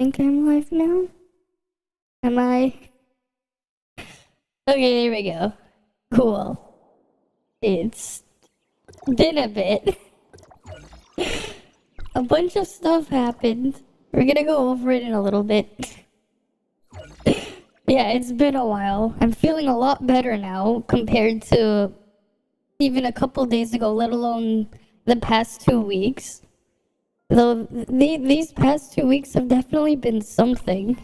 think I'm live now. Am I? Okay, there we go. Cool. It's been a bit. A bunch of stuff happened. We're gonna go over it in a little bit. Yeah, it's been a while. I'm feeling a lot better now compared to even a couple days ago, let alone the past 2 weeks. Though these past 2 weeks have definitely been something.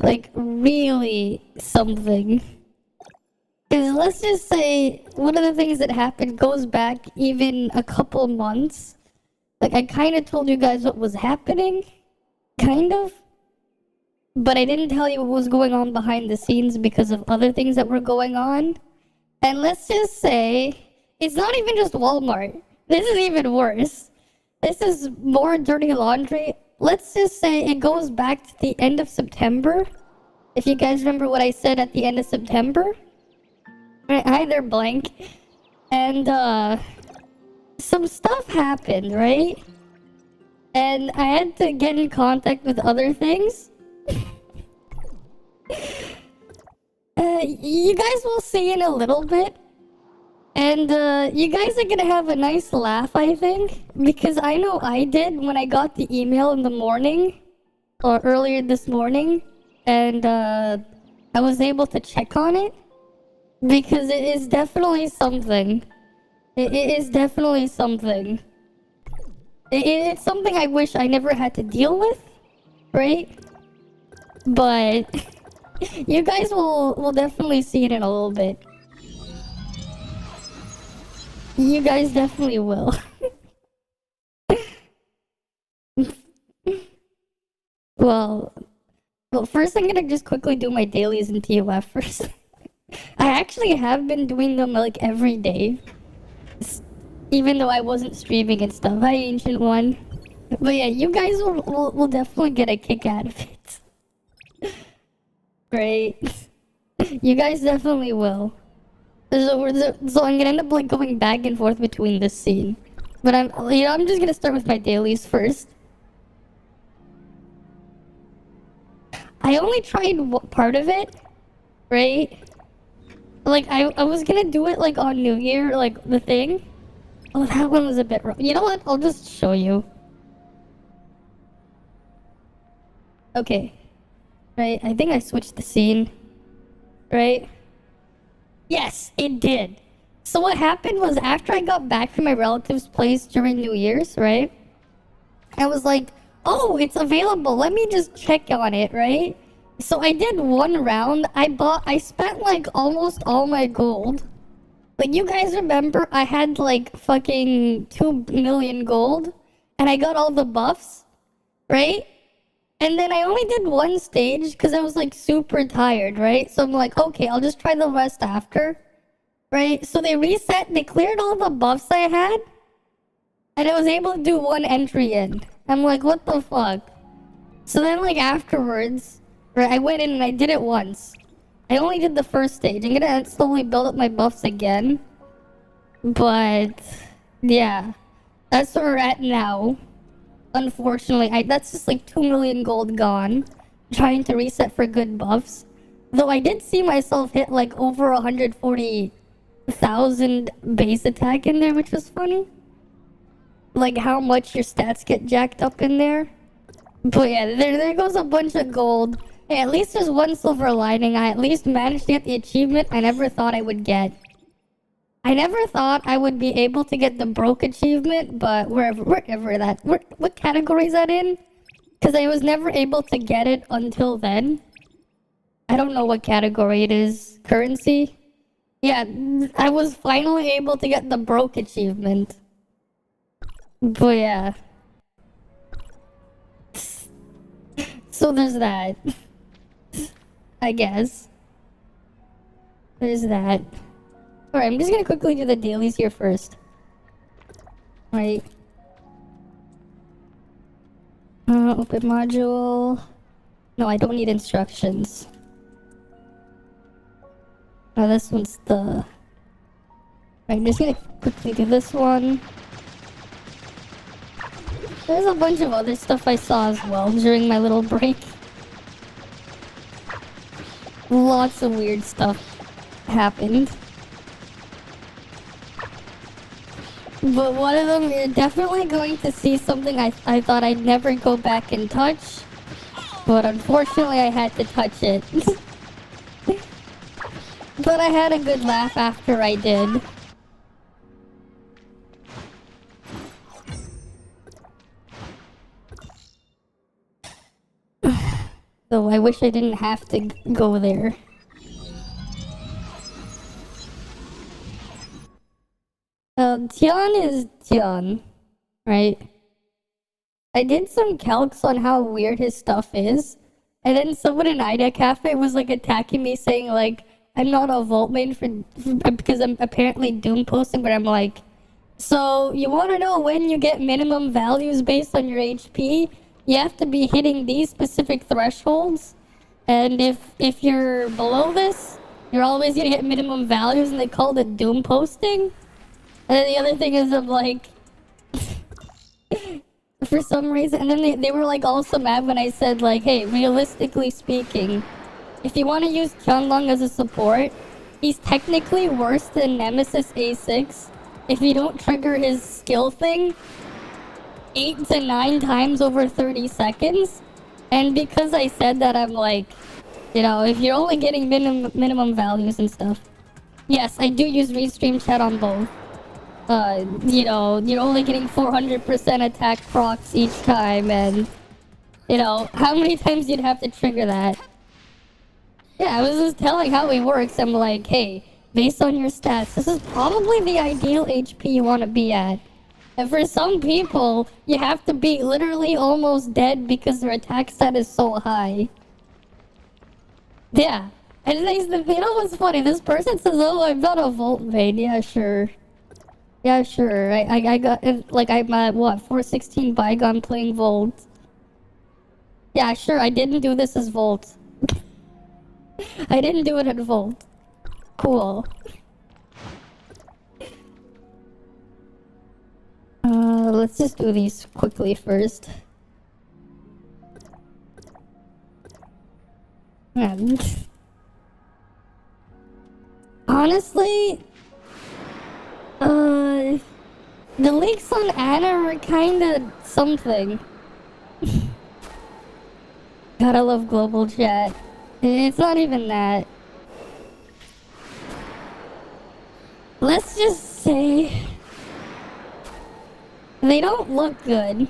Like, really something. Because let's just say, one of the things that happened goes back even a couple months. Like, I kind of told you guys what was happening. Kind of. But I didn't tell you what was going on behind the scenes because of other things that were going on. And let's just say, it's not even just Walmart. This is even worse. This is more dirty laundry. Let's just say it goes back to the end of September. If you guys remember what I said at the end of September. Hi there, Blank. And, some stuff happened, right? And I had to get in contact with other things. You guys will see in a little bit. And, you guys are gonna have a nice laugh, I think. Because I know I did when I got the email in the morning. Or earlier this morning. And, I was able to check on it. Because it is definitely something. It is definitely something. It's something I wish I never had to deal with. Right? But you guys will definitely see it in a little bit. You guys definitely will. Well, first I'm gonna just quickly do my dailies in TOF first. I actually have been doing them like every day. Even though I wasn't streaming and stuff. Hi, Ancient One. But yeah, you guys will definitely get a kick out of it. Great. You guys definitely will. So I'm gonna end up like going back and forth between this scene. But I'm just gonna start with my dailies first. I only tried part of it, right? Like, I was gonna do it, like, on New Year, like, the thing. Oh, that one was a bit rough. You know what? I'll just show you. Okay. Right, I think I switched the scene. Right? Yes, it did. So what happened was after I got back from my relative's place during New Year's, right? I was like, oh, it's available. Let me just check on it, right? So I did one round. I spent like almost all my gold. Like, you guys remember I had like fucking 2 million gold and I got all the buffs, right? And then I only did one stage because I was like super tired, right? So I'm like, okay, I'll just try the rest after, right? So they reset, they cleared all the buffs I had and I was able to do one entry in. I'm like, what the fuck? So then like afterwards, right, I went in and I did it once. I only did the first stage. I'm gonna slowly build up my buffs again. But, yeah. That's where we're at now. Unfortunately, that's just like 2 million gold gone. Trying to reset for good buffs. Though I did see myself hit like over 140,000 base attack in there, which was funny. Like how much your stats get jacked up in there. But yeah, there goes a bunch of gold. Hey, at least there's one silver lining. I at least managed to get the achievement I never thought I would get. I never thought I would be able to get the broke achievement, but what category is that in? Because I was never able to get it until then. I don't know what category it is. Currency? Yeah, I was finally able to get the broke achievement. But yeah. So there's that. I guess. There's that. Alright, I'm just gonna quickly do the dailies here first. Right. Open module. No, I don't need instructions. Oh, this one's the... Right, I'm just gonna quickly do this one. There's a bunch of other stuff I saw as well during my little break. Lots of weird stuff happened. But one of them, you're definitely going to see something I thought I'd never go back and touch. But unfortunately, I had to touch it. But I had a good laugh after I did. Though I wish I didn't have to go there. Tian is Tian, right? I did some calcs on how weird his stuff is, and then someone in Ida Cafe was like attacking me saying like, I'm not a vault main because I'm apparently doom posting, but I'm like, so you want to know when you get minimum values based on your HP? You have to be hitting these specific thresholds, and if you're below this, you're always gonna get minimum values, and they call it doom posting. And then the other thing is, I'm like, for some reason, and then they were like also mad when I said like, hey, realistically speaking, if you want to use Qianlong as a support, he's technically worse than Nemesis A6 if you don't trigger his skill thing 8 to 9 times over 30 seconds. And because I said that, I'm like, you know, if you're only getting minimum values and stuff. Yes, I do use Restream chat on both. You know, you're only getting 400% attack procs each time, and, you know, how many times you'd have to trigger that? Yeah, I was just telling how he works. I'm like, hey, based on your stats, this is probably the ideal HP you want to be at. And for some people, you have to be literally almost dead because their attack stat is so high. Yeah. And you know what's funny? This person says, oh, I'm not a Volt main. Yeah, sure. Yeah, sure. I got, like, I'm at, what, 416 Bygone playing Volt. Yeah, sure, I didn't do this as Volt. I didn't do it at Volt. Cool. Let's just do these quickly first. And honestly, the leaks on Anna are kinda something. Gotta love global chat. It's not even that. Let's just say they don't look good.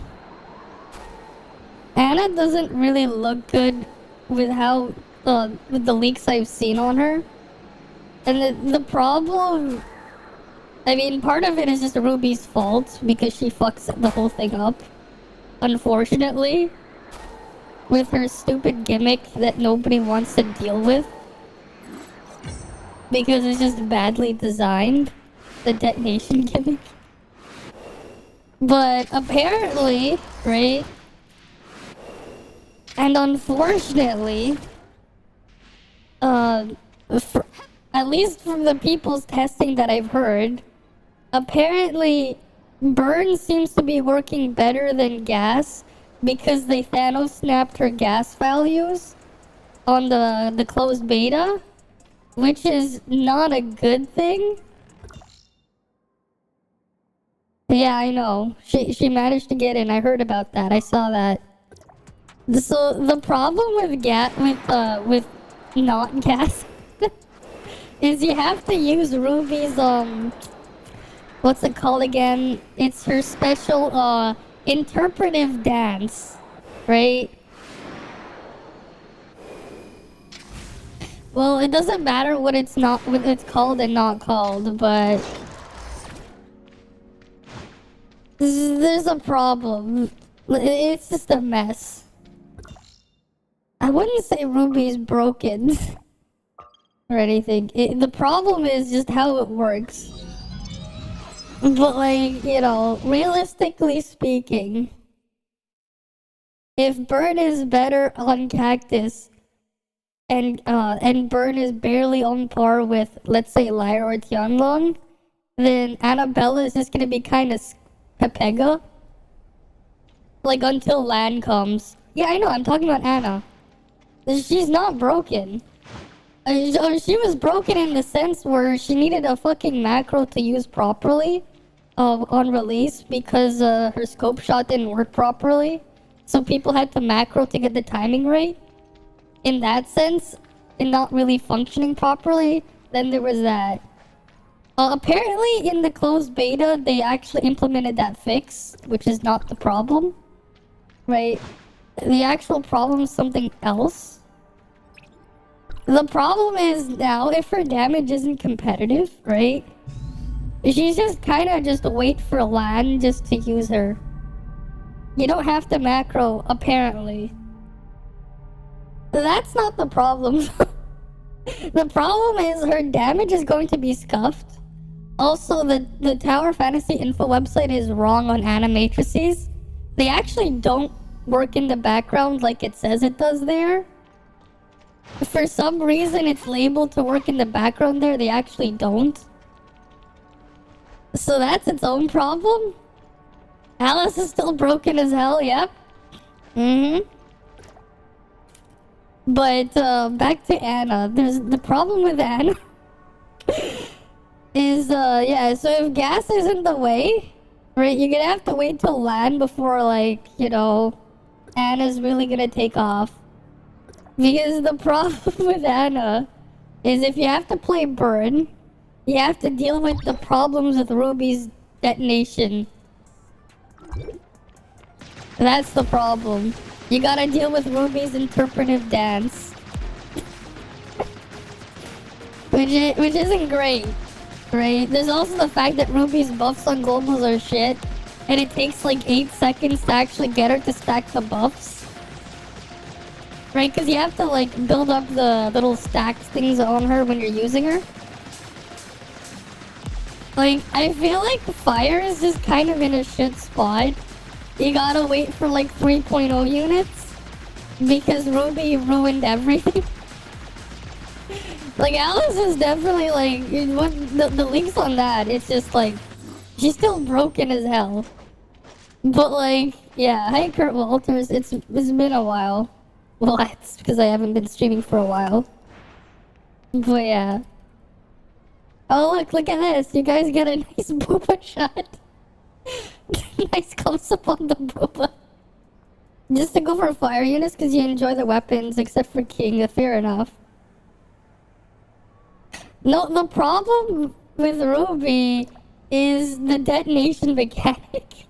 Anna doesn't really look good with how with the leaks I've seen on her. And the problem, I mean, part of it is just Ruby's fault because she fucks the whole thing up, unfortunately, with her stupid gimmick that nobody wants to deal with because it's just badly designed, the detonation gimmick. But apparently, right, and unfortunately, at least from the people's testing that I've heard, apparently Burn seems to be working better than Gas because they Thanos snapped her gas values on the closed beta, which is not a good thing. Yeah, I know. She managed to get in. I heard about that. I saw that. So the problem with not gas is you have to use Ruby's what's it called again? It's her special interpretive dance, right? Well, it doesn't matter what it's called and not called, but there's a problem. It's just a mess. I wouldn't say Ruby's broken or anything. The problem is just how it works. But like, you know, realistically speaking, if Burn is better on Cactus and Burn is barely on par with, let's say, Lyra or Tianlong, then Annabella is just gonna be kind of Pepega. Like, until land comes. Yeah, I know, I'm talking about Anna. She's not broken. She was broken in the sense where she needed a fucking macro to use properly on release because her scope shot didn't work properly. So people had to macro to get the timing right. In that sense, and not really functioning properly, then there was that. Apparently in the closed beta, they actually implemented that fix, which is not the problem. Right? The actual problem is something else. The problem is now, if her damage isn't competitive, right? She's just kind of just wait for land just to use her. You don't have to macro, apparently. That's not the problem. The problem is her damage is going to be scuffed. Also, the Tower Fantasy info website is wrong on animatrices. They actually don't work in the background like it says it does there. For some reason, it's labeled to work in the background there. They actually don't. So that's its own problem. Alice is still broken as hell, yep. But, back to Anna. There's the problem with Anna is, yeah, so if gas is in the way, right, you're gonna have to wait till land before, like, you know, Anna's really gonna take off. Because the problem with Anna is if you have to play burn, you have to deal with the problems with Ruby's detonation. That's the problem. You gotta deal with Ruby's interpretive dance. which isn't great, right? There's also the fact that Ruby's buffs on globals are shit, and it takes like 8 seconds to actually get her to stack the buffs. Right, because you have to like build up the little stacked things on her when you're using her. Like, I feel like fire is just kind of in a shit spot. You gotta wait for like 3.0 units because Ruby ruined everything. Like, Alice is definitely like, the links on that, it's just like, she's still broken as hell. But like, yeah, hi Kurt Walters, it's been a while. Well, it's because I haven't been streaming for a while. But yeah. Oh look at this. You guys get a nice booba shot. Nice close-up on the booba. Just to go for fire units because you enjoy the weapons, except for King. Fair enough. No, the problem with Ruby is the detonation mechanic.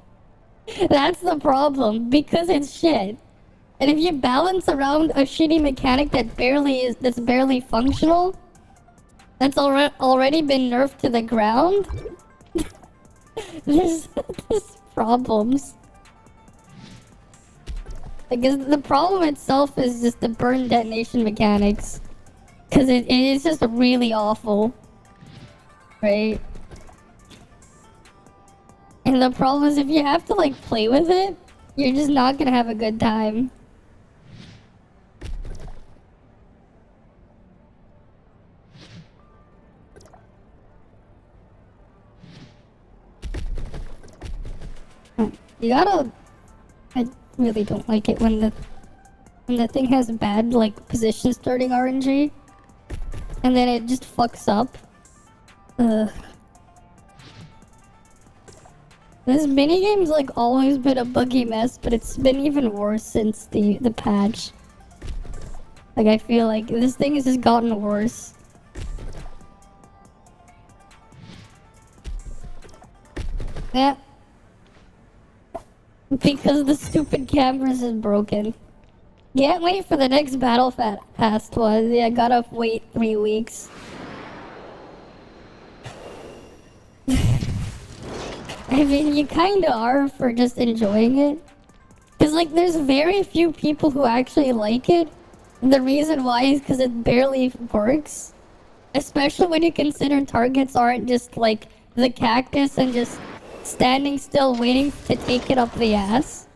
That's the problem, because it's shit. And if you balance around a shitty mechanic that's barely functional, that's already been nerfed to the ground, there's problems. Because the problem itself is just the burn detonation mechanics. Because it is just really awful. Right? And the problem is if you have to like play with it, you're just not gonna have a good time. You gotta... I really don't like it when the thing has bad, like, position starting RNG. And then it just fucks up. Ugh. This minigame's, like, always been a buggy mess, but it's been even worse since the patch. Like, I feel like this thing has just gotten worse. Yeah. Because the stupid cameras is broken. Can't wait for the next battle pass was. Yeah, gotta wait 3 weeks. I mean, you kinda are for just enjoying it. Cause like, there's very few people who actually like it. And the reason why is because it barely works. Especially when you consider targets aren't just like the cactus and just standing still waiting to take it up the ass.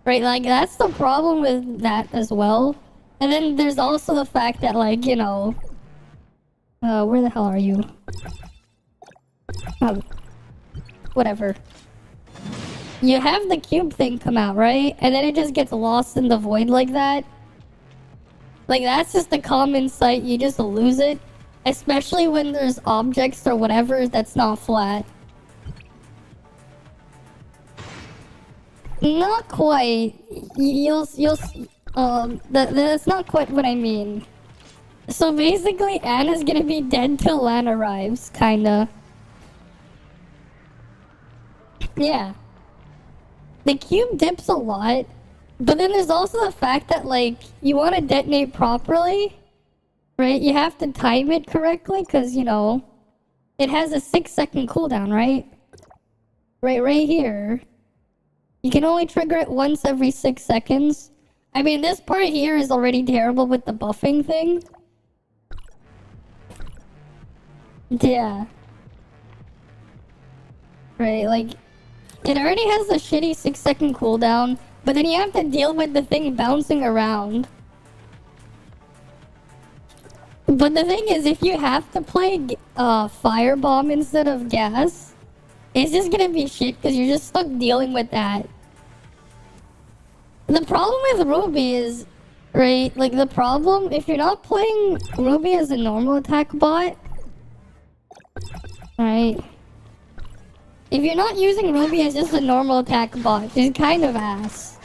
Right, like that's the problem with that as well. And then there's also the fact that like, you know... where the hell are you? Oh, whatever. you have the cube thing come out, right? And then it just gets lost in the void like that. Like, that's just a common sight. You just lose it. Especially when there's objects or whatever that's not flat. Not quite. That's not quite what I mean. So basically, Anna's gonna be dead till Lan arrives, kinda. Yeah. The cube dips a lot, but then there's also the fact that, like, you want to detonate properly, right? You have to time it correctly, because, you know, it has a 6-second cooldown, right? Right here. You can only trigger it once every 6 seconds. I mean, this part here is already terrible with the buffing thing. Yeah. Right, like, it already has a shitty 6-second cooldown, but then you have to deal with the thing bouncing around. But the thing is, if you have to play Firebomb instead of gas, it's just gonna be shit because you're just stuck dealing with that. The problem with Ruby is, right, like the problem, if you're not playing Ruby as a normal attack bot, right, if you're not using Ruby as just a normal attack bot, it's kind of ass.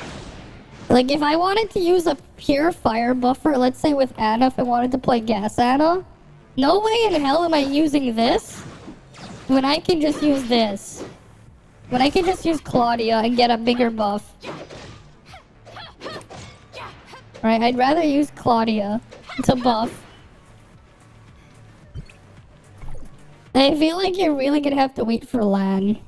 Like, if I wanted to use a pure fire buffer, let's say with Anna, if I wanted to play Gas Anna, no way in hell am I using this when I can just use this. When I can just use Claudia and get a bigger buff. Right, I'd rather use Claudia to buff. I feel like you're really gonna have to wait for Lan.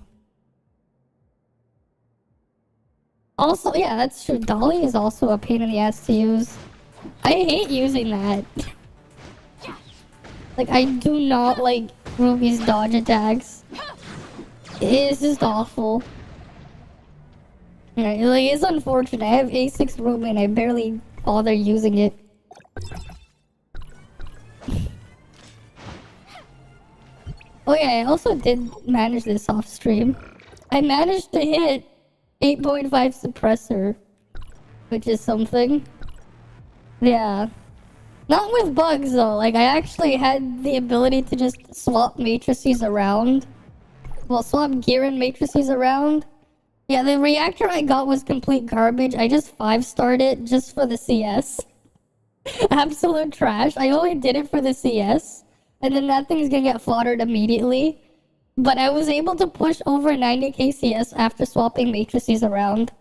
Also, yeah, that's true. Dolly is also a pain in the ass to use. I hate using that. Like, I do not like Ruby's dodge attacks. It's just awful. Right, like, it's unfortunate. I have A6 Ruby and I barely bother using it. Oh yeah, I also did manage this off stream. I managed to hit 8.5 suppressor, which is something. Yeah. Not with bugs though, like I actually had the ability to just swap matrices around. Well, swap gear and matrices around. Yeah, the reactor I got was complete garbage. I just 5-starred it just for the CS. Absolute trash. I only did it for the CS. And then that thing's gonna get slaughtered immediately. But I was able to push over 90k CS after swapping matrices around.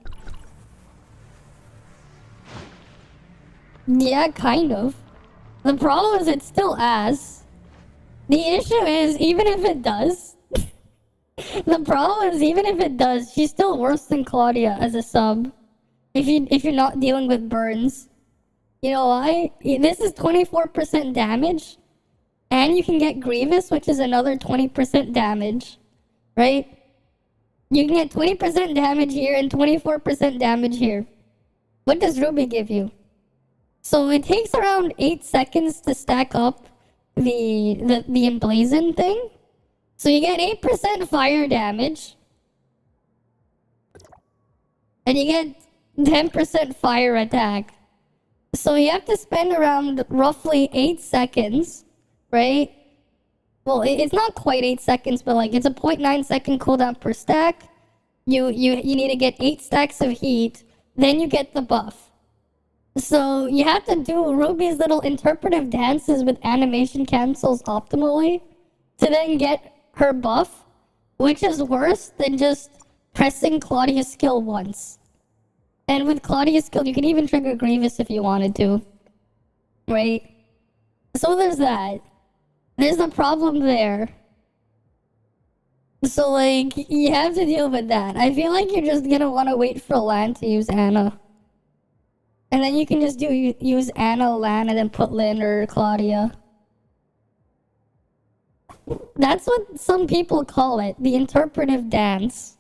Yeah, kind of. The problem is it's still ass. The issue is, even if it does... the problem is, even if it does, she's still worse than Claudia as a sub. If you're not dealing with burns. You know why? This is 24% damage. And you can get Grievous, which is another 20% damage. Right? You can get 20% damage here and 24% damage here. What does Ruby give you? So it takes around 8 seconds to stack up the emblazoned thing. So you get 8% fire damage. And you get 10% fire attack. So you have to spend around roughly 8 seconds. Right? Well, it's not quite 8 seconds, but like it's a 0.9 second cooldown per stack. You need to get 8 stacks of heat, then you get the buff. So you have to do Ruby's little interpretive dances with animation cancels optimally to then get her buff, which is worse than just pressing Claudia's skill once. And with Claudia's skill, you can even trigger Grievous if you wanted to. Right? So there's that. There's a problem there. So, like, you have to deal with that. I feel like you're just gonna want to wait for Lan to use Anna. And then you can just use Anna, Lan, and then put Lynn or Claudia. That's what some people call it, the interpretive dance.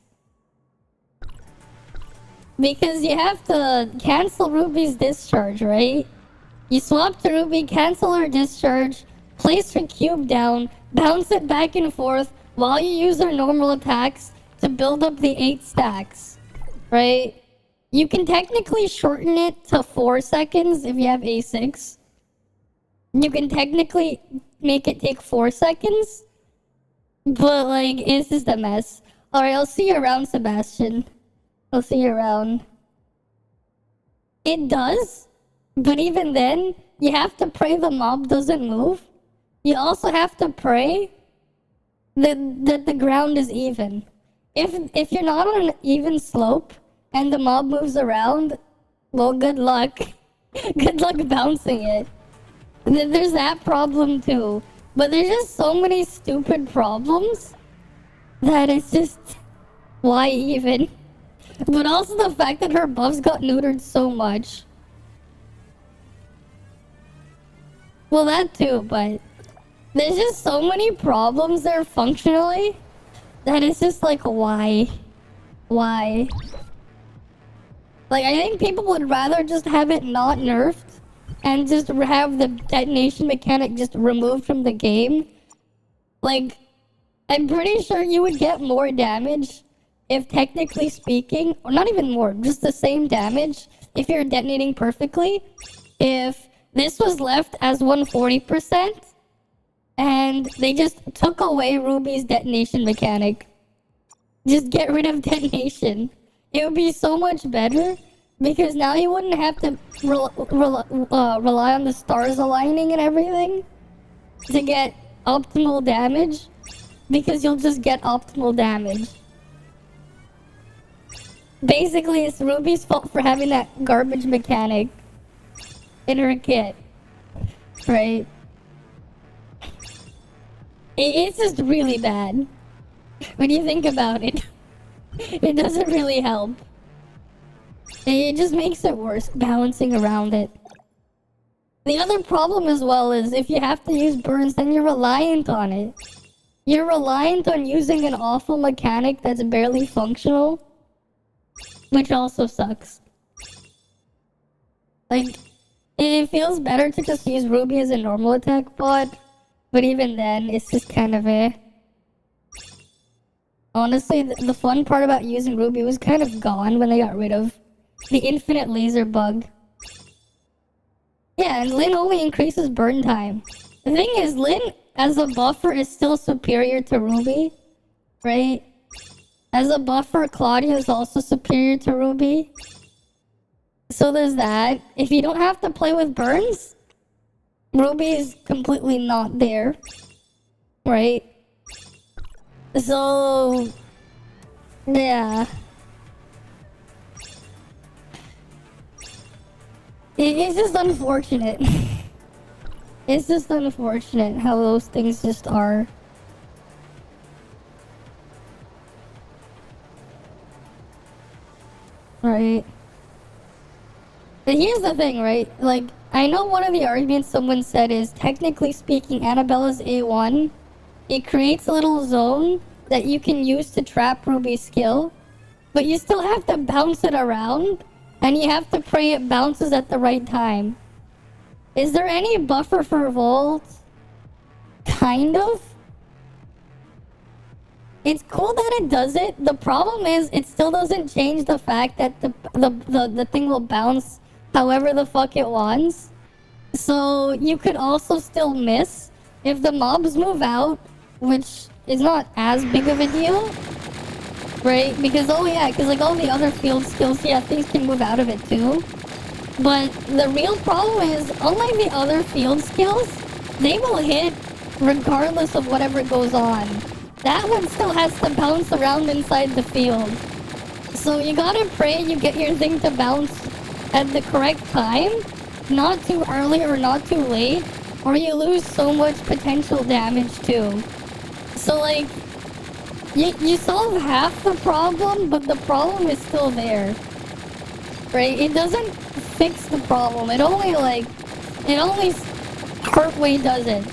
Because you have to cancel Ruby's discharge, right? You swap to Ruby, cancel her discharge, place her cube down, bounce it back and forth while you use her normal attacks to build up the 8 stacks. right? You can technically shorten it to 4 seconds if you have A6. You can technically make it take 4 seconds. But, like, it's just a mess. Alright, I'll see you around, Sebastian. I'll see you around. It does, but even then, you have to pray the mob doesn't move. You also have to pray that the ground is even. If you're not on an even slope and the mob moves around, well, good luck. Good luck bouncing it. There's that problem too. But there's just so many stupid problems that it's just, why even? But also the fact that her buffs got neutered so much. Well, that too, but there's just so many problems there functionally that it's just like, why? Why? Like, I think people would rather just have it not nerfed and just have the detonation mechanic just removed from the game. Like, I'm pretty sure you would get more damage if, technically speaking, or not even more, just the same damage if you're detonating perfectly, if this was left as 140% and they just took away Ruby's detonation mechanic. Just get rid of detonation. It would be so much better because now you wouldn't have to rely on the stars aligning and everything to get optimal damage, because you'll just get optimal damage. Basically, it's Ruby's fault for having that garbage mechanic in her kit, right? It's just really bad when you think about it. It doesn't really help. It just makes it worse balancing around it. The other problem as well is if you have to use burns, then you're reliant on it. You're reliant on using an awful mechanic that's barely functional, which also sucks. Like, it feels better to just use Ruby as a normal attack bot, but even then, it's just kind of eh. Honestly, the fun part about using Ruby was kind of gone when they got rid of the infinite laser bug. Yeah, and Lyn only increases burn time. The thing is, Lyn as a buffer is still superior to Ruby, right? As a buffer, Claudia is also superior to Ruby. So there's that. If you don't have to play with burns, Ruby is completely not there, right? So, yeah. It's just unfortunate. It's just unfortunate how those things just are. Right. But here's the thing, right? Like, I know one of the arguments someone said is, technically speaking, Annabella's A1, it creates a little zone that you can use to trap Ruby's skill, but you still have to bounce it around, and you have to pray it bounces at the right time. Is there any buffer for Volt? Kind of. It's cool that it does it. The problem is it still doesn't change the fact that the thing will bounce however the fuck it wants. So you could also still miss if the mobs move out, which is not as big of a deal, right? Because like all the other field skills, yeah, things can move out of it too. But the real problem is, unlike the other field skills, they will hit regardless of whatever goes on. That one still has to bounce around inside the field. So you gotta pray you get your thing to bounce at the correct time, not too early or not too late, or you lose so much potential damage too. So like, you solve half the problem, but the problem is still there. Right? It doesn't fix the problem. It only partway does it.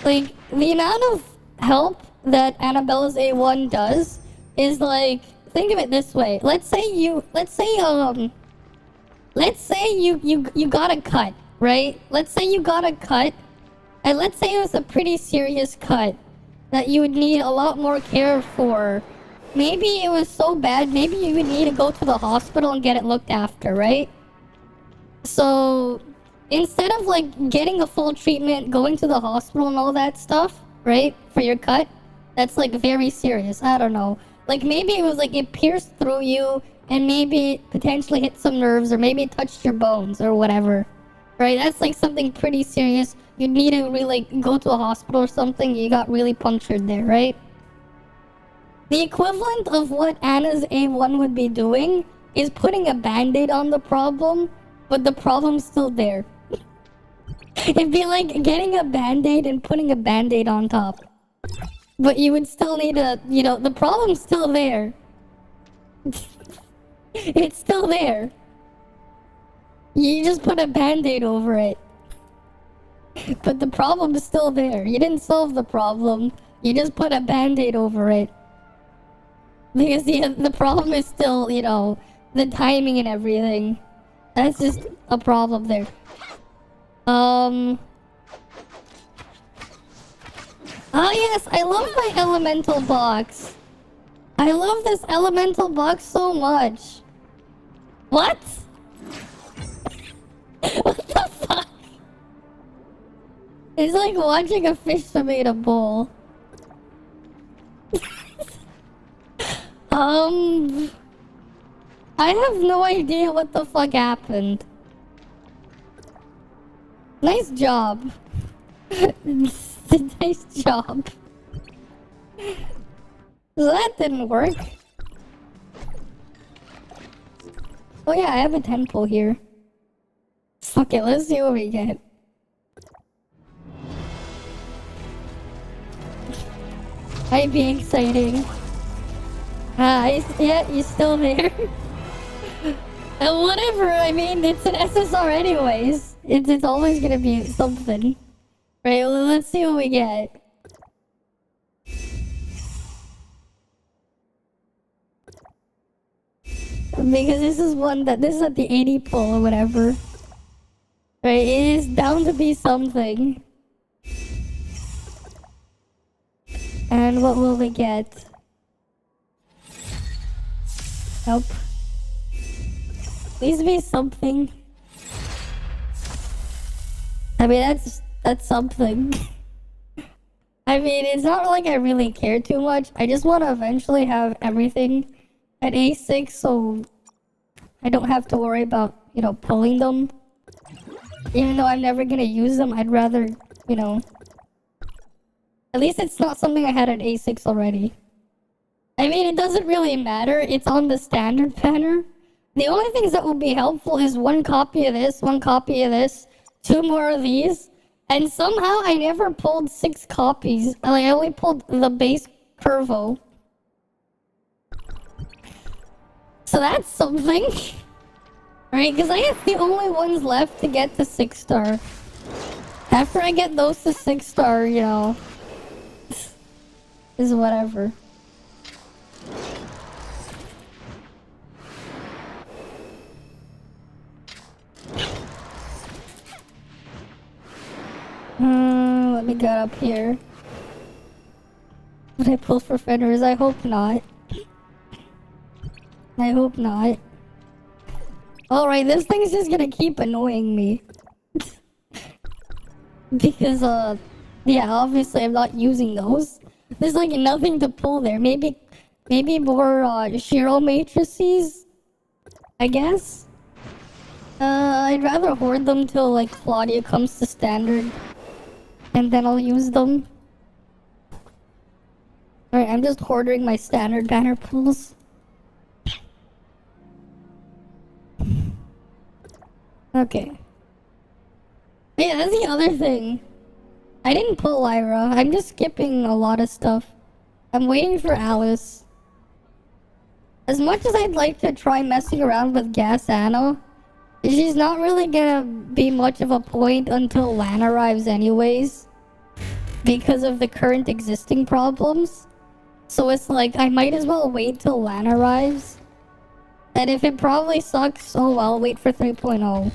Like, the amount of help that Annabella's A1 does is like, think of it this way. Let's say you got a cut, right? Let's say you got a cut, and let's say it was a pretty serious cut that you would need a lot more care for maybe it was so bad, maybe you would need to go to the hospital and get it looked after, right? So, instead of like getting a full treatment, going to the hospital and all that stuff, right? For your cut, that's like very serious. I don't know. Like maybe it was like it pierced through you and maybe it potentially hit some nerves or maybe it touched your bones or whatever. Right? That's like something pretty serious. You need to really go to a hospital or something. You got really punctured there, right? The equivalent of what Anna's A1 would be doing is putting a band-aid on the problem, but the problem's still there. It'd be like getting a band-aid and putting a band-aid on top. But you would still need a, you know, the problem's still there. It's still there. You just put a band-aid over it. But the problem is still there. You didn't solve the problem. You just put a band-aid over it. Because the problem is still, you know, the timing and everything. That's just a problem there. Oh yes, I love my elemental box. I love this elemental box so much. What? What the fuck? It's like watching a fish swim in a bowl. I have no idea what the fuck happened. Nice job. Nice job. That didn't work. Oh yeah, I have a temple here. Fuck it, let's see what we get. Might be exciting. Yeah, you're still there. Whatever, I mean, it's an SSR anyways. It's always gonna be something. Right, well, let's see what we get. Because this is this is at the 80 pull or whatever. Right, it is bound to be something. And what will we get? Nope. Please be something. I mean, that's something. I mean, it's not like I really care too much. I just want to eventually have everything at A6 so I don't have to worry about, you know, pulling them. Even though I'm never gonna use them, I'd rather, you know... At least it's not something I had at A6 already. I mean, it doesn't really matter. It's on the standard banner. The only things that will be helpful is one copy of this, one copy of this, 2 more of these, and somehow I never pulled 6 copies. Like, I only pulled the base Curvo. So that's something. Right, because I have the only ones left to get to 6-star. After I get those to 6-star, you know, is whatever. Let me get up here. Would I pull for Fenders? I hope not. I hope not. Alright, this thing's just gonna keep annoying me. Because, yeah, obviously I'm not using those. There's like nothing to pull there. Maybe more, Shiro matrices? I guess? I'd rather hoard them till, like, Claudia comes to standard. And then I'll use them. Alright, I'm just hoarding my standard banner pulls. Okay. Yeah, that's the other thing. I didn't pull Lyra. I'm just skipping a lot of stuff. I'm waiting for Alice. As much as I'd like to try messing around with Gas Anna, she's not really gonna be much of a point until Lan arrives anyways. Because of the current existing problems. So it's like, I might as well wait till Lan arrives. And if it probably sucks, oh well, wait for 3.0.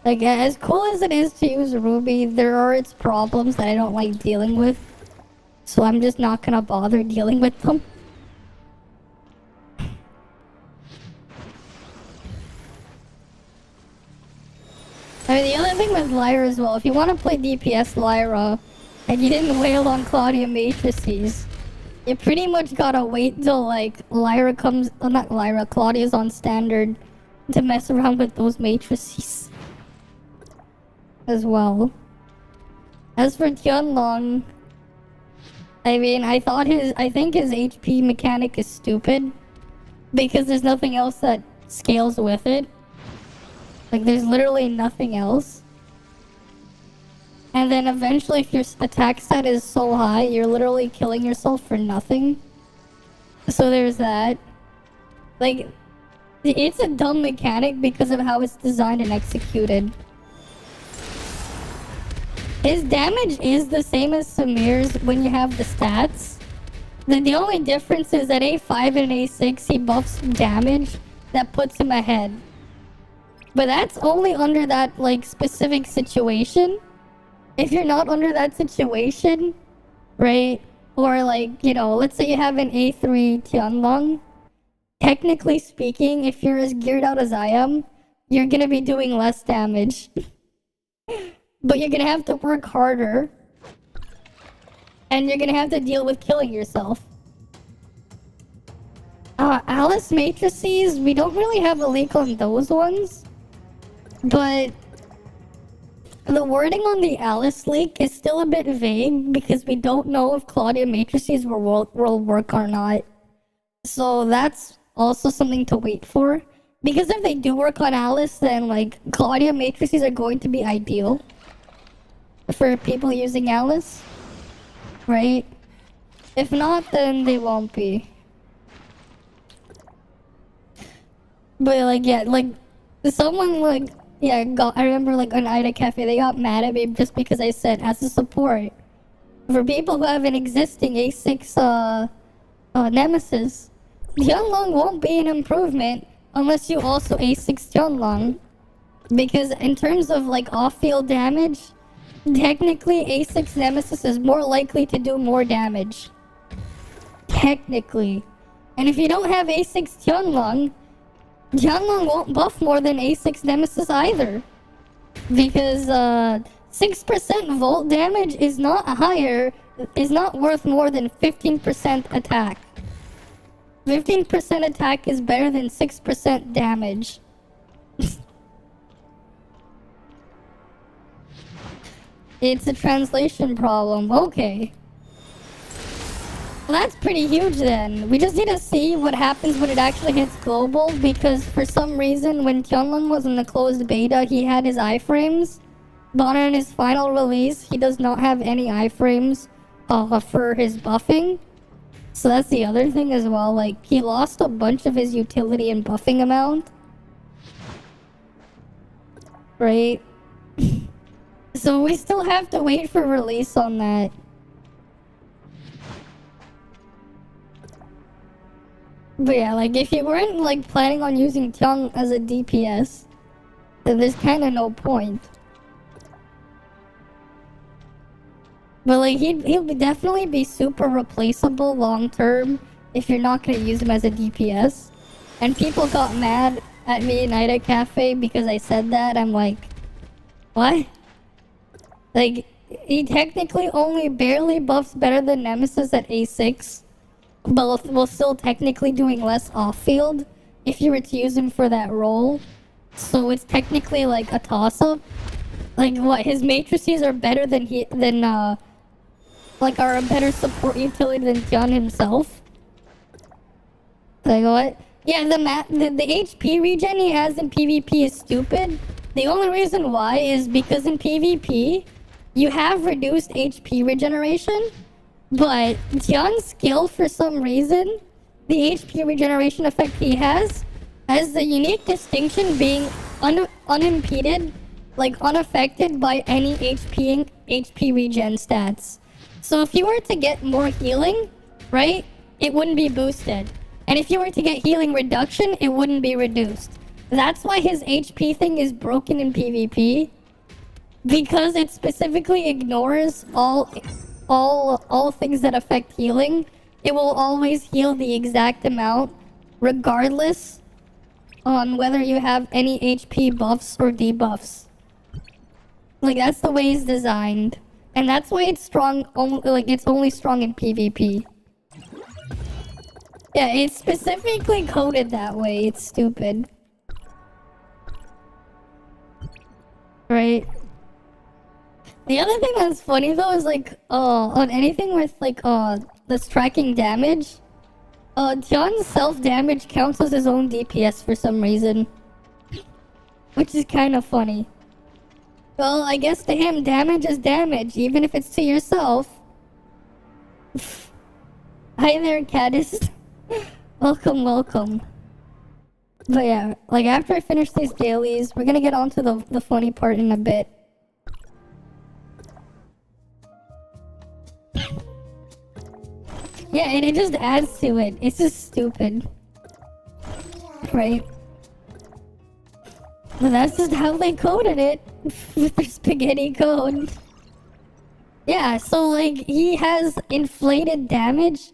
Like, as cool as it is to use Ruby, there are its problems that I don't like dealing with. So I'm just not gonna bother dealing with them. I mean, the other thing with Lyra as well, if you want to play DPS Lyra, and you didn't wail on Claudia Matrices, you pretty much gotta wait till, like, Lyra comes... Oh, not Lyra, Claudia's on standard to mess around with those matrices. As well. As for Tianlong, I mean, I think his HP mechanic is stupid. Because there's nothing else that scales with it. Like, there's literally nothing else. And then eventually, if your attack stat is so high, you're literally killing yourself for nothing. So there's that. Like, it's a dumb mechanic because of how it's designed and executed. His damage is the same as Samir's when you have the stats. Then the only difference is that A5 and A6, he buffs damage that puts him ahead. But that's only under that, like, specific situation. If you're not under that situation, right? Or, like, you know, let's say you have an A3 Tianlong. Technically speaking, if you're as geared out as I am, you're gonna be doing less damage. But you're gonna have to work harder. And you're gonna have to deal with killing yourself. Alice matrices, we don't really have a leak on those ones. But the wording on the Alice leak is still a bit vague because we don't know if Claudia matrices will work or not. So that's also something to wait for. Because if they do work on Alice, then like Claudia matrices are going to be ideal for people using Alice. Right? If not, then they won't be. But like, yeah, like someone like, yeah, I remember like on Ida Cafe, they got mad at me just because I said as a support for people who have an existing A6 Nemesis, Tianlong won't be an improvement unless you also A6 Tianlong. Because in terms of like off-field damage, technically A6 Nemesis is more likely to do more damage. Technically. And if you don't have A6 Tianlong, Tianlong won't buff more than A6 Nemesis either. Because 6% volt damage is not worth more than 15% attack. 15% attack is better than 6% damage. It's a translation problem. Okay. Well, that's pretty huge then. We just need to see what happens when it actually hits global, because for some reason when Tianlong was in the closed beta, he had his iframes. But on his final release, he does not have any iframes for his buffing. So that's the other thing as well. Like, he lost a bunch of his utility and buffing amount. Right? So we still have to wait for release on that. But yeah, like, if you weren't, like, planning on using Tiang as a DPS, then there's kind of no point. But, like, he'll definitely be super replaceable long-term if you're not going to use him as a DPS. And people got mad at me in Ida Cafe because I said that. I'm like, what? Like, he technically only barely buffs better than Nemesis at A6. But we're still technically doing less off-field if you were to use him for that role. So it's technically like a toss-up. Like, what, his matrices are better than like, are a better support utility than Tian himself. Like, what? Yeah, the HP regen he has in PvP is stupid. The only reason why is because in PvP, you have reduced HP regeneration. But Tian's skill, for some reason, the HP regeneration effect he has the unique distinction being unimpeded, like unaffected by any HP regen stats. So if you were to get more healing, right, it wouldn't be boosted. And if you were to get healing reduction, it wouldn't be reduced. That's why his HP thing is broken in PvP. Because it specifically ignores all all things that affect healing, it will always heal the exact amount, regardless on whether you have any HP buffs or debuffs. Like, that's the way it's designed. And that's why it's strong, it's only strong in PvP. Yeah, it's specifically coded that way. It's stupid. Right? The other thing that's funny though is like, on anything with like, that's tracking damage, John's self-damage counts as his own DPS for some reason. Which is kind of funny. Well, I guess to him, damage is damage, even if it's to yourself. Hi there, Caddis. Welcome, welcome. But yeah, like after I finish these dailies, we're gonna get on to the funny part in a bit. Yeah, and it just adds to it. It's just stupid. Right? But that's just how they coded it. With their spaghetti code. Yeah, so like, he has inflated damage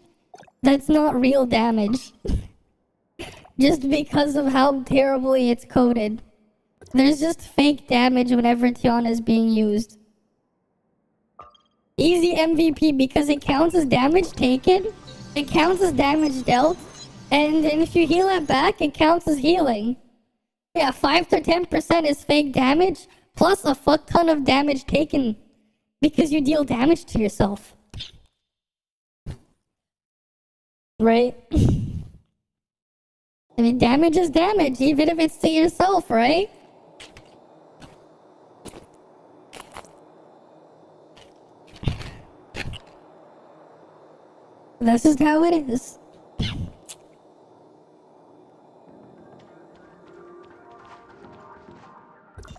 that's not real damage. Just because of how terribly it's coded. There's just fake damage whenever Tiana is being used. Easy MVP because it counts as damage taken, it counts as damage dealt, and then if you heal it back, it counts as healing. Yeah, 5 to 10% is fake damage, plus a fuck ton of damage taken because you deal damage to yourself. Right? I mean, damage is damage, even if it's to yourself, right? That's just how it is.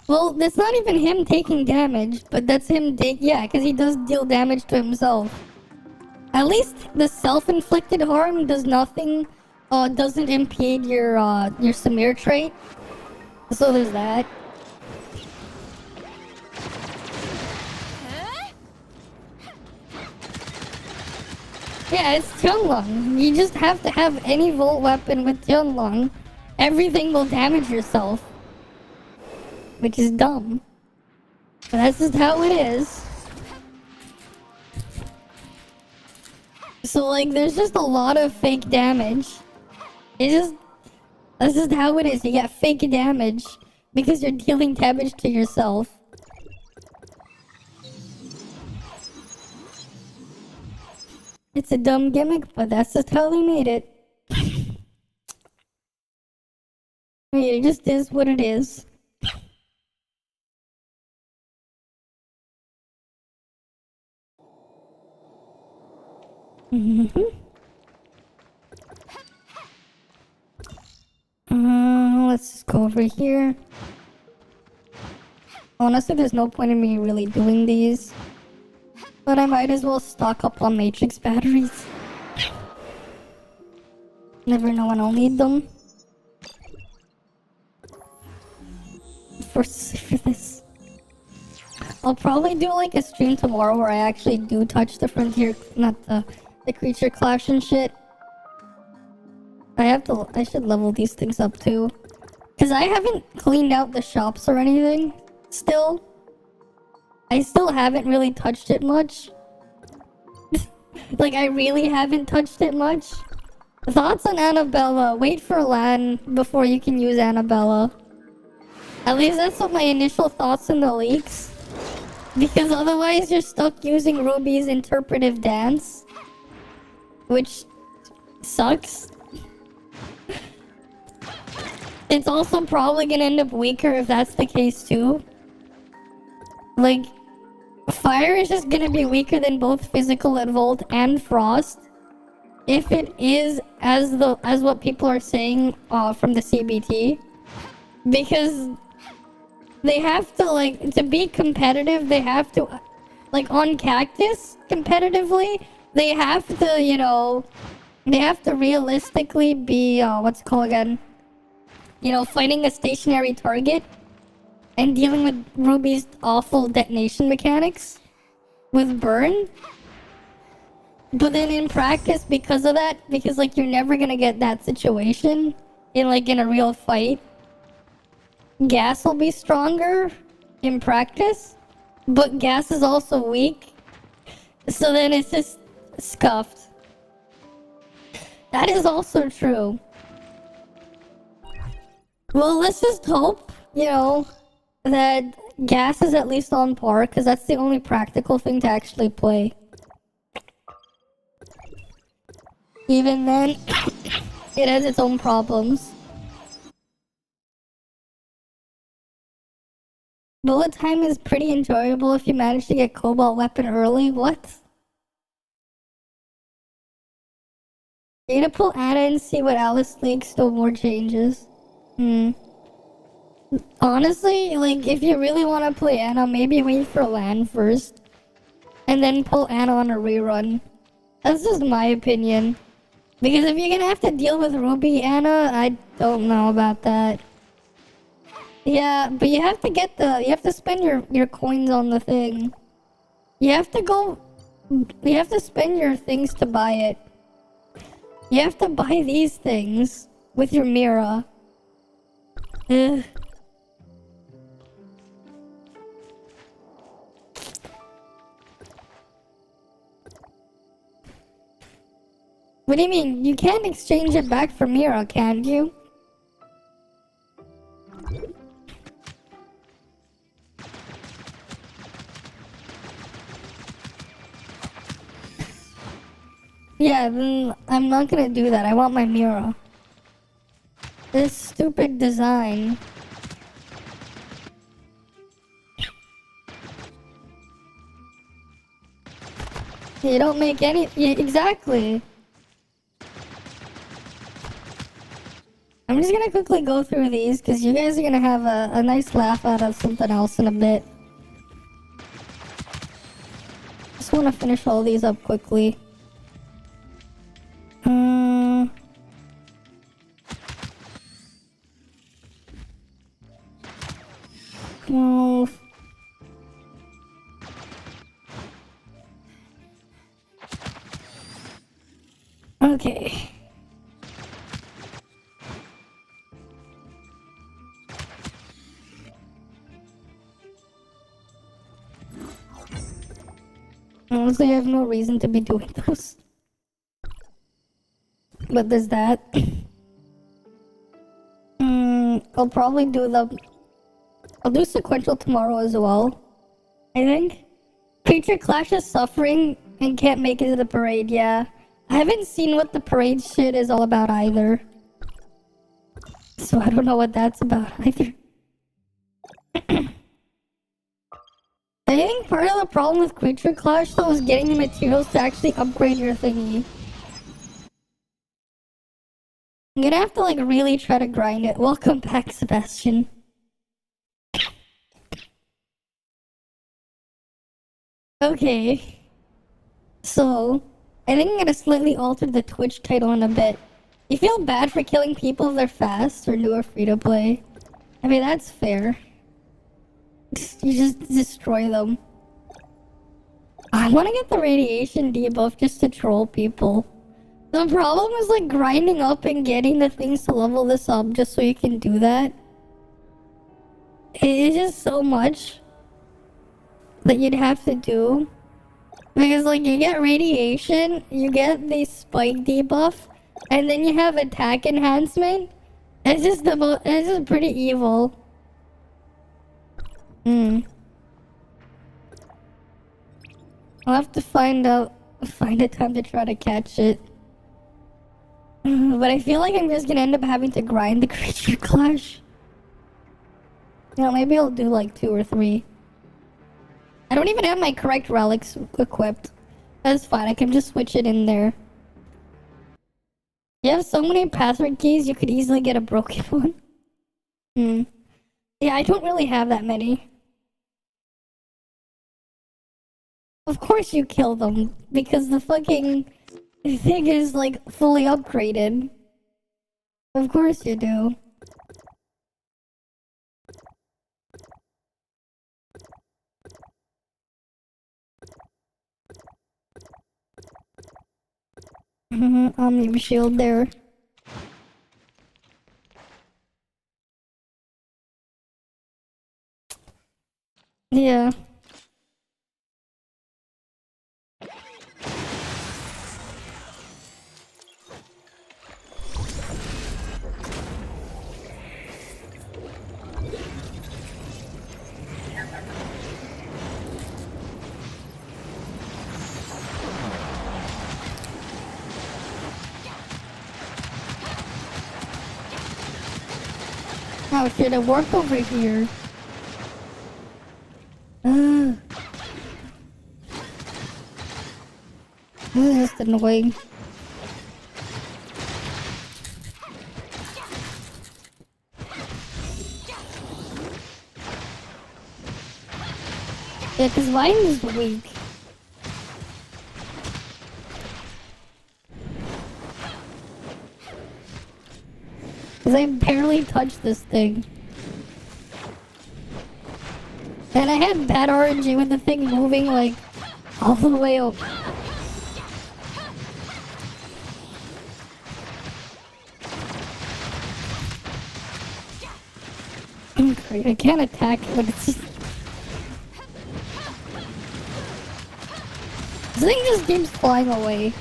Well, that's not even him taking damage, but that's him yeah, because he does deal damage to himself. At least the self-inflicted harm does nothing, doesn't impede your Samir trait. So there's that. Yeah, it's Tianlong. You just have to have any Volt weapon with Tianlong. Everything will damage yourself. Which is dumb. But that's just how it is. So like, there's just a lot of fake damage. That's just how it is. You get fake damage because you're dealing damage to yourself. It's a dumb gimmick, but that's just how they made it. I mean, it just is what it is. Let's just go over here. Honestly, there's no point in me really doing these. But I might as well stock up on matrix batteries. Never know when I'll need them. For this. I'll probably do like a stream tomorrow where I actually do touch the frontier, not the creature clash and shit. I should level these things up too. Cause I haven't cleaned out the shops or anything. Still. I still haven't really touched it much. Like, I really haven't touched it much. Thoughts on Annabella? Wait for LAN before you can use Annabella. At least that's what my initial thoughts in the leaks. Because otherwise you're stuck using Ruby's interpretive dance. Which sucks. It's also probably gonna end up weaker if that's the case too. Like, fire is just gonna be weaker than both physical and volt and frost. If it is as what people are saying from the CBT. Because they have to, like, to be competitive, they have to, like, on Cactus, competitively, they have to, you know, they have to realistically be, what's it called again? You know, fighting a stationary target and dealing with Ruby's awful detonation mechanics with burn. But then in practice, because of that, because like you're never gonna get that situation in a real fight, gas will be stronger in practice, but gas is also weak. So then it's just scuffed. That is also true. Well, let's just hope, that gas is at least on par, because that's the only practical thing to actually play. Even then, it has its own problems. Bullet time is pretty enjoyable if you manage to get Cobalt Weapon early. What? Need to pull Anna and see what Alice leaks till more changes. Honestly, like, if you really want to play Anna, maybe wait for LAN first. And then pull Anna on a rerun. That's just my opinion. Because if you're gonna have to deal with Ruby Anna, I don't know about that. Yeah, but you have to spend your coins on the thing. You have to spend your things to buy it. You have to buy these things with your Mira. Ugh. What do you mean? You can't exchange it back for Mira, can you? Yeah, then I'm not gonna do that. I want my Mira. This stupid design. You don't make any... Yeah, exactly. I'm just gonna quickly go through these, because you guys are gonna have a nice laugh out of something else in a bit. Just wanna finish all these up quickly. Oh. Okay. Honestly, I have no reason to be doing those. But there's that. I'll probably I'll do sequential tomorrow as well. I think. Creature Clash is suffering and can't make it to the parade, yeah. I haven't seen what the parade shit is all about either. So I don't know what that's about either. I think part of the problem with Creature Clash though is getting the materials to actually upgrade your thingy. I'm gonna have to like really try to grind it. Welcome back, Sebastian. Okay. So, I think I'm gonna slightly alter the Twitch title in a bit. You feel bad for killing people if they're fast or new or free to play? I mean, that's fair. You just destroy them. I want to get the radiation debuff just to troll people. The problem is like grinding up and getting the things to level this up just so you can do that. It is just so much that you'd have to do. Because like you get radiation, you get the spike debuff, and then you have attack enhancement. It's just pretty evil. I'll have to find a time to try to catch it. But I feel like I'm just gonna end up having to grind the Creature Clash. Maybe I'll do like 2 or 3. I don't even have my correct relics equipped. That's fine, I can just switch it in there. You have so many password keys, you could easily get a broken one. Yeah, I don't really have that many. Of course you kill them, because the fucking thing is like fully upgraded. Of course you do. Omni shield there. Yeah. Oh shit, it worked over here. This is just annoying. Yeah, cause mine is weak. Cause I barely touched this thing. And I had bad RNG with the thing moving like all the way up. Great, I can't attack, but it's just... This thing just keeps flying away.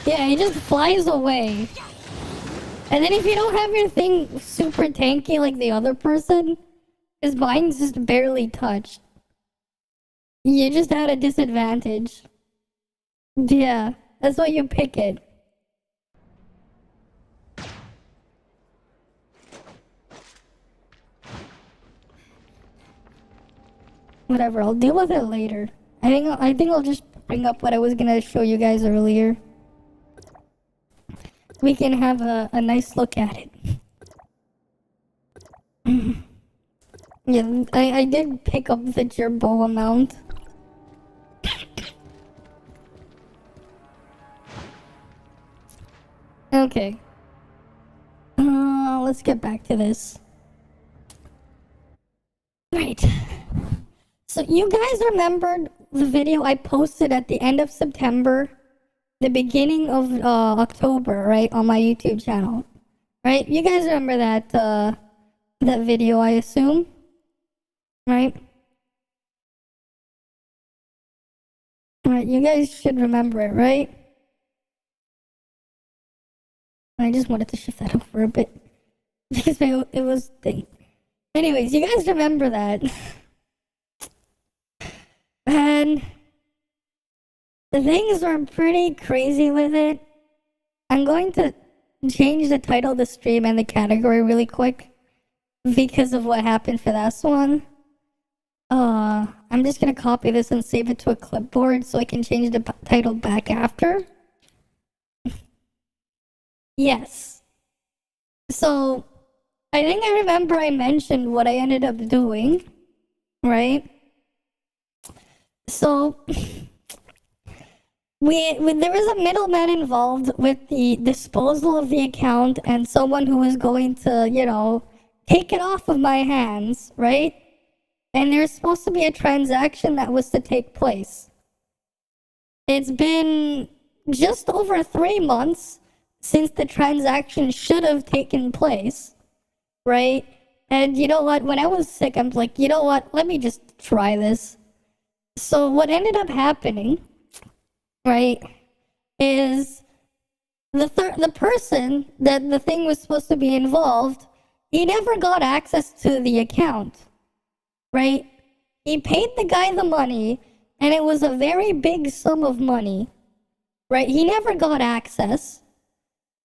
Yeah, it just flies away. And then if you don't have your thing super tanky like the other person, his mine's just barely touched. You just had a disadvantage. Yeah, that's why you pick it. Whatever, I'll deal with it later. I think I'll just bring up what I was gonna show you guys earlier. We can have a nice look at it. Yeah, I did pick up the gerbil amount. Okay. Let's get back to this. Right. So you guys remembered the video I posted at the end of September, the beginning of October, right, on my YouTube channel, right? You guys remember that that video, I assume, right? Right, you guys should remember it, right? I just wanted to shift that over a bit because it was thing. Anyways, you guys remember that, and the things were pretty crazy with it. I'm going to change the title of the stream and the category really quick because of what happened for this one. I'm just gonna copy this and save it to a clipboard so I can change the title back after. Yes. So, I think I remember I mentioned what I ended up doing, right? So, there was a middleman involved with the disposal of the account and someone who was going to, you know, take it off of my hands, right? And there's supposed to be a transaction that was to take place. It's been just over 3 months since the transaction should have taken place, right? And you know what? When I was sick, I'm like, you know what? Let me just try this. So what ended up happening, right, is the person that the thing was supposed to be involved, he never got access to the account, right? He paid the guy the money, and it was a very big sum of money, right? He never got access.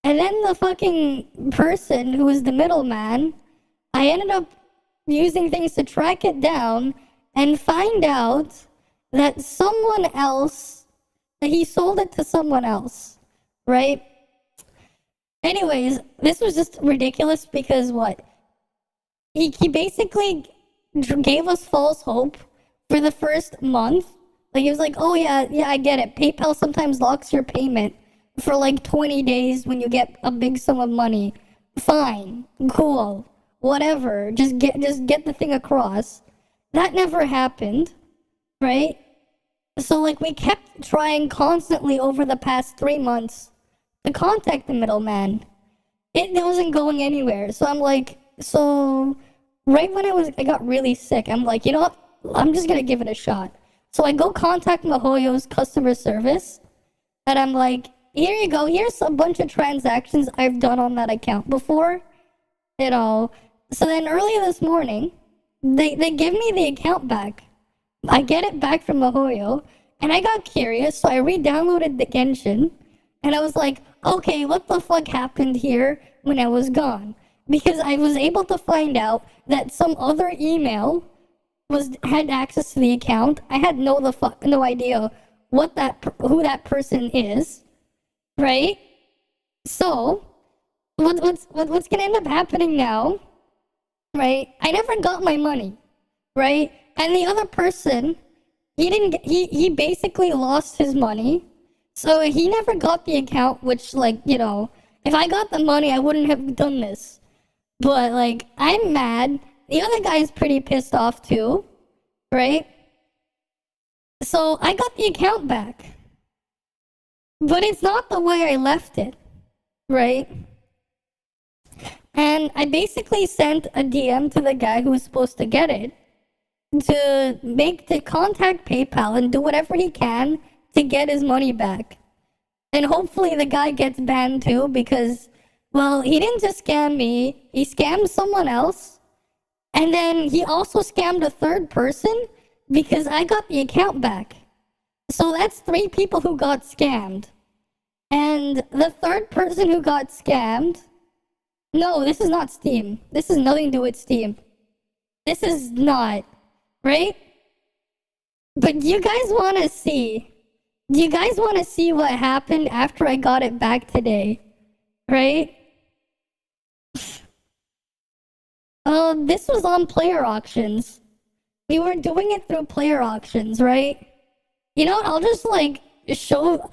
And then the fucking person who was the middleman, I ended up using things to track it down and find out that someone else, that he sold it to someone else, right? Anyways, this was just ridiculous because what? He basically gave us false hope for the first month. Like, he was like, oh yeah, I get it. PayPal sometimes locks your payment for like 20 days when you get a big sum of money. Fine, cool, whatever. Just get the thing across. that never happened, right? So, like, we kept trying constantly over the past 3 months to contact the middleman. It wasn't going anywhere. So I'm like, so right when I got really sick, I'm like, you know what? I'm just gonna give it a shot. So I go contact MiHoYo's customer service, and I'm like, here you go. Here's a bunch of transactions I've done on that account before, you know. So then early this morning, they give me the account back. I get it back from MiHoYo, and I got curious, so I re-downloaded the Genshin, and I was like, okay, what the fuck happened here when I was gone? Because I was able to find out that some other email had access to the account. I had no idea who that person is, right? So what's gonna end up happening now, right? I never got my money, right? And the other person, he basically lost his money. So he never got the account, which, like, you know, if I got the money, I wouldn't have done this. But, like, I'm mad. The other guy's pretty pissed off too, right? So I got the account back. But it's not the way I left it, right? And I basically sent a DM to the guy who was supposed to get it to contact PayPal and do whatever he can to get his money back. And hopefully the guy gets banned too, because, well, he didn't just scam me, he scammed someone else. And then he also scammed a third person because I got the account back. So that's 3 people who got scammed. And the third person who got scammed... No, this is not Steam. This has nothing to do with Steam. This is not, right? But you guys want to see... Do you guys want to see what happened after I got it back today? Right? This was on player auctions. We were doing it through player auctions, right? You know, I'll just, like, show...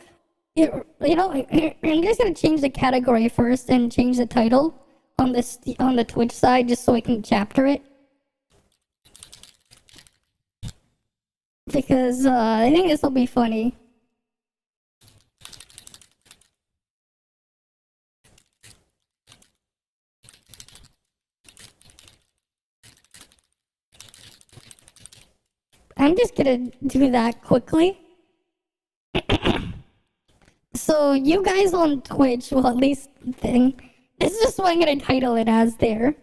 You know, I'm just gonna change the category first and change the title on the Twitch side just so I can chapter it. Because, I think this will be funny. I'm just gonna do that quickly. So you guys on Twitch, well, at least thing, this is just what I'm gonna title it as there.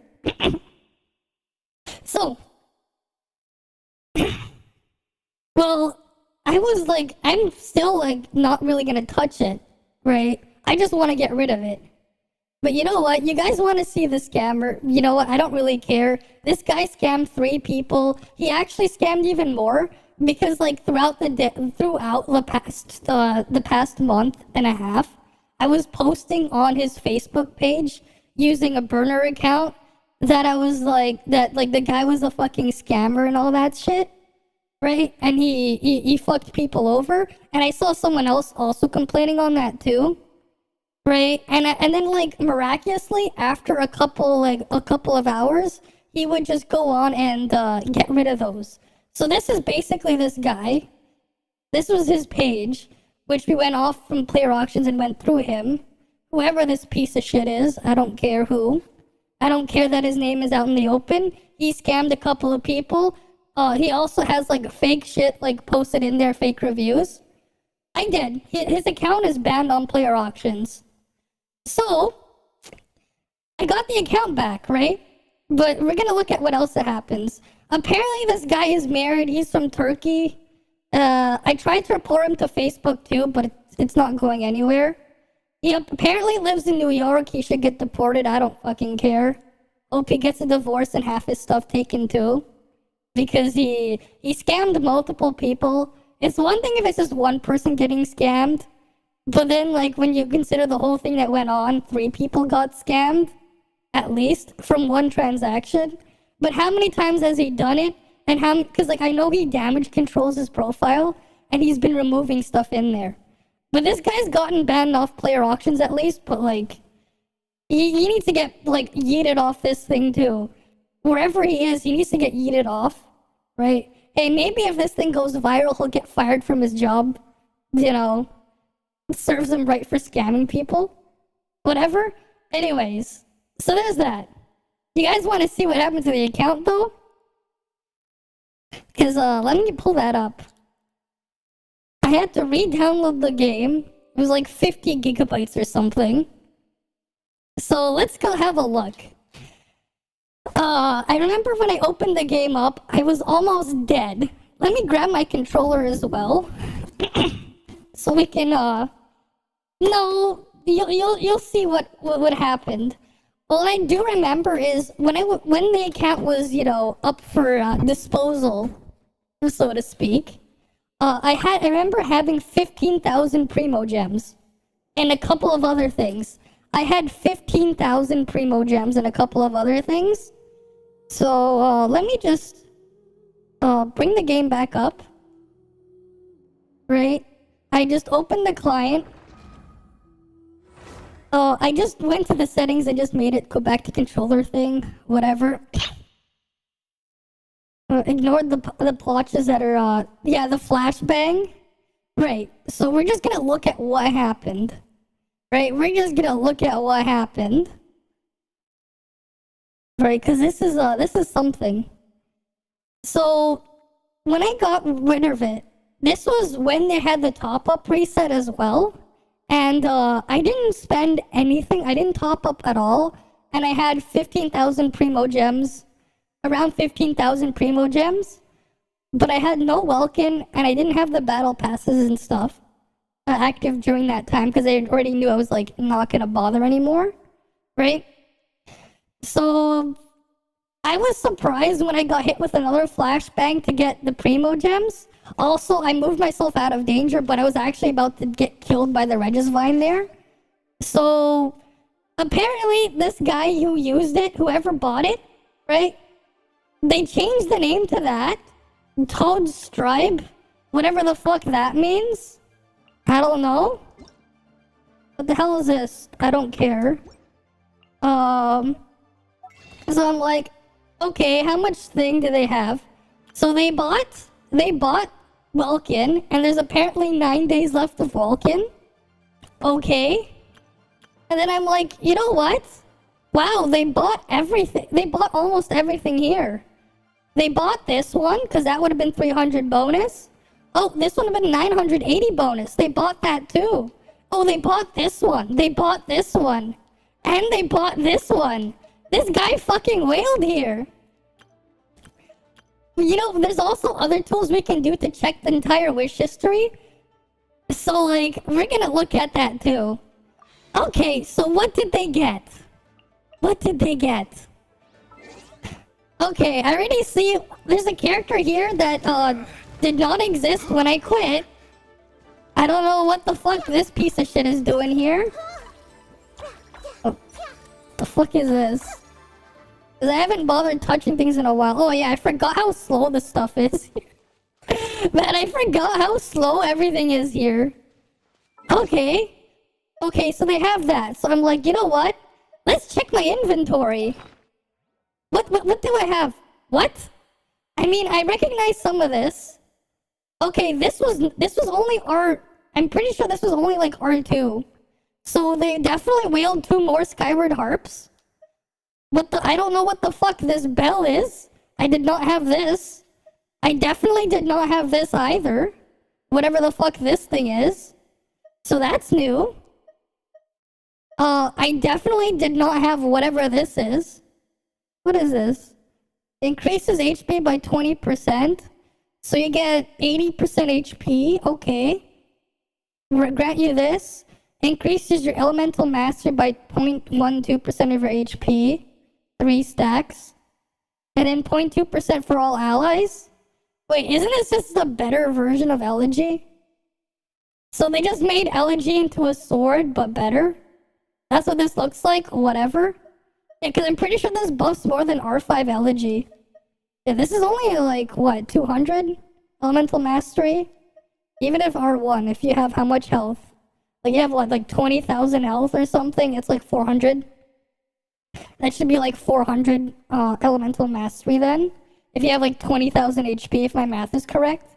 So, well, I was like, I'm still like not really gonna touch it, right? I just want to get rid of it. But you know what? You guys want to see the scammer? You know what? I don't really care. This guy scammed 3 people. He actually scammed even more because, like, throughout the past month and a half, I was posting on his Facebook page using a burner account that I was like the guy was a fucking scammer and all that shit, right? And he fucked people over. And I saw someone else also complaining on that too. Right, and then, like, miraculously, after a couple of hours, he would just go on and get rid of those. So this is basically this guy. This was his page, which we went off from player auctions and went through him. Whoever this piece of shit is, I don't care who. I don't care that his name is out in the open. He scammed a couple of people. He also has, like, fake shit, like, posted in there, fake reviews. I did. His account is banned on player auctions. So, I got the account back, right? But we're gonna look at what else that happens. Apparently this guy is married, he's from Turkey. I tried to report him to Facebook too, but it's not going anywhere. He apparently lives in New York, he should get deported, I don't fucking care. Hope he gets a divorce and half his stuff taken too. Because he scammed multiple people. It's one thing if it's just one person getting scammed. But then, like, when you consider the whole thing that went on, 3 people got scammed, at least, from one transaction. But how many times has he done it? And how, because, like, I know he damage controls his profile, and he's been removing stuff in there. But this guy's gotten banned off player auctions at least, but, like, he needs to get, like, yeeted off this thing too. Wherever he is, he needs to get yeeted off. right? Hey, maybe if this thing goes viral, he'll get fired from his job. You know, serves him right for scamming people. Whatever. Anyways, so there's that. You guys want to see what happened to the account, though? Because, let me pull that up. I had to re-download the game. It was like 50 gigabytes or something. So let's go have a look. I remember when I opened the game up, I was almost dead. Let me grab my controller as well. So we can, no, you'll see what happened. All I do remember is when the account was, you know, up for disposal, so to speak, I remember having 15,000 Primo Gems and a couple of other things. I had 15,000 Primo Gems and a couple of other things. So let me just bring the game back up. Right? I just opened the client. I just went to the settings and just made it go back to controller thing, whatever. Ignored the plotches that are, yeah, the flashbang. Right, so we're just gonna look at what happened. Right, we're just gonna look at what happened. Right, because this is something. So, when I got rid of it, this was when they had the top-up reset as well. And I didn't spend anything. I didn't top up at all. And I had 15,000 Primo Gems. Around 15,000 Primo Gems. But I had no Welkin, and I didn't have the battle passes and stuff active during that time, because I already knew I was, like, not gonna bother anymore. Right? So, I was surprised when I got hit with another flashbang to get the Primo Gems. Also, I moved myself out of danger, but I was actually about to get killed by the Regisvine there. So, apparently, this guy who used it, whoever bought it, right? They changed the name to that. Toad Stripe. Whatever the fuck that means. I don't know. What the hell is this? I don't care. So I'm like, okay, how much thing do they have? So they bought Welkin, and there's apparently 9 days left of Welkin. Okay. And then I'm like, you know what? Wow, they bought everything. They bought almost everything here. They bought this one, because that would have been 300 bonus. Oh, this one would have been 980 bonus. They bought that too. Oh, they bought this one. They bought this one. And they bought this one. This guy fucking wailed here. You know, there's also other tools we can do to check the entire wish history. So, like, we're gonna look at that too. Okay, so what did they get? What did they get? Okay, I already see there's a character here that did not exist when I quit. I don't know what the fuck this piece of shit is doing here. Oh, the fuck is this? 'Cause I haven't bothered touching things in a while. Oh yeah, I forgot how slow this stuff is. Man, I forgot how slow everything is here. Okay. Okay, so they have that. So I'm like, you know what? Let's check my inventory. What do I have? What? I mean, I recognize some of this. Okay, this was only R. I'm pretty sure this was only like R2. So they definitely wheeled 2 more Skyward Harps. I don't know what the fuck this bell is. I did not have this. I definitely did not have this either. Whatever the fuck this thing is. So that's new. I definitely did not have whatever this is. What is this? Increases HP by 20%. So you get 80% HP. Okay. Grant you this. Increases your elemental mastery by 0.12% of your HP. 3 stacks. And then 0.2% for all allies. Wait, isn't this just a better version of Elegy? So they just made Elegy into a sword, but better? That's what this looks like? Whatever. Yeah, because I'm pretty sure this buffs more than R5 Elegy. Yeah, this is only like, what, 200? Elemental Mastery? Even if R1, if you have how much health? Like, you have what, like 20,000 health or something? It's like 400? That should be like 400 Elemental Mastery then. If you have like 20,000 HP, if my math is correct.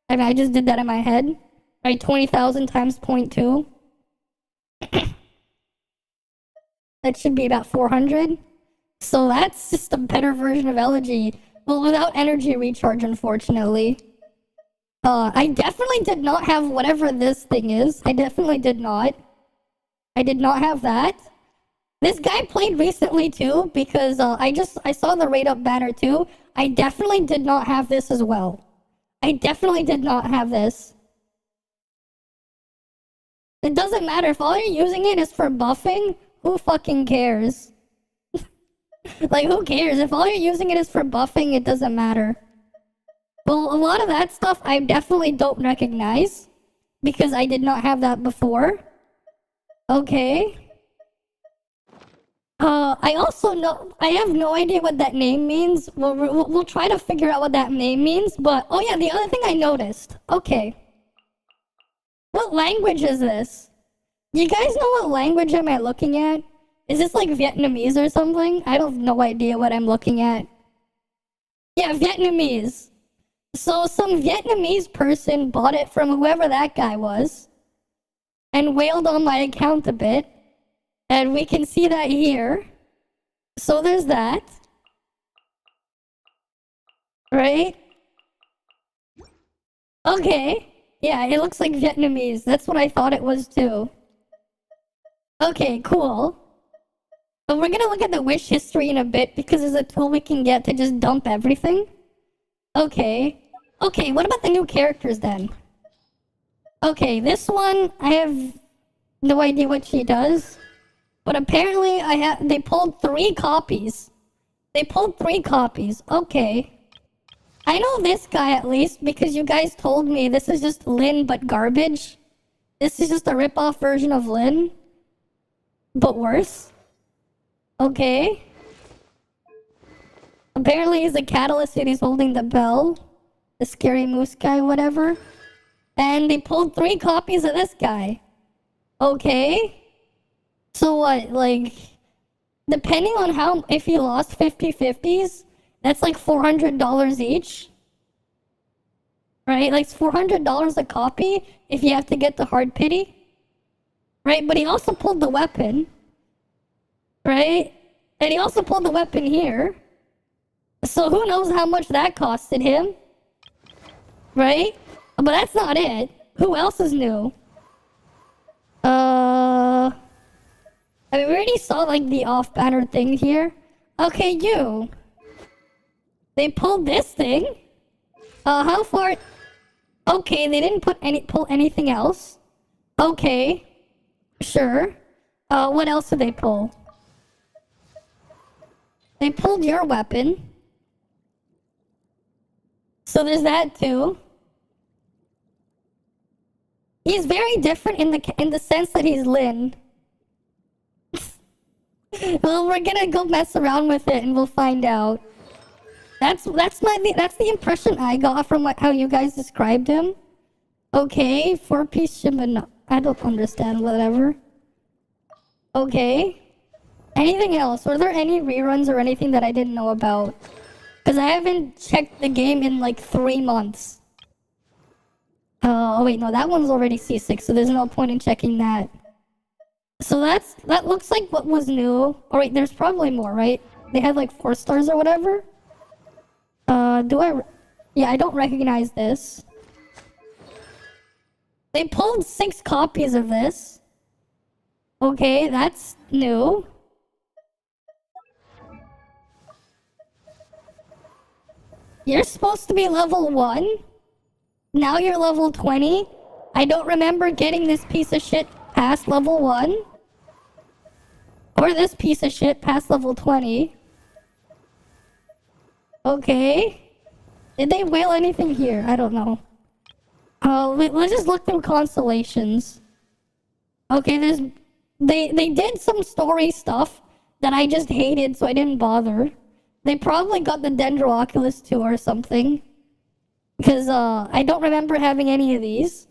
I mean, I just did that in my head. Right, 20,000 times 0.2. That should be about 400. So that's just a better version of Elegy. Well, without energy recharge, unfortunately. I definitely did not have whatever this thing is. I definitely did not. I did not have that. This guy played recently too, because I saw the rate up banner too. I definitely did not have this as well. I definitely did not have this. It doesn't matter if all you're using it is for buffing. Who fucking cares? Like, who cares? If all you're using it is for buffing, it doesn't matter. Well, a lot of that stuff I definitely don't recognize, because I did not have that before. Okay. I also know, I have no idea what that name means. We'll try to figure out what that name means, but, oh yeah, the other thing I noticed. Okay. What language is this? You guys know what language am I looking at? Is this like Vietnamese or something? I have no idea what I'm looking at. Yeah, Vietnamese. So some Vietnamese person bought it from whoever that guy was and wailed on my account a bit. And we can see that here. So there's that. Right? Okay. Yeah, it looks like Vietnamese. That's what I thought it was too. Okay, cool. But we're gonna look at the wish history in a bit because there's a tool we can get to just dump everything. Okay. Okay, what about the new characters then? Okay, this one, I have no idea what she does. But apparently they pulled 3 copies. They pulled 3 copies. Okay. I know this guy at least because you guys told me this is just Lin but garbage. This is just a rip-off version of Lin. But worse. Okay. Apparently he's a catalyst and he's holding the bell. The scary moose guy, whatever. And they pulled 3 copies of this guy. Okay. So what, like, depending on how, if you lost 50/50s, that's like $400 each. Right? Like, it's $400 a copy if you have to get the hard pity. Right? But he also pulled the weapon. Right? And he also pulled the weapon here. So who knows how much that costed him? Right? But that's not it. Who else is new? I mean, we already saw, like, the off-banner thing here. Okay, you. They pulled this thing. How far? Okay, they didn't pull anything else. Okay. Sure. What else did they pull? They pulled your weapon. So there's that, too. He's very different in the sense that he's Lin. Well, we're gonna go mess around with it and we'll find out. That's the impression I got from how you guys described him. Okay, 4-piece Shiba. I don't understand. Whatever. Okay. Anything else? Were there any reruns or anything that I didn't know about? Because I haven't checked the game in like 3 months. Oh wait, no, that one's already C6, so there's no point in checking that. So that looks like what was new. Oh wait, there's probably more, right? They had like 4 stars or whatever. Yeah, I don't recognize this. They pulled 6 copies of this. Okay, that's new. You're supposed to be level 1. Now you're level 20. I don't remember getting this piece of shit past level 1. Or this piece of shit past level 20. Okay. Did they whale anything here? I don't know. Let's just look through constellations. Okay, they did some story stuff that I just hated, so I didn't bother. They probably got the Dendroculus too or something. Because, I don't remember having any of these.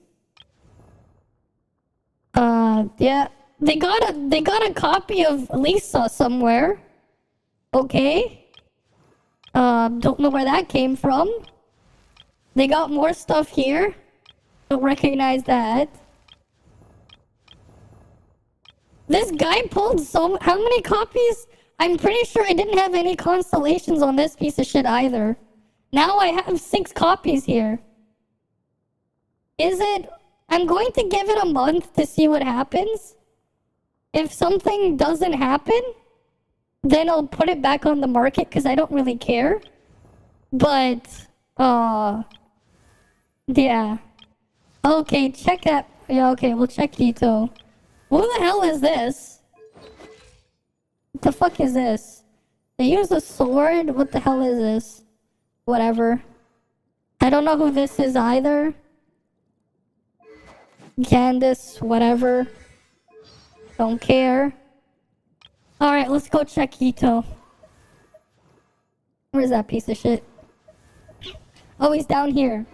Yeah. They got a copy of Lisa somewhere. Okay. Don't know where that came from. They got more stuff here. Don't recognize that. This guy pulled how many copies? I'm pretty sure I didn't have any constellations on this piece of shit either. Now I have 6 copies here. Is it... I'm going to give it a month to see what happens. If something doesn't happen, then I'll put it back on the market because I don't really care. But, yeah. Okay, check that. Yeah, okay, we'll check Hito. Who the hell is this? What the fuck is this? They use a sword? What the hell is this? Whatever. I don't know who this is either. Candace, whatever. Don't care. Alright, let's go check Hito. Where's that piece of shit? Oh, he's down here.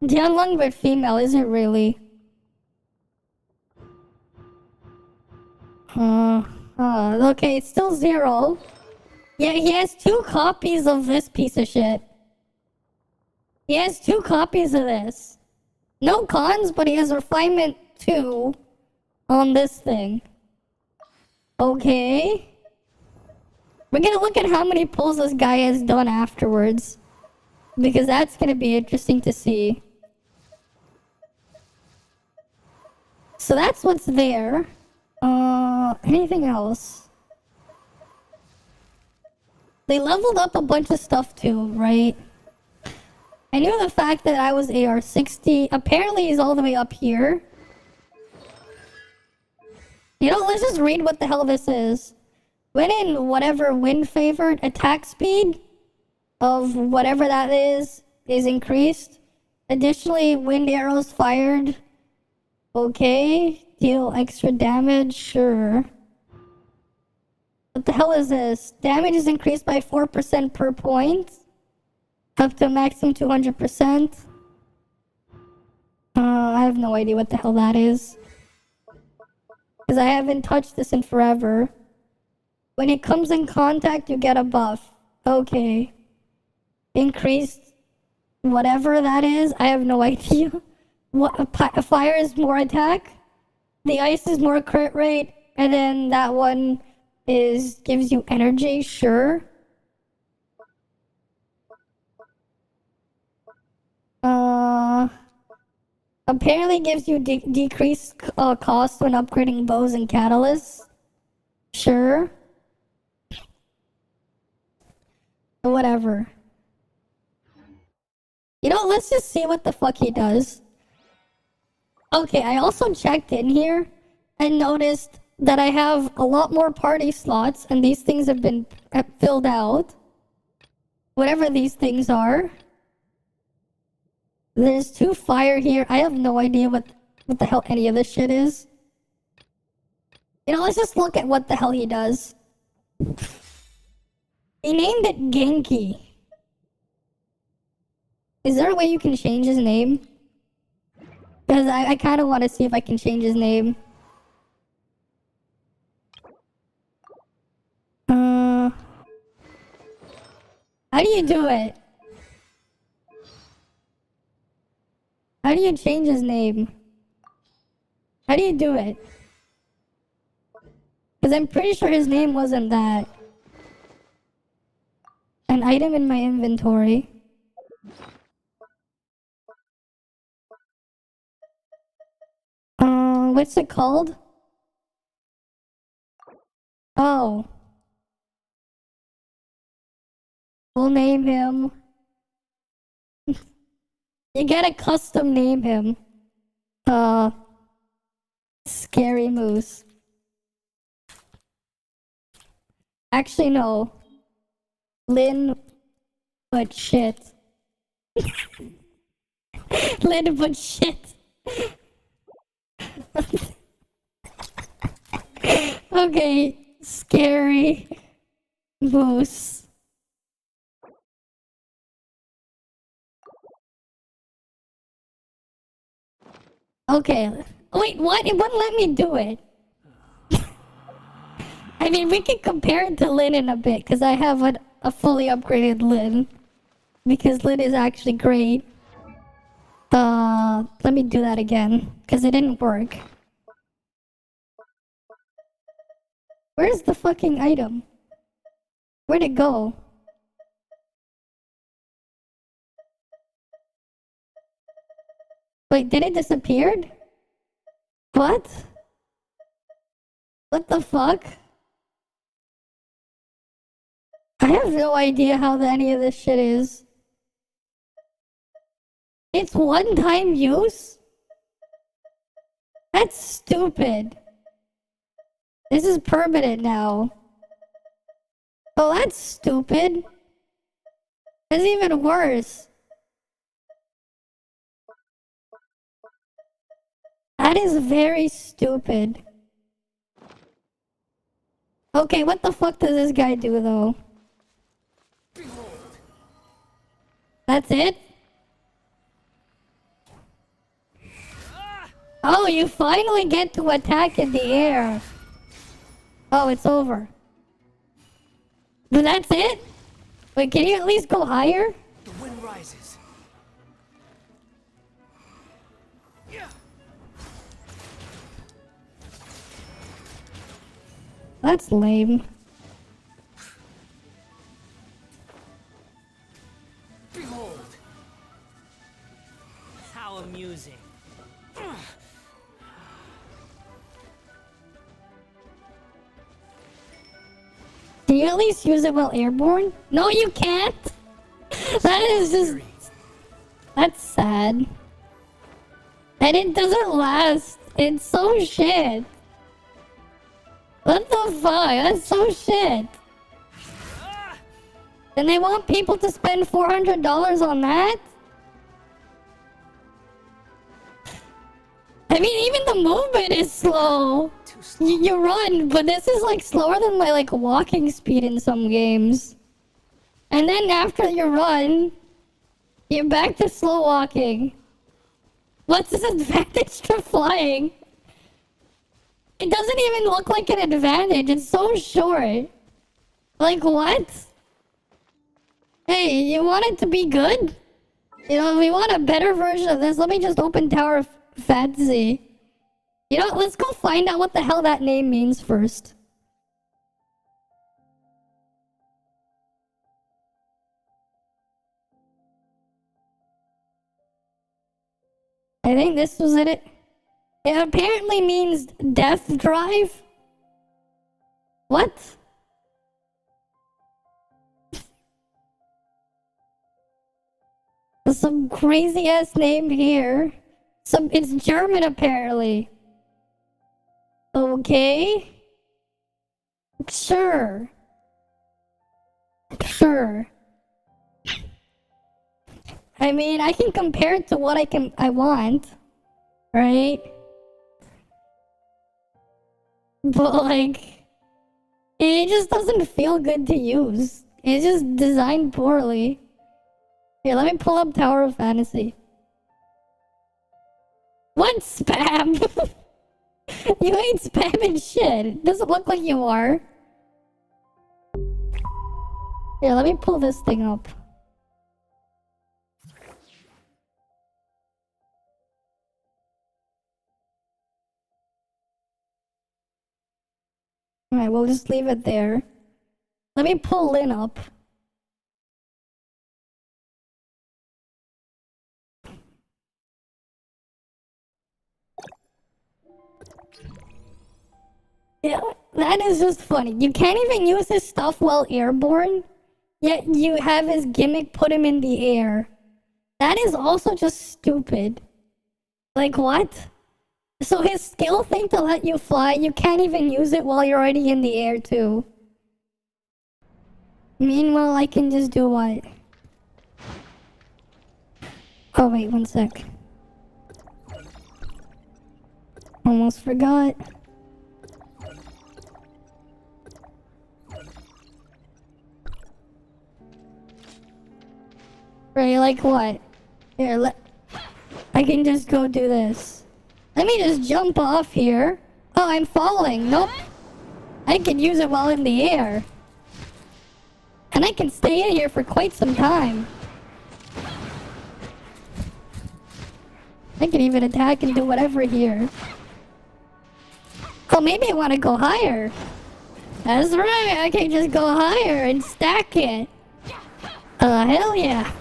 The unlungbird female, is it really? Okay, it's still 0. Yeah, he has 2 copies of this piece of shit. He has 2 copies of this. No cons, but he has refinement 2 on this thing. Okay. We're gonna look at how many pulls this guy has done afterwards. Because that's gonna be interesting to see. So that's what's there. Anything else? They leveled up a bunch of stuff too, right? I knew the fact that I was AR-60. Apparently he's all the way up here. You know, let's just read what the hell this is. When in whatever wind favored, attack speed of whatever that is increased. Additionally, wind arrows fired. Okay. Deal extra damage, sure. What the hell is this? Damage is increased by 4% per point. Up to a maximum 200%. I have no idea what the hell that is. Because I haven't touched this in forever. When it comes in contact, you get a buff. Okay. Increased whatever that is. I have no idea. What fire is more attack. The ice is more crit rate. And then that one gives you energy, sure. Apparently gives you decreased cost when upgrading bows and catalysts. Sure. Whatever. You know, let's just see what the fuck he does. Okay, I also checked in here and noticed that I have a lot more party slots and these things have been filled out. Whatever these things are. There's 2 fire here. I have no idea what the hell any of this shit is. You know, let's just look at what the hell he does. He named it Genki. Is there a way you can change his name? Because I kind of want to see if I can change his name. How do you do it? How do you change his name? How do you do it? Because I'm pretty sure his name wasn't that. An item in my inventory. What's it called? Oh. We'll name him. You gotta custom name him. Scary Moose. Actually, no. Lynn, but shit. Lynn, but shit. Okay, Scary Moose. Okay. Wait, what? It wouldn't let me do it. I mean, we can compare it to Lin in a bit, because I have a fully upgraded Lin. Because Lin is actually great. Let me do that again, because it didn't work. Where's the fucking item? Where'd it go? Wait, did it disappear? What? What the fuck? I have no idea how any of this shit is. It's one-time use? That's stupid. This is permanent now. Oh, that's stupid. That's even worse. That is very stupid. Okay, what the fuck does this guy do, though? That's it? Oh, you finally get to attack in the air. Oh, it's over. But that's it? Wait, can you at least go higher? The wind rises. That's lame. Behold. How amusing. Can you at least use it while airborne? No, you can't! That is just... That's sad. And it doesn't last. It's so shit. What the fuck? That's so shit. And they want people to spend $400 on that? I mean, even the movement is slow. You run, but this is like slower than my like walking speed in some games. And then after you run, you're back to slow walking. What's this advantage to flying? It doesn't even look like an advantage. It's so short. Like what? Hey, you want it to be good? You know, we want a better version of this. Let me just open Tower of Fantasy. You know, let's go find out what the hell that name means first. I think this was it. It apparently means death drive. What? Some crazy ass name here. It's German apparently. Okay. Sure. Sure. I mean, I can compare it to what I want, right? But like, it just doesn't feel good to use. It's just designed poorly. Here, let me pull up Tower of Fantasy. What spam? You ain't spamming shit. It doesn't look like you are. Here, let me pull this thing up. Alright, we'll just leave it there. Let me pull Lin up. Yeah, that is just funny. You can't even use his stuff while airborne, yet you have his gimmick put him in the air. That is also just stupid. Like, what? So his skill thing to let you fly, you can't even use it while you're already in the air, too. Meanwhile, I can just do what? Oh, wait, one sec. Almost forgot. Right, like what? Here, I can just go do this. Let me just jump off here. Oh, I'm falling. Nope. I can use it while in the air. And I can stay in here for quite some time. I can even attack and do whatever here. Oh, maybe I want to go higher. That's right, I can just go higher and stack it. Hell yeah.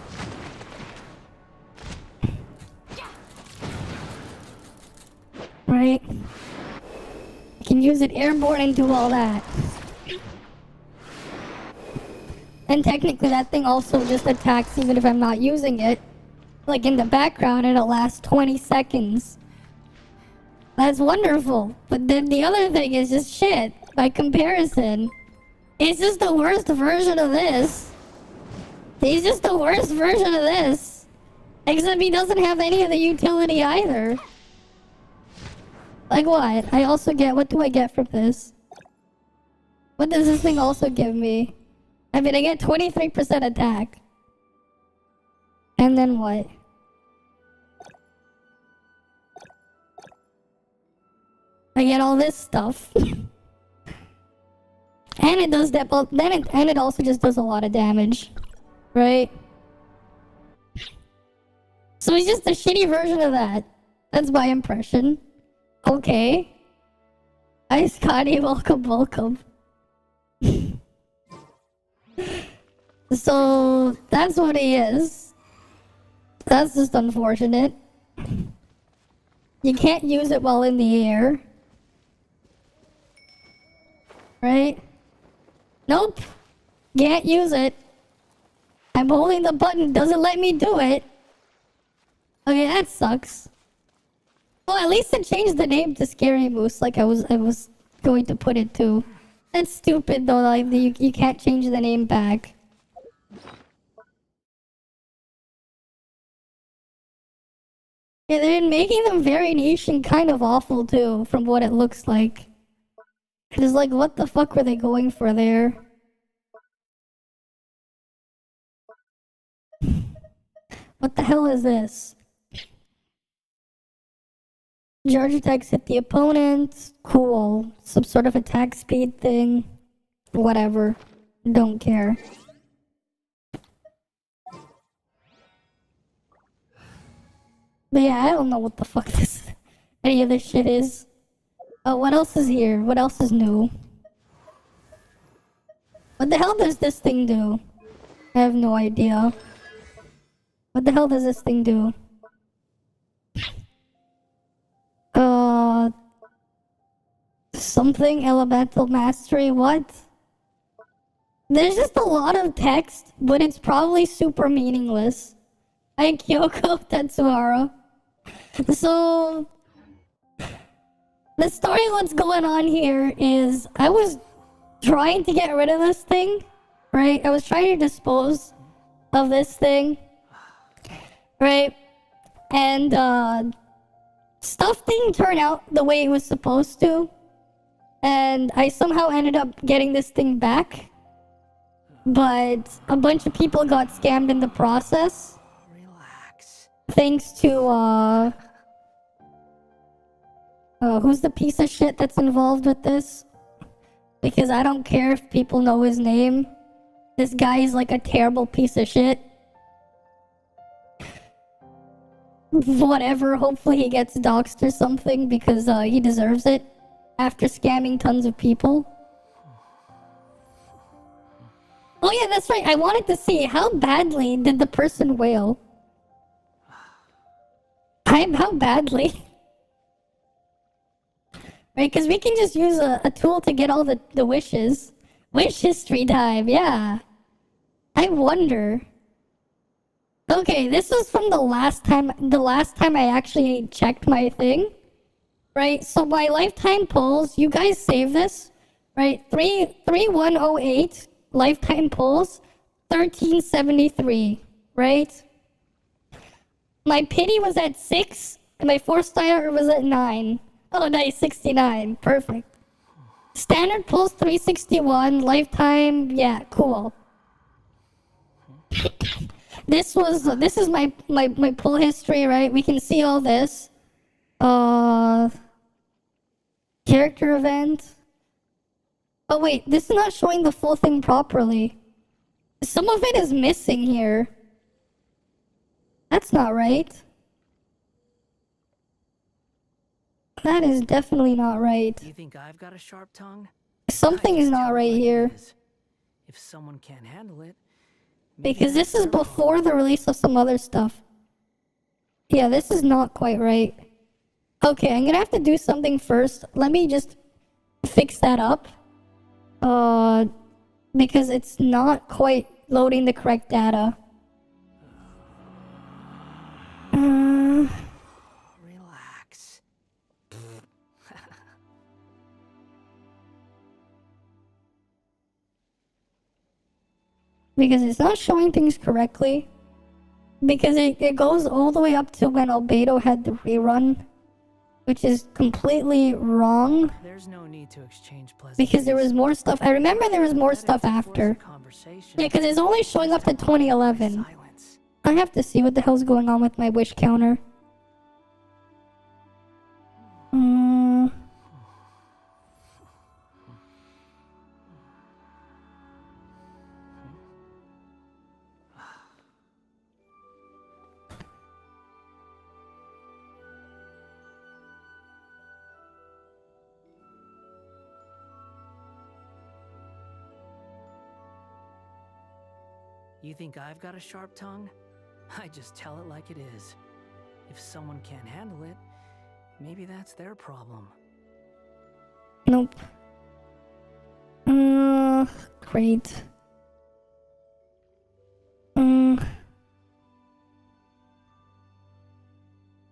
Right? I can use it airborne and do all that. And technically that thing also just attacks even if I'm not using it. Like in the background, it'll last 20 seconds. That's wonderful. But then the other thing is just shit. By comparison, it's just the worst version of this. He's just the worst version of this. Except he doesn't have any of the utility either. Like what? I also get, what do I get from this? What does this thing also give me? I mean, I get 23% attack. And then what? I get all this stuff. And it does that, and it also just does a lot of damage. Right? So it's just a shitty version of that. That's my impression. Okay. Hi, Scotty. Welcome, welcome. So, that's what he is. That's just unfortunate. You can't use it while in the air. Right? Nope. Can't use it. I'm holding the button, doesn't let me do it. Okay, that sucks. Well, at least it changed the name to Scary Moose like I was going to put it to. That's stupid though, like you can't change the name back. Yeah, they're making them very niche and kind of awful too, from what it looks like. It's like, what the fuck were they going for there? What the hell is this? Charge attacks hit the opponent. Cool. Some sort of attack speed thing. Whatever. Don't care. But yeah, I don't know what the fuck any of this shit is. What else is here? What else is new? What the hell does this thing do? I have no idea. What the hell does this thing do? Something elemental mastery, what? There's just a lot of text, but it's probably super meaningless. Hi, Kyoko Tetsuhara. So, the story what's going on here is I was trying to get rid of this thing, right? I was trying to dispose of this thing, right? And, stuff didn't turn out the way it was supposed to. And I somehow ended up getting this thing back. But a bunch of people got scammed in the process. Relax. Thanks to, who's the piece of shit that's involved with this? Because I don't care if people know his name. This guy is like a terrible piece of shit. Whatever, hopefully he gets doxxed or something because he deserves it after scamming tons of people. Oh yeah, that's right, I wanted to see how badly did the person wail. How badly? Right, because we can just use a tool to get all the wishes. Wish history time, yeah. I wonder. Okay, this was from the last time I actually checked my thing. Right, so my lifetime polls, you guys save this. Right, 3108 lifetime polls, 1373, right? My pity was at 6, and my force star was at 9. Oh, nice, 69, perfect. Standard pulls 361, lifetime, yeah, cool. This is my pull history, right? We can see all this. Character event. Oh wait, this is not showing the full thing properly. Some of it is missing here. That's not right. That is definitely not right. You think I've got a sharp tongue? Something I is just not tell it right like it here. is. If someone can't handle it, maybe Because that's this is their before problem. the release of some other stuff. Yeah, this is not quite right. Okay, I'm gonna have to do something first. Let me just fix that up. Because it's not quite loading the correct data. Relax. Because it's not showing things correctly. Because it goes all the way up to when Albedo had the rerun, which is completely wrong. There's no need to exchange pleasantries. Because there was more stuff. I remember there was more Better stuff to force a after. conversation Yeah, because it's only showing up to just to occupy 2011. silence. I have to see what the hell's going on with my wish counter. You think I've got a sharp tongue? I just tell it like it is. If someone can't handle it, maybe that's their problem. Nope. Great. Let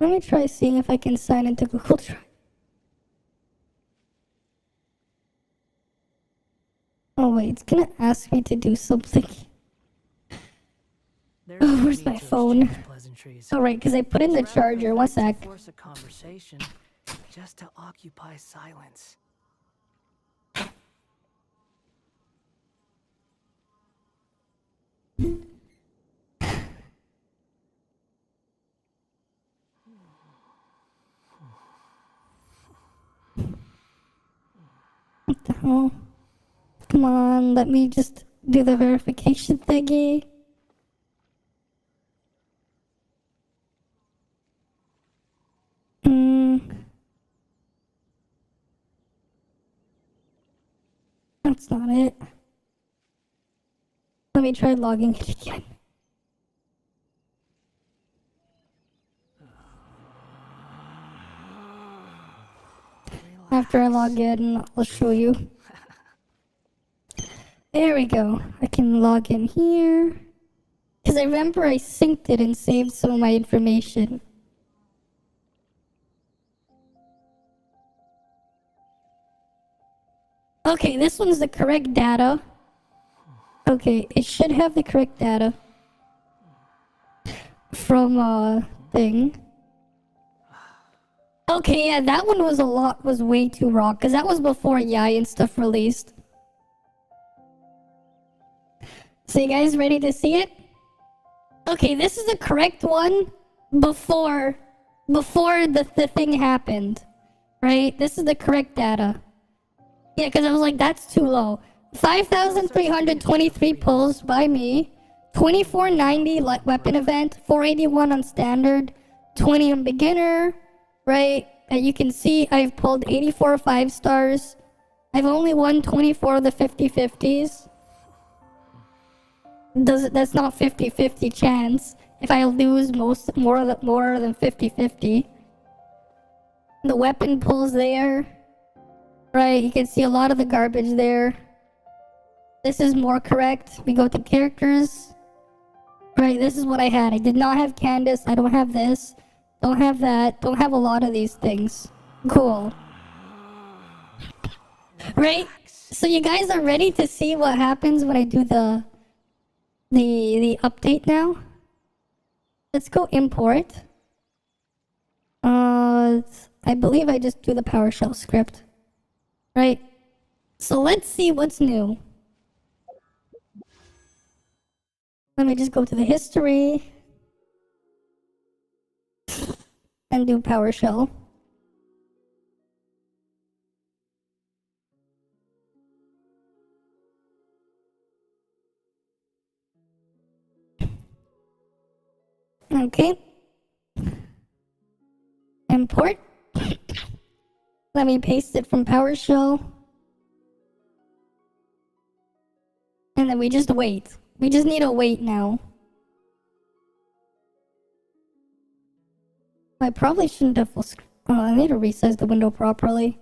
me try seeing if I can sign into Google Drive. Oh wait, it's gonna ask me to do something. There's Oh, no where's need my to phone? exchange pleasantries. Oh right, because I put in the It's rather charger. One pathetic sec. to force a conversation just to occupy silence. What the hell? Come on, let me just do the verification thingy. That's not it. Let me try logging it again. After I log in, I'll show you. There we go. I can log in here. Because I remember I synced it and saved some of my information. Okay, this one's the correct data. Okay, it should have the correct data. From, thing. Okay, yeah, that one was way too raw. Because that was before Yai and stuff released. So you guys ready to see it? Okay, this is the correct one before the thing happened. Right? This is the correct data. Yeah, because I was like, that's too low. 5,323 pulls by me. 2490 weapon event. 481 on standard. 20 on beginner. Right? And you can see I've pulled 84 5-stars. I've only won 24 of the 50-50s. That's not 50-50 chance. If I lose more than 50-50. The weapon pulls there. Right, you can see a lot of the garbage there. This is more correct. We go to characters. Right, this is what I had. I did not have Candace. I don't have this. Don't have that. Don't have a lot of these things. Cool. Right? So you guys are ready to see what happens when I do the update now? Let's go import. I believe I just do the PowerShell script. Right? So let's see what's new. Let me just go to the history and do PowerShell. Okay. Import. Let me paste it from PowerShell. And then we just wait. We just need to wait now. I probably shouldn't have full screen. Oh, I need to resize the window properly.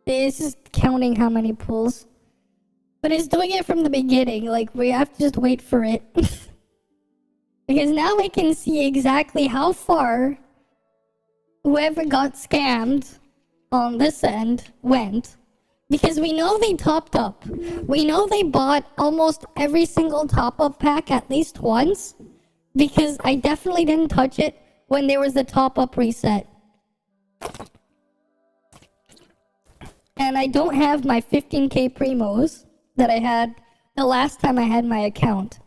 This is counting how many pulls. But it's doing it from the beginning. Like, we have to just wait for it. Because now we can see exactly how far whoever got scammed on this end went. Because we know they topped up. We know they bought almost every single top-up pack at least once. Because I definitely didn't touch it when there was the top-up reset. And I don't have my 15k primos that I had the last time I had my account.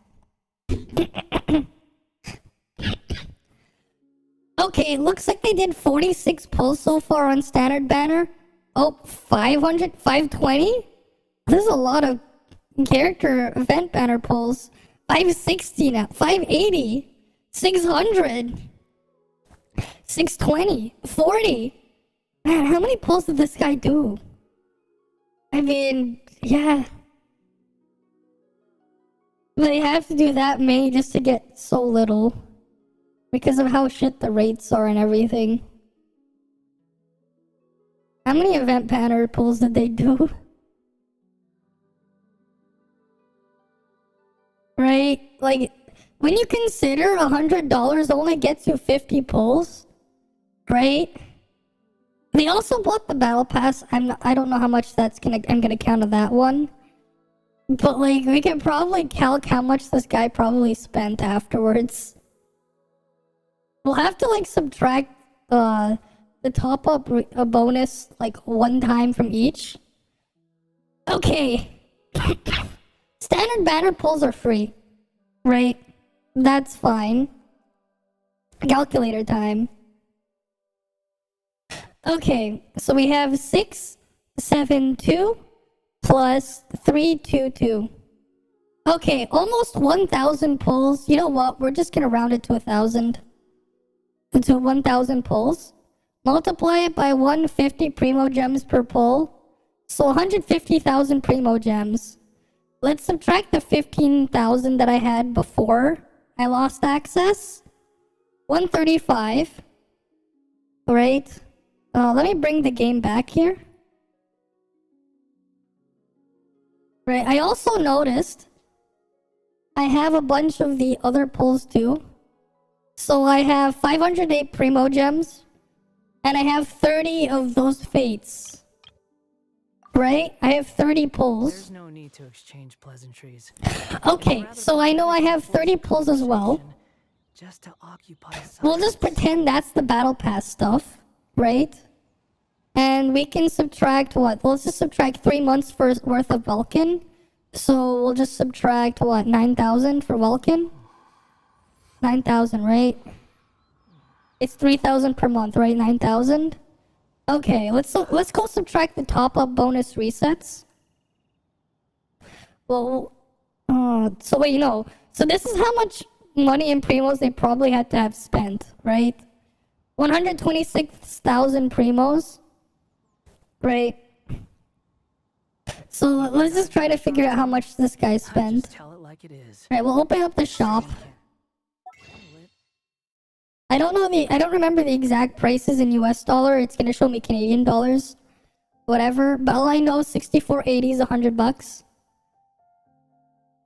Okay, it looks like they did 46 pulls so far on standard banner. Oh, 500, 520? There's a lot of character event banner pulls. 560 now, 580, 600, 620, 40. Man, how many pulls did this guy do? I mean, yeah. They have to do that many just to get so little. Because of how shit the rates are and everything. How many event banner pulls did they do? Right? Like, when you consider $100 only gets you 50 pulls, right? They also bought the battle pass. I don't know how much I'm gonna count on that one. But like, we can probably calc how much this guy probably spent afterwards. We'll have to like subtract the top up bonus like one time from each. Okay. Standard banner pulls are free, right? That's fine. Calculator time. Okay, so we have 672 plus 322. Okay, almost 1,000 pulls. You know what? We're just gonna round it to 1,000. To 1,000 pulls. Multiply it by 150 primo gems per pull. So 150,000 primo gems. Let's subtract the 15,000 that I had before I lost access. 135. Right? Let me bring the game back here. Right, I also noticed I have a bunch of the other pulls too. So I have 508 primo gems, and I have 30 of those fates. Right? I have 30 pulls. There's no need to exchange pleasantries. Okay, so I know I have 30 pulls as well. Just to occupy We'll just pretend that's the battle pass stuff, right? And we can subtract what? Let's just subtract 3 months worth of Vulcan. So we'll just subtract what? 9,000 for Vulcan? 9,000, right? It's 3,000 per month, right? 9,000? Okay, let's go subtract the top-up bonus resets. Well, so wait, no. So this is how much money in primos they probably had to have spent, right? 126,000 primos, right? So let's just try to figure out how much this guy spent. Just tell it like it is. Right, we'll open up the shop. I don't remember the exact prices in US dollar. It's gonna show me Canadian dollars. Whatever. But all I know 64.80 is $100.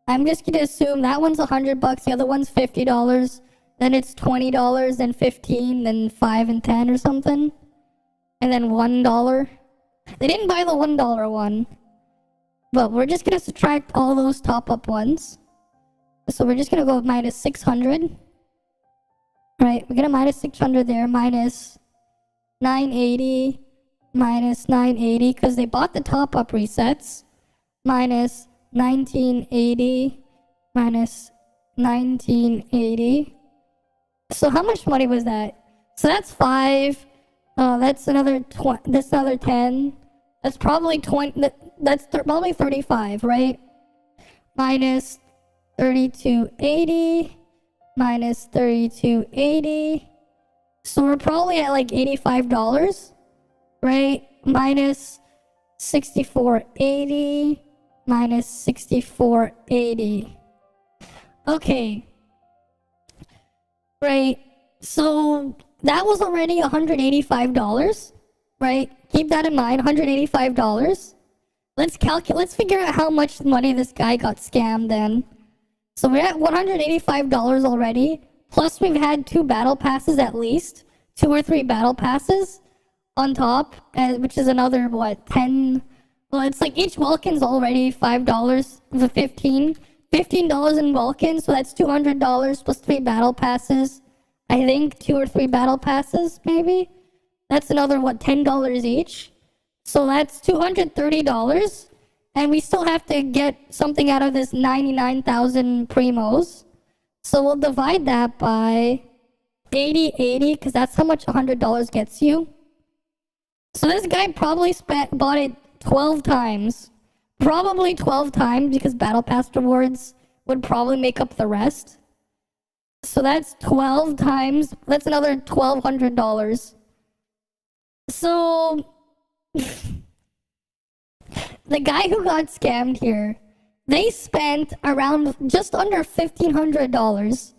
I'm just gonna assume that one's $100, the other one's $50. Then it's $20 and 15, then 5 and 10 or something. And then $1. They didn't buy the $1 one. But we're just gonna subtract all those top-up ones. So we're just gonna go minus 600. Right, we're gonna minus 600 there, minus 980, minus 980, because they bought the top-up resets. Minus 1980, minus 1980. So how much money was that? So that's 5. That's another 10. That's probably 20. that's probably 35, right? Minus 3280 minus 3280. So we're probably at like $85, right? Minus 6480 minus 6480. Okay. Right. So that was already $185, right? Keep that in mind, $185. Let's figure out how much money this guy got scammed then. So we're at $185 already. Plus we've had 2 battle passes at least. 2 or 3 battle passes on top, which is another, what, 10? Well, it's like each Welkin's already $5 for 15. $15 in Welkin, so that's $200 plus 3 battle passes. I think 2 or 3 battle passes, maybe? That's another, what, $10 each? So that's $230. And we still have to get something out of this 99,000 primos. So we'll divide that by 80, because that's how much $100 gets you. So this guy probably bought it 12 times. Probably 12 times, because Battle Pass rewards would probably make up the rest. So that's 12 times. That's another $1,200. So the guy who got scammed here, they spent around just under $1,500.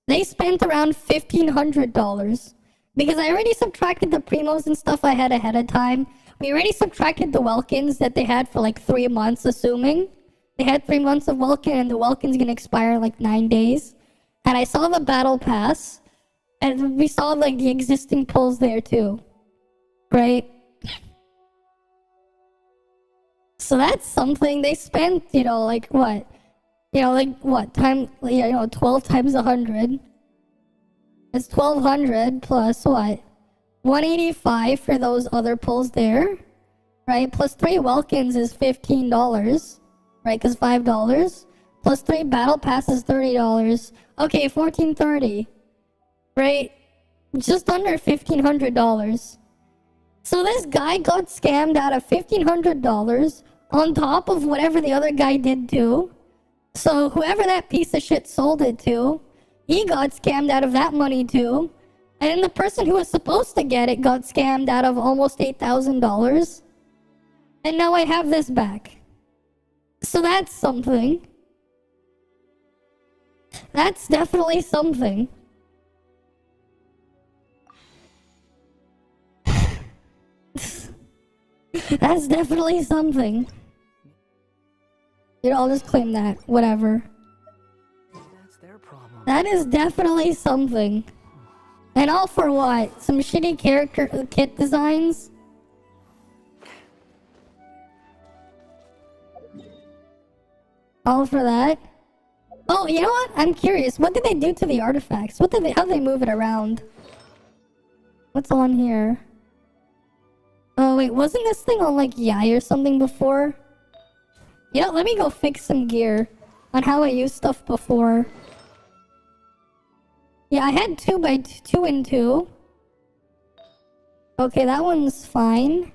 They spent around $1,500 because I already subtracted the primos and stuff I had ahead of time. We already subtracted the Welkins that they had for like 3 months, assuming. They had 3 months of Welkin, and the Welkin's gonna expire in like 9 days. And I saw the Battle Pass, and we saw like the existing pulls there too. Right? So that's something they spent, like what? 12 times 100. It's 1,200 plus what? 185 for those other pulls there, right? Plus 3 Welkins is $15, right? Because $5. Plus 3 battle passes $30. Okay, $1,430, right? Just under $1,500. So this guy got scammed out of $1,500 on top of whatever the other guy did too. So whoever that piece of shit sold it to, he got scammed out of that money too. And then the person who was supposed to get it got scammed out of almost $8,000. And now I have this back. So that's something. That's definitely something. That's definitely something. I'll just claim that. Whatever. That's their problem. That is definitely something. And all for what? Some shitty character kit designs? All for that? Oh, you know what? I'm curious. What did they do to the artifacts? How'd they move it around? What's on here? Oh, wait, wasn't this thing on, like, Yai or something before? Let me go fix some gear on how I used stuff before. Yeah, I had 2 by 2 and 2. Okay, that one's fine.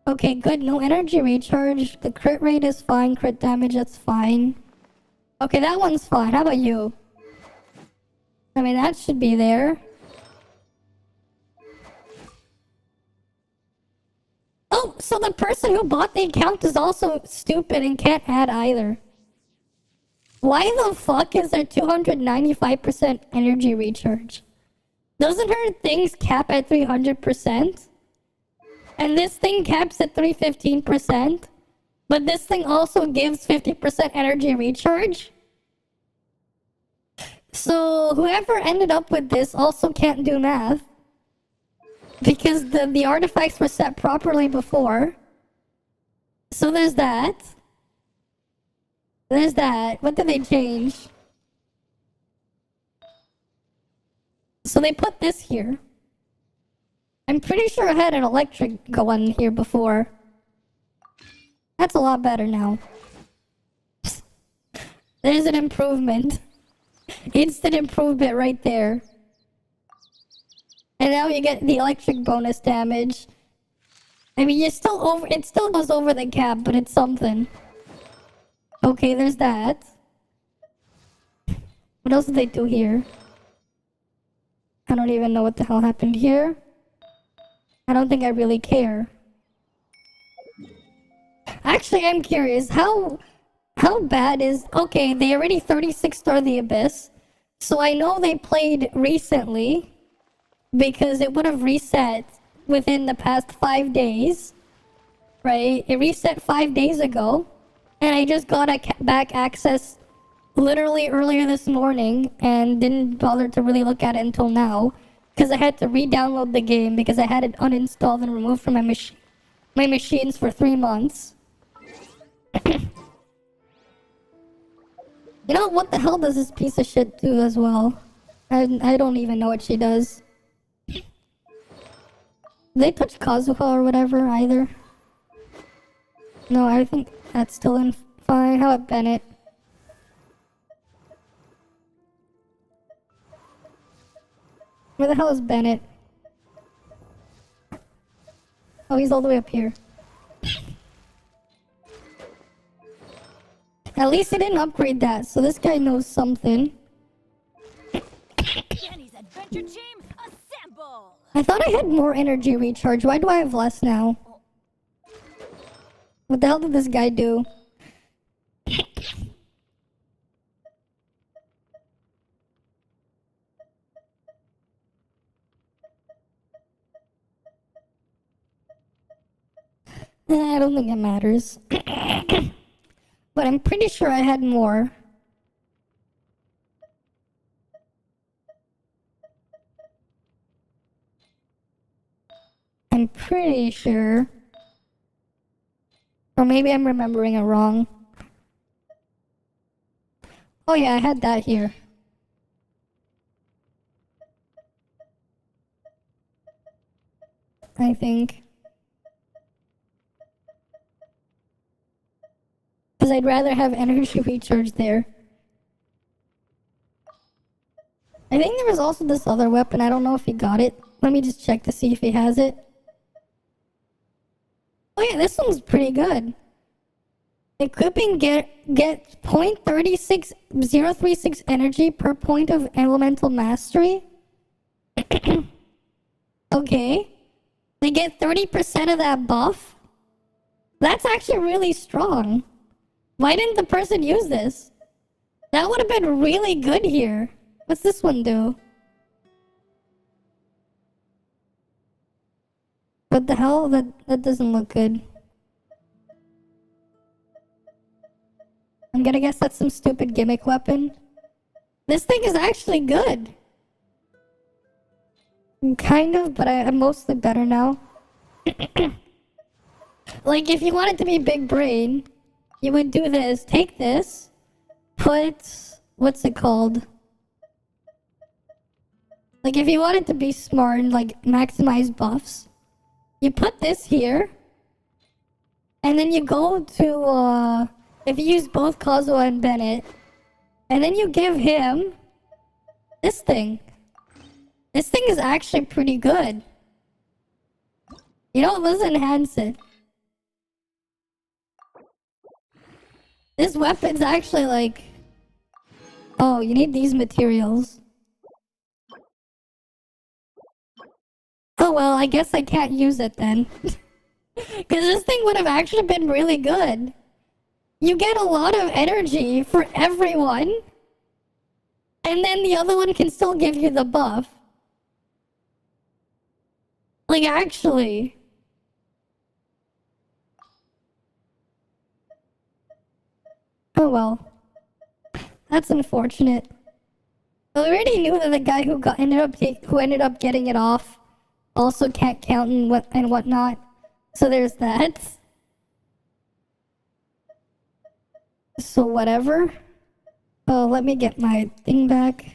Okay, good. No energy recharge. The crit rate is fine. Crit damage, that's fine. Okay, that one's fine. How about you? I mean, that should be there. Oh, so the person who bought the account is also stupid and can't add either. Why the fuck is there 295% energy recharge? Doesn't her things cap at 300%? And this thing caps at 315%? But this thing also gives 50% energy recharge? So whoever ended up with this also can't do math. Because the artifacts were set properly before. So there's that. There's that. What did they change? So they put this here. I'm pretty sure I had an electric go on here before. That's a lot better now. There's an improvement. Instant improvement right there. And now you get the electric bonus damage. I mean, it still goes over the cap, but it's something. Okay, there's that. What else did they do here? I don't even know what the hell happened here. I don't think I really care. Actually, I'm curious. How bad is... Okay, they already 36-star the Abyss. So I know they played recently. Because it would have reset within the past 5 days. Right? It reset 5 days ago. And I just got back access literally earlier this morning. And didn't bother to really look at it until now. Because I had to re-download the game because I had it uninstalled and removed from my machines for 3 months. You know, what the hell does this piece of shit do as well? I don't even know what she does. Did they touch Kazuha or whatever either? No, I think that's still in fine. How about Bennett? Where the hell is Bennett? Oh, he's all the way up here. At least he didn't upgrade that, so this guy knows something. Jenny's adventure team, assemble! I thought I had more energy recharge. Why do I have less now? What the hell did this guy do? I don't think it matters. But I'm pretty sure I had more. I'm pretty sure. Or maybe I'm remembering it wrong. Oh yeah, I had that here. I think. Because I'd rather have energy recharge there. I think there was also this other weapon. I don't know if he got it. Let me just check to see if he has it. Oh yeah, this one's pretty good. Equipping gets 0.36036 energy per point of elemental mastery. Okay. They get 30% of that buff. That's actually really strong. Why didn't the person use this? That would have been really good here. What's this one do? What the hell? That doesn't look good. I'm gonna guess that's some stupid gimmick weapon. This thing is actually good. Kind of, but I'm mostly better now. Like, if you want it to be big brain, you would do this. Take this. Put... What's it called? Like, if you want it to be smart and, like, maximize buffs, you put this here. And then you go to, if you use both Kazuha and Bennett, and then you give him this thing. This thing is actually pretty good. You know, let's enhance it. This weapon's actually like... Oh, you need these materials. Oh well, I guess I can't use it then. Because this thing would have actually been really good. You get a lot of energy for everyone. And then the other one can still give you the buff. Like, actually. Oh well. That's unfortunate. But we already knew that the guy who ended up getting it off also can't count and whatnot. So there's that. So whatever. Oh, let me get my thing back.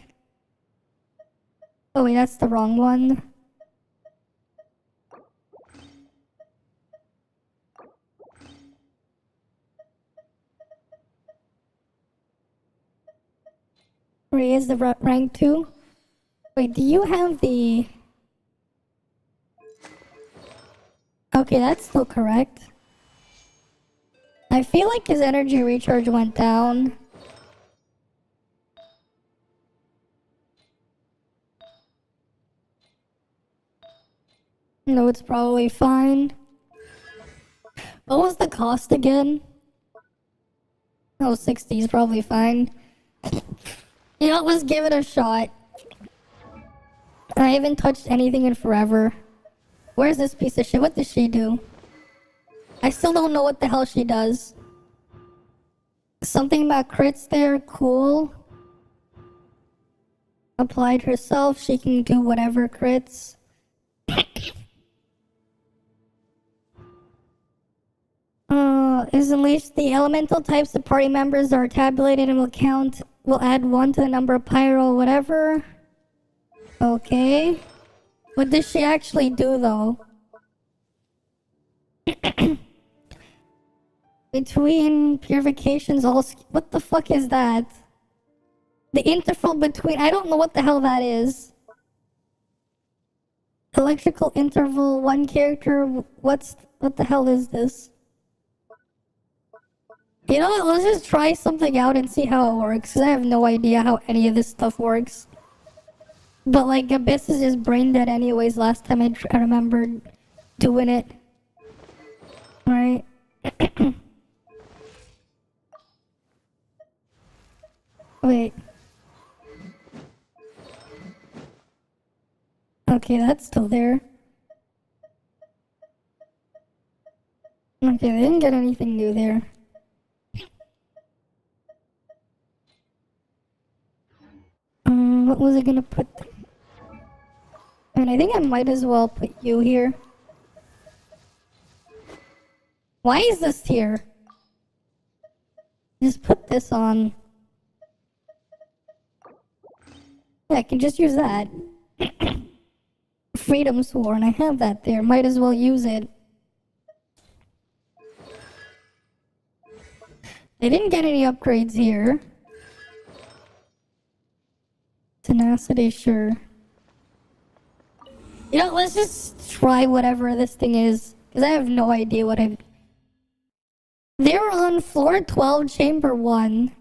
Oh wait, that's the wrong one. Raise the rank 2. Wait, do you have the... Okay, Okay, that's still correct. I feel like his energy recharge went down. No, it's probably fine. What was the cost again? Oh, 60 is probably fine. You know, let's give it a shot. I haven't touched anything in forever. Where's this piece of shit? What does she do? I still don't know what the hell she does. Something about crits there, cool. Applied herself, she can do whatever crits. Is unleashed. The elemental types of party members are tabulated and will add 1 to the number of pyro, whatever. Okay. What does she actually do though? Between purifications, what the fuck is that? The interval between, I don't know what the hell that is. Electrical interval, 1 character, what the hell is this? You know what, let's just try something out and see how it works, because I have no idea how any of this stuff works. But like, Abyss is just brain dead anyways, last time I remembered doing it. Right? Wait. Okay, that's still there. Okay, they didn't get anything new there. What was I gonna put? And I think I might as well put you here. Why is this here? Just put this on. Yeah, I can just use that. Freedom Sworn, I have that there. Might as well use it. They didn't get any upgrades here. Tenacity, sure. You know, let's just try whatever this thing is. Because I have no idea what I'm... They were on floor 12, chamber 1.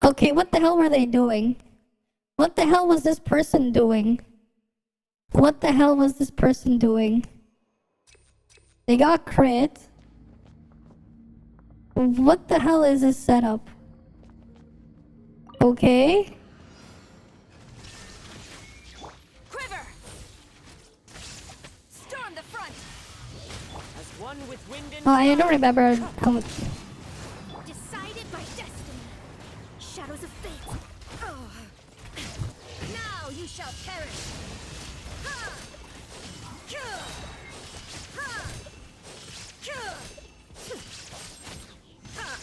Okay, what the hell were they doing? What the hell was this person doing? What the hell was this person doing? They got crit. What the hell is this setup? Okay. Quiver! Storm the front! As one with wind and Oh, I don't remember how much... Decided by destiny. Shadows of fate. Oh. Now you shall perish. Ha! Kyuh! Ha! Kyuh! Ha!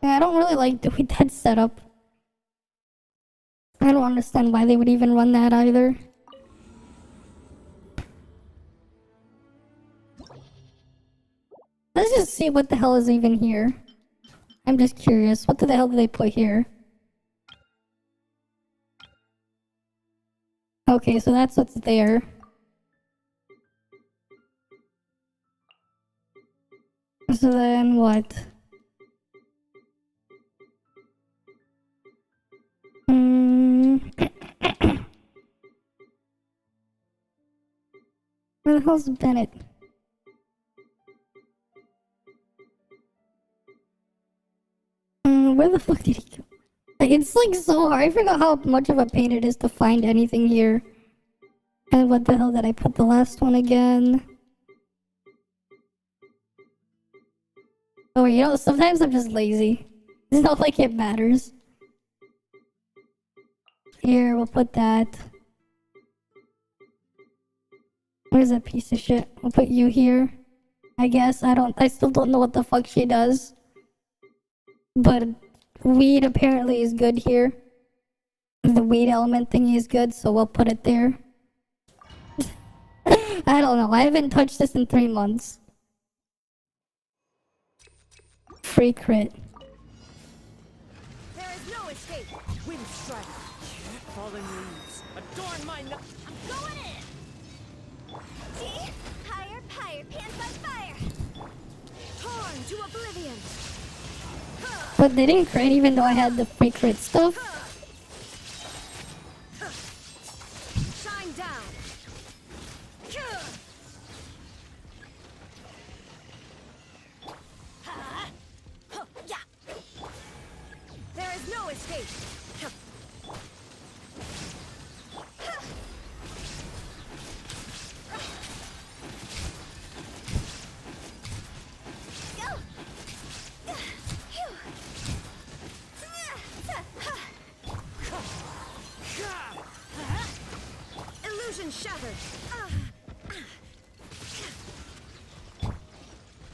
Yeah, I don't really like doing that setup. I don't understand why they would even run that either. Let's just see what the hell is even here. I'm just curious. What the hell did they put here? Okay, so that's what's there. So then what? Where the hell's Bennett? Where the fuck did he go? It's like so hard. I forgot how much of a pain it is to find anything here. And what the hell did I put the last one again? Oh, you know, sometimes I'm just lazy. It's not like it matters. Here, we'll put that. Where's that piece of shit? We'll put you here. I guess. I still don't know what the fuck she does. But weed apparently is good here. The weed element thingy is good, so we'll put it there. I don't know. I haven't touched this in 3 months. Free crit. There is no escape. Wind strike. oblivion. But they didn't crit even though I had the free crit stuff. Shine down. There is no escape. Illusion shattered.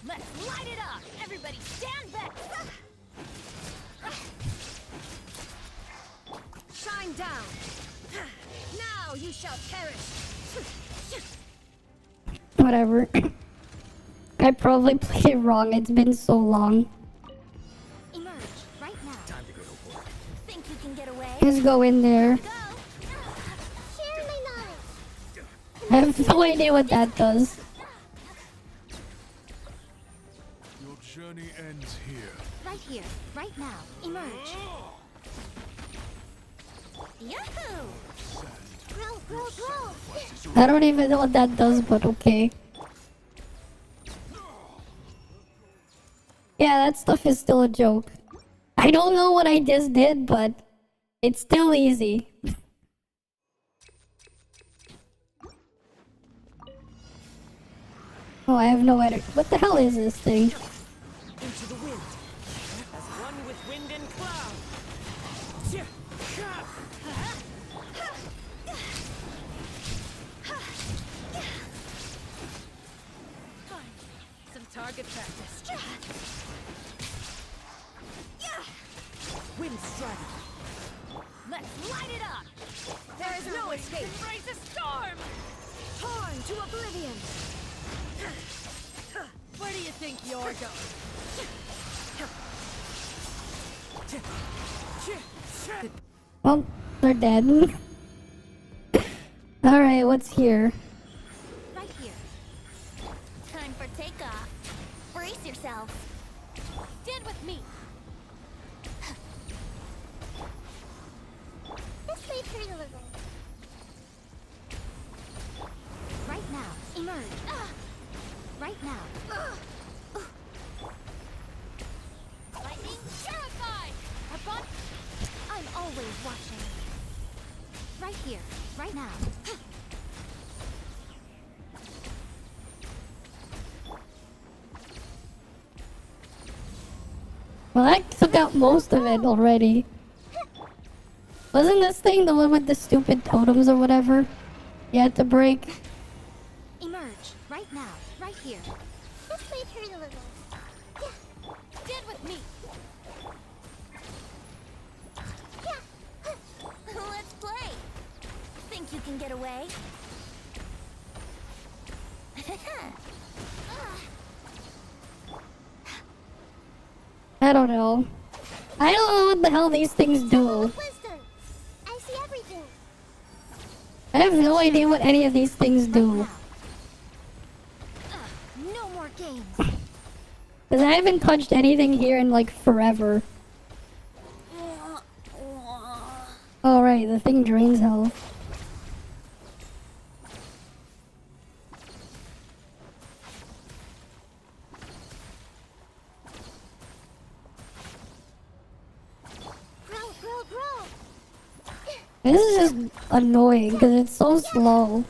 Let's light it up. Everybody stand back. Shine down. Now you shall perish. Whatever. I probably played it wrong. It's been so long. Emerge right now. Time to go to work. Think you can get away? Just go in there. Go. Share my knowledge. I have no idea what that does. Your journey ends here. Right here, right now. Emerge. Yahoo! Grow, grow, grow. I don't even know what that does, but okay. Yeah, that stuff is still a joke. I don't know what I just did, but it's still easy. Oh, I have no idea. What the hell is this thing? Into the wind. As one with wind and cloud. Some target practice. Wind strike. Let's light it up. There is no escape. Embrace a storm. Torn to oblivion. Where do you think you're going? Well, they're dead. Alright, what's here? Right here. Time for takeoff. Brace yourselves. Stand with me. This may hurt a little. Right now. Emerge. Right now. Lightning terrified. I'm always watching. Right here. Right now. Well, I took out most of it already. Wasn't this thing the one with the stupid totems or whatever? You had to break? Emerge. Right now. Right here. This may hurt a little. Stand with me. Let's play. Think you can get away? I don't know. I don't know what the hell these things do. Wisdom. I see everything. I have no idea what any of these things do. No more games. Because I haven't touched anything here in like forever. Alright, the thing drains health. Grow, grow, grow. This is just annoying because it's so slow.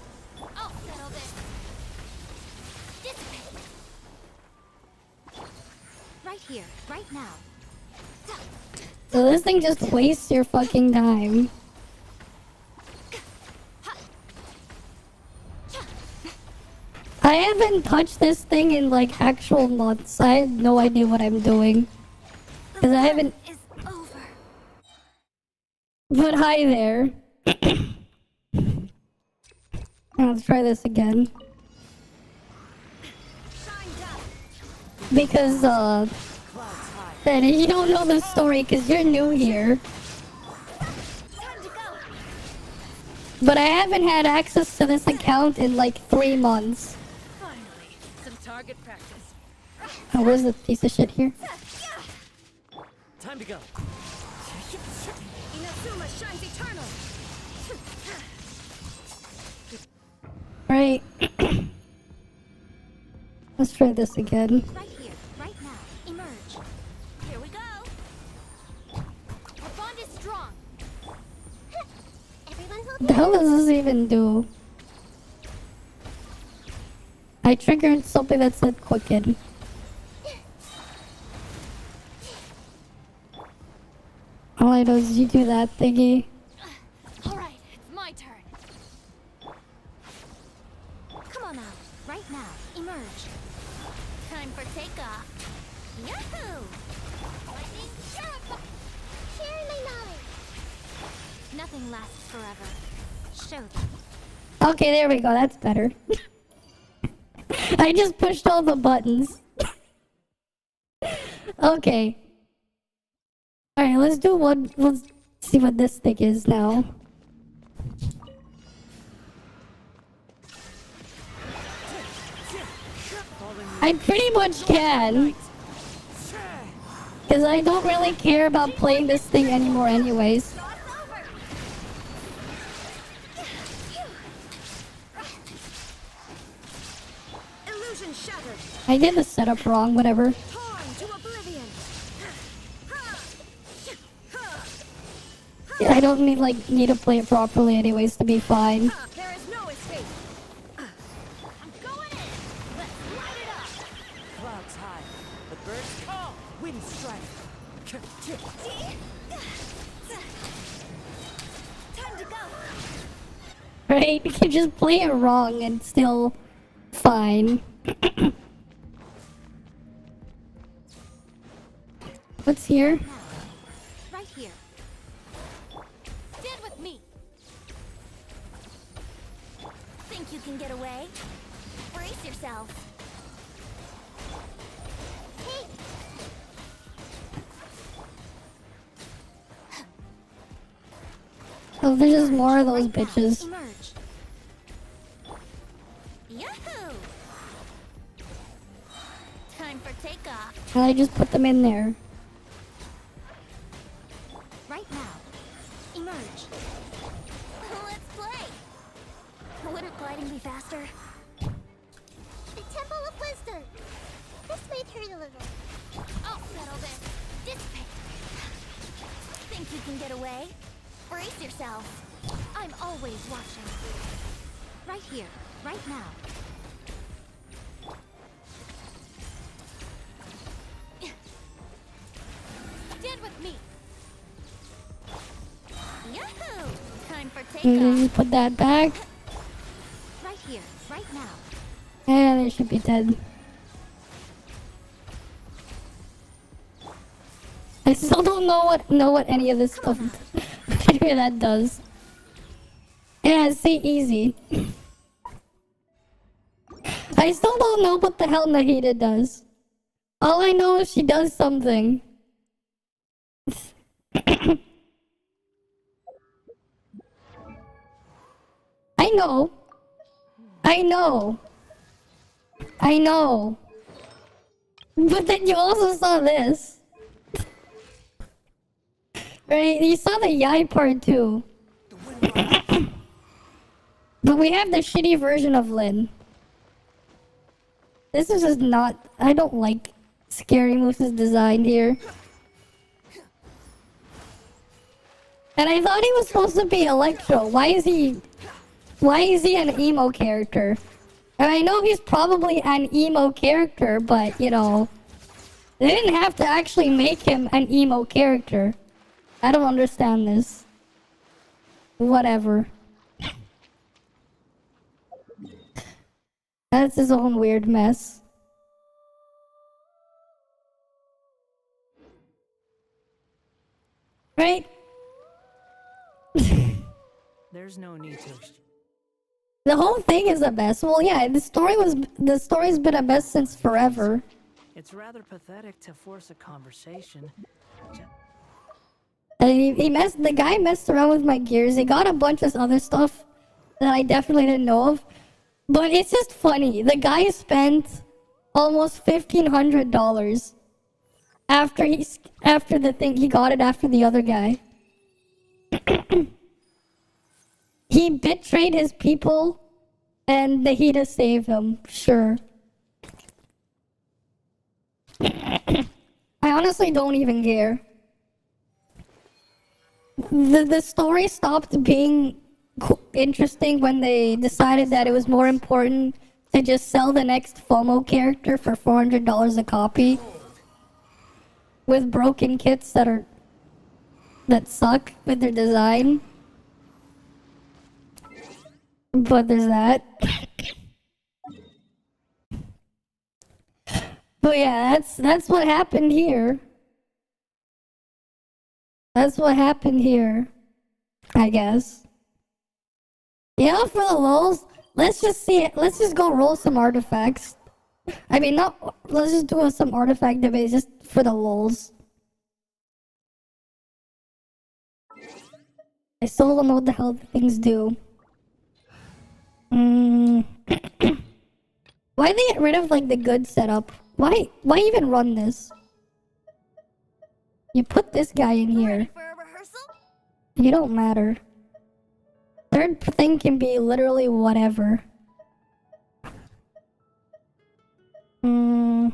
I'll settle this. Dissipate. Right here, right now. So this thing just wastes your fucking time. I haven't touched this thing in like actual months. I have no idea what I'm doing. Because I haven't... Is over. But hi there. Let's try this again. Shine down. Because, Ben, you don't know the story because you're new here. Time to go. But I haven't had access to this account in like 3 months. Finally, some target practice. Oh, where's the piece of shit here? Time to go. Inazuma shines eternal. Right. Let's try this again. Right here, right now. Emerge. Here we go. Our bond is strong. Everyone hold What the hell does this even do? I triggered something that said quicken. All I know is you do that thingy. All right, it's my turn. Come on out, right now. Emerge. Time for takeoff. Yahoo! Lightning, sharing my knowledge. Nothing lasts forever. Show them. Okay, there we go. That's better. I just pushed all the buttons. Okay. Alright, let's do one. Let's see what this thing is now. I pretty much can. Because I don't really care about playing this thing anymore anyways. Illusion shattered. I did the setup wrong, whatever. Torn to oblivion. I don't need to play it properly anyways to be fine. There is no escape. I'm going in. Let's light it up. Clouds high, the birds call, wind strike. Time to go. Right? You can just play it wrong and still fine. What's here? Right here. Stand with me. Think you can get away? Brace yourself. Hey. Oh, there's just more of those bitches. Emerge. Yahoo! Time for takeoff. And I just put them in there. Right now. Emerge. Let's play. Wouldn't gliding be faster? The Temple of Wisdom. This may hurt a little. I'll settle this. Dissipate. Think you can get away? Brace yourself. I'm always watching. Right here, right now. Stand with me. Yahoo! Time for And then you takeoff. put that back. Right here, right now. And it should be dead. I still don't know what any of this stuff that does. Yeah, see, easy. I still don't know what the hell Nahida does. All I know is she does something. I know. I know. I know. But then you also saw this. Right? You saw the Yai part too. But we have the shitty version of Lin. This is just not... I don't like Scary Moose's design here. And I thought he was supposed to be Electro. Why is he an emo character? And I know he's probably an emo character, but, you know... They didn't have to actually make him an emo character. I don't understand this. Whatever. That's his own weird mess. Right? There's no need to. The whole thing is a mess. Well, yeah, the story's been a mess since forever. It's rather pathetic to force a conversation. And the guy messed around with my gears. He got a bunch of other stuff that I definitely didn't know of. But it's just funny. The guy spent almost $1,500 after the thing he got it after the other guy. He betrayed his people, and he to save him. Sure. I honestly don't even care. The story stopped being interesting when they decided that it was more important to just sell the next FOMO character for $400 a copy with broken kits that suck with their design. But there's that. But yeah, that's what happened here. That's what happened here, I guess. Yeah, for the lulz, let's just see it. Let's just go roll some artifacts. I mean, let's just do some artifact debate just for the lulz. I still don't know what the hell the things do. Why they get rid of like the good setup? Why even run this? You put this guy in here. Ready for a rehearsal? You don't matter. Third thing can be literally whatever. All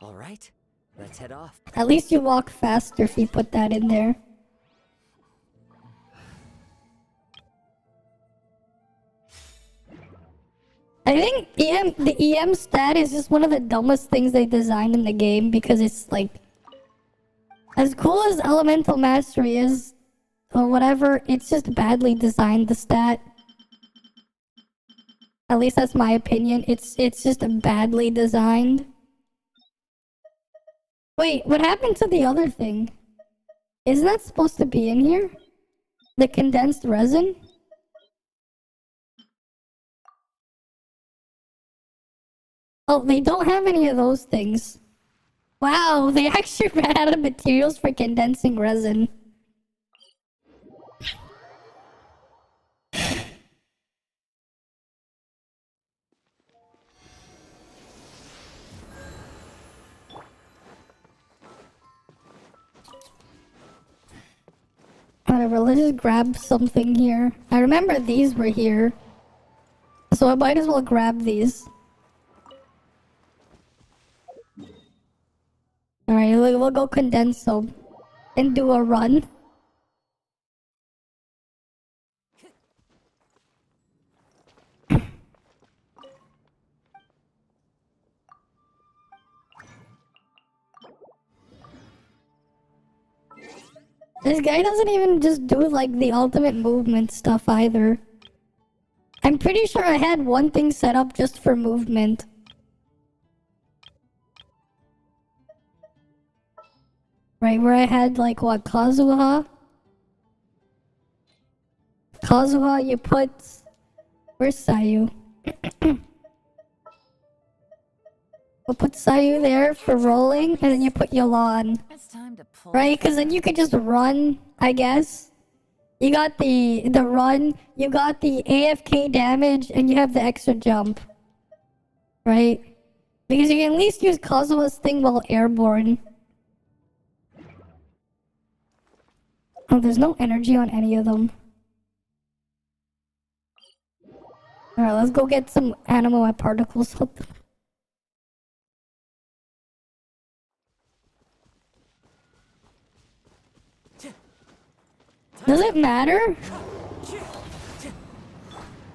right, let's head off. At least you walk faster if you put that in there. I think the EM stat is just one of the dumbest things they designed in the game because it's like, as cool as Elemental Mastery is, or whatever, it's just badly designed, the stat. At least that's my opinion. It's just badly designed. Wait, what happened to the other thing? Isn't that supposed to be in here? The condensed resin? Oh, they don't have any of those things. Wow, they actually ran out of materials for condensing resin. Whatever, let's just grab something here. I remember these were here, so I might as well grab these. Alright, we'll go condense some and do a run. This guy doesn't even just do like the ultimate movement stuff either. I'm pretty sure I had one thing set up just for movement. Right, where I had like what, Kazuha? Kazuha, you put... Where's Sayu? We'll put Sayu there for rolling, and then you put Yolan. It's time to pull. Right, because then you could just run, I guess. You got the run, you got the AFK damage, and you have the extra jump. Right? Because you can at least use Kazuha's thing while airborne. Oh, there's no energy on any of them. Alright, let's go get some animal particles. Does it matter?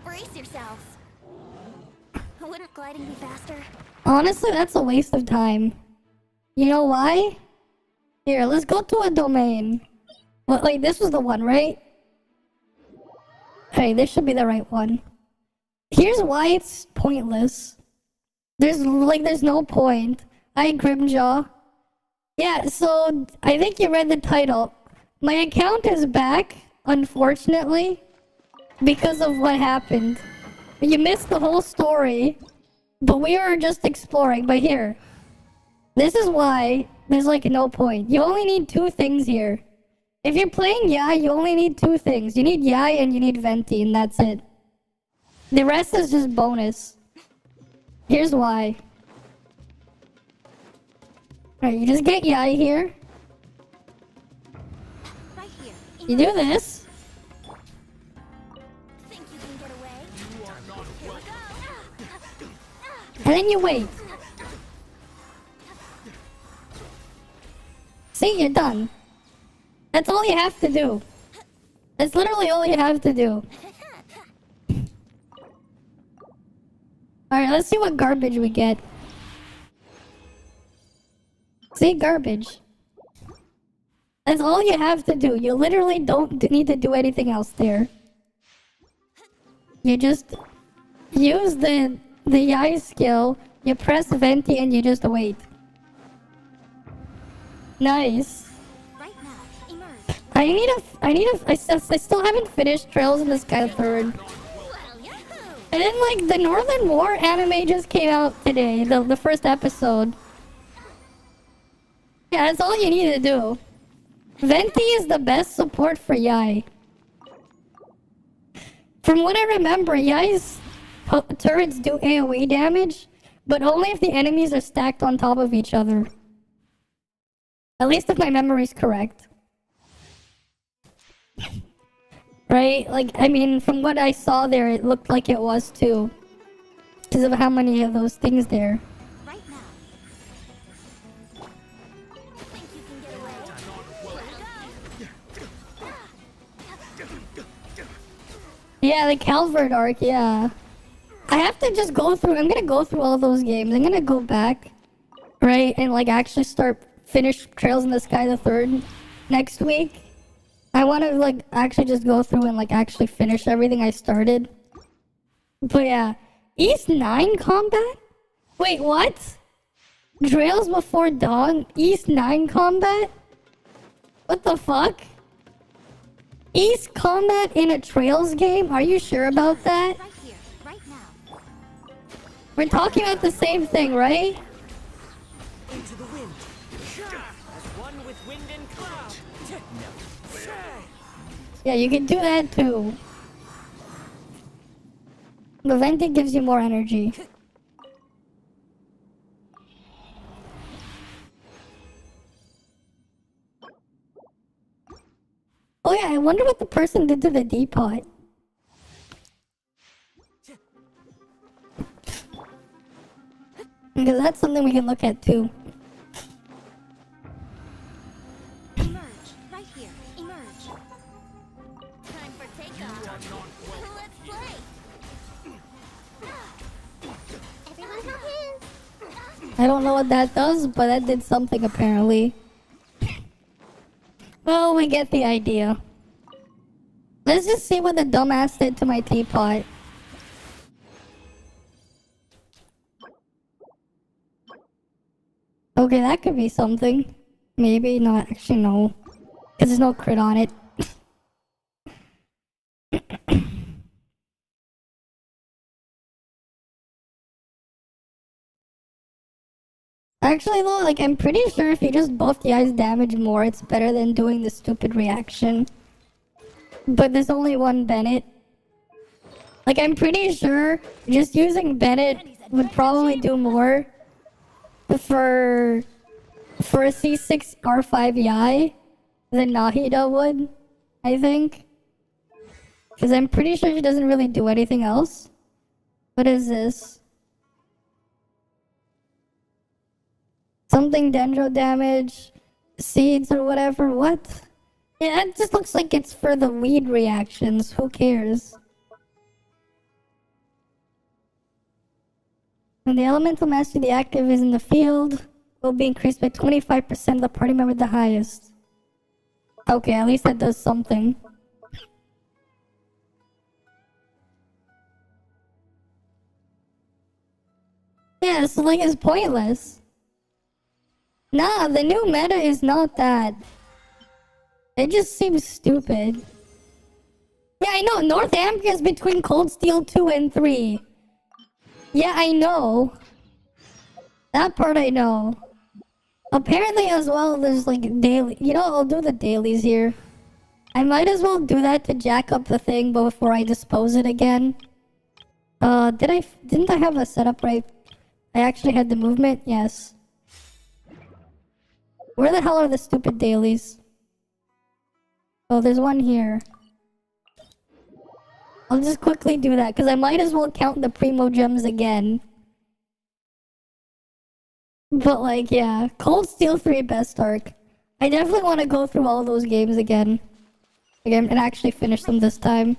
Brace yourselves. Wouldn't gliding be faster? Honestly, that's a waste of time. You know why? Here, let's go to a domain. Well, like, this was the one, right? Hey, this should be the right one. Here's why it's pointless. There's no point. Hi, Grimjaw. Yeah, so, I think you read the title. My account is back, unfortunately, because of what happened. You missed the whole story, but we were just exploring. But here, this is why there's like no point. You only need two things here. If you're playing Yai, you only need two things. You need Yai and you need Venti, and that's it. The rest is just bonus. Here's why. Alright, you just get Yai here. Right here. You do this. Think you can get away? Here we go. And then you wait. See, you're done. That's all you have to do. That's literally all you have to do. Alright, let's see what garbage we get. See, garbage. That's all you have to do. You literally don't need to do anything else there. You just use the Yai skill, you press Venti, and you just wait. Nice. Right now. Emerge. I still haven't finished Trails in the Sky 3rd. Well, yahoo! And then, like, the Northern War anime just came out today, the first episode. Yeah, that's all you need to do. Venti is the best support for Yai. From what I remember, Yai's turrets do AoE damage, but only if the enemies are stacked on top of each other. At least if my memory's correct. Right? Like, I mean, from what I saw there, it looked like it was too. Because of how many of those things there. Right now. Think you can get away? Here we go. Yeah, the Calvert arc, yeah. I have to just go through, I'm gonna go through all those games. I'm gonna go back, right, and like actually finish Trails in the Sky the 3rd next week. I want to like actually just go through and like actually finish everything I started. But yeah, East 9 combat? Wait, what? Trails Before Dawn? East 9 combat? What the fuck? East combat in a Trails game? Are you sure about that? Right here. Right now. We're talking about the same thing, right? Into the wind. As one with wind and cloud. Yeah, you can do that too. The Venti gives you more energy. Oh yeah, I wonder what the person did to the depot. Because that's something we can look at too. Emerge. Right here. Emerge. Time for takeoff. Let's play. Everyone have his. I don't know what that does, but that did something apparently. Well, we get the idea. Let's just see what the dumbass did to my teapot. Okay, that could be something. Maybe not. Actually, no. Because there's no crit on it. Actually, though, like, I'm pretty sure if you just buff the ice damage more, it's better than doing the stupid reaction. But there's only one Bennett. Like, I'm pretty sure just using Bennett would probably do more for a C6 R5 Yai than Nahida would, I think. Because I'm pretty sure she doesn't really do anything else. What is this? Something dendro damage, seeds or whatever, what? Yeah, it just looks like it's for the weed reactions, who cares? When the elemental mastery the active is in the field, will be increased by 25% of the party member the highest. Okay, at least that does something. Yeah, so like it's pointless. Nah, the new meta is not that. It just seems stupid. Yeah, I know, North America is between Cold Steel 2 and 3. Yeah, I know. That part I know. Apparently as well, there's like daily. You know, I'll do the dailies here. I might as well do that to jack up the thing before I dispose it again. Didn't I have a setup right? I actually had the movement, yes. Where the hell are the stupid dailies? Oh, there's one here. I'll just quickly do that, because I might as well count the Primo Gems again. But like, yeah. Cold Steel 3 best arc. I definitely want to go through all those games again. And actually finish them this time.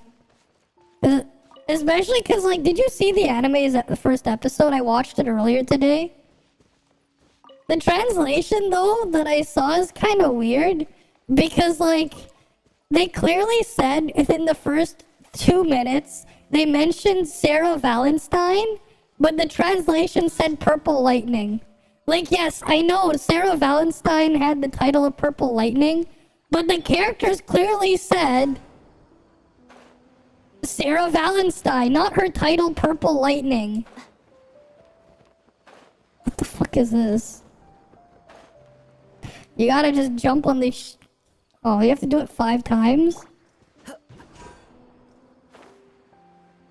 Especially because, like, did you see the animes at the first episode? I watched it earlier today. The translation, though, that I saw is kind of weird. Because, like, they clearly said within the first 2 minutes, they mentioned Sarah Valenstein, but the translation said Purple Lightning. Like, yes, I know Sarah Valenstein had the title of Purple Lightning, but the characters clearly said Sarah Valenstein, not her title Purple Lightning. What the fuck is this? You gotta just jump on the oh, you have to do it 5 times?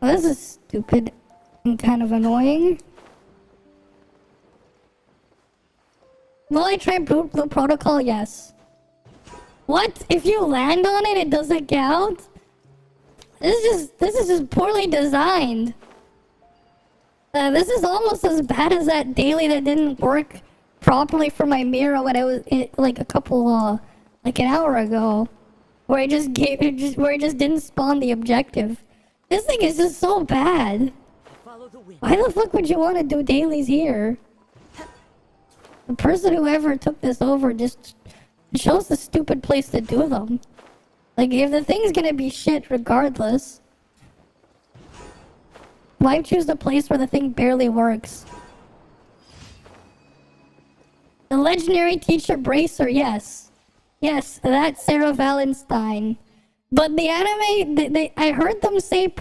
Well, this is stupid and kind of annoying. Will I try Blue Protocol? Yes. What? If you land on it, it doesn't count? This is just poorly designed. This is almost as bad as that daily that didn't work properly for my mirror when I was like like an hour ago, where it just didn't spawn the objective. This thing is just so bad. Why the fuck would you want to do dailies here? The person who ever took this over just chose the stupid place to do them. Like, if the thing's gonna be shit regardless, why choose the place where the thing barely works? The legendary teacher Bracer, yes. Yes, that's Sarah Valenstein. But the anime, I heard them say not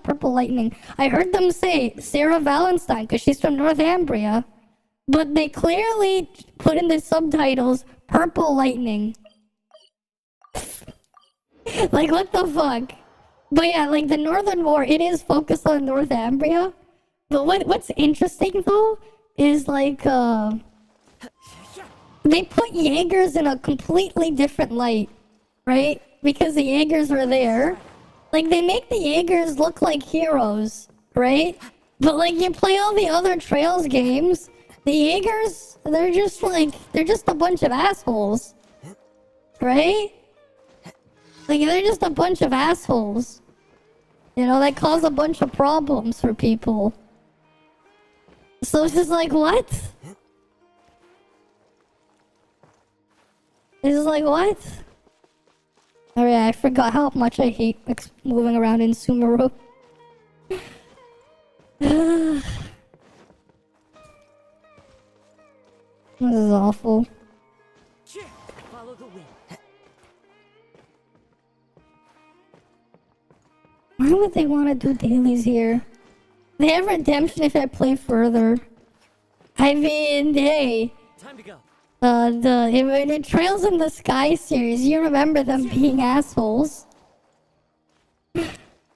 Purple Lightning. I heard them say Sarah Valenstein, because she's from Northumbria. But they clearly put in the subtitles, Purple Lightning. Like, what the fuck? But yeah, like, the Northern War, it is focused on Northumbria. But what's interesting, though, is, like, they put Jaegers in a completely different light, right? Because the Jaegers are there. Like, they make the Jaegers look like heroes, right? But, like, you play all the other Trails games, the Jaegers, they're just a bunch of assholes. Right? Like, they're just a bunch of assholes. You know, that cause a bunch of problems for people. So it's just like, what? It's just like, what? Oh yeah, I forgot how much I hate moving around in Sumeru. This is awful. Follow the wind. Why would they want to do dailies here? They have redemption if I play further. I mean, hey. Time to go. The Trails in the Sky series, you remember them being assholes.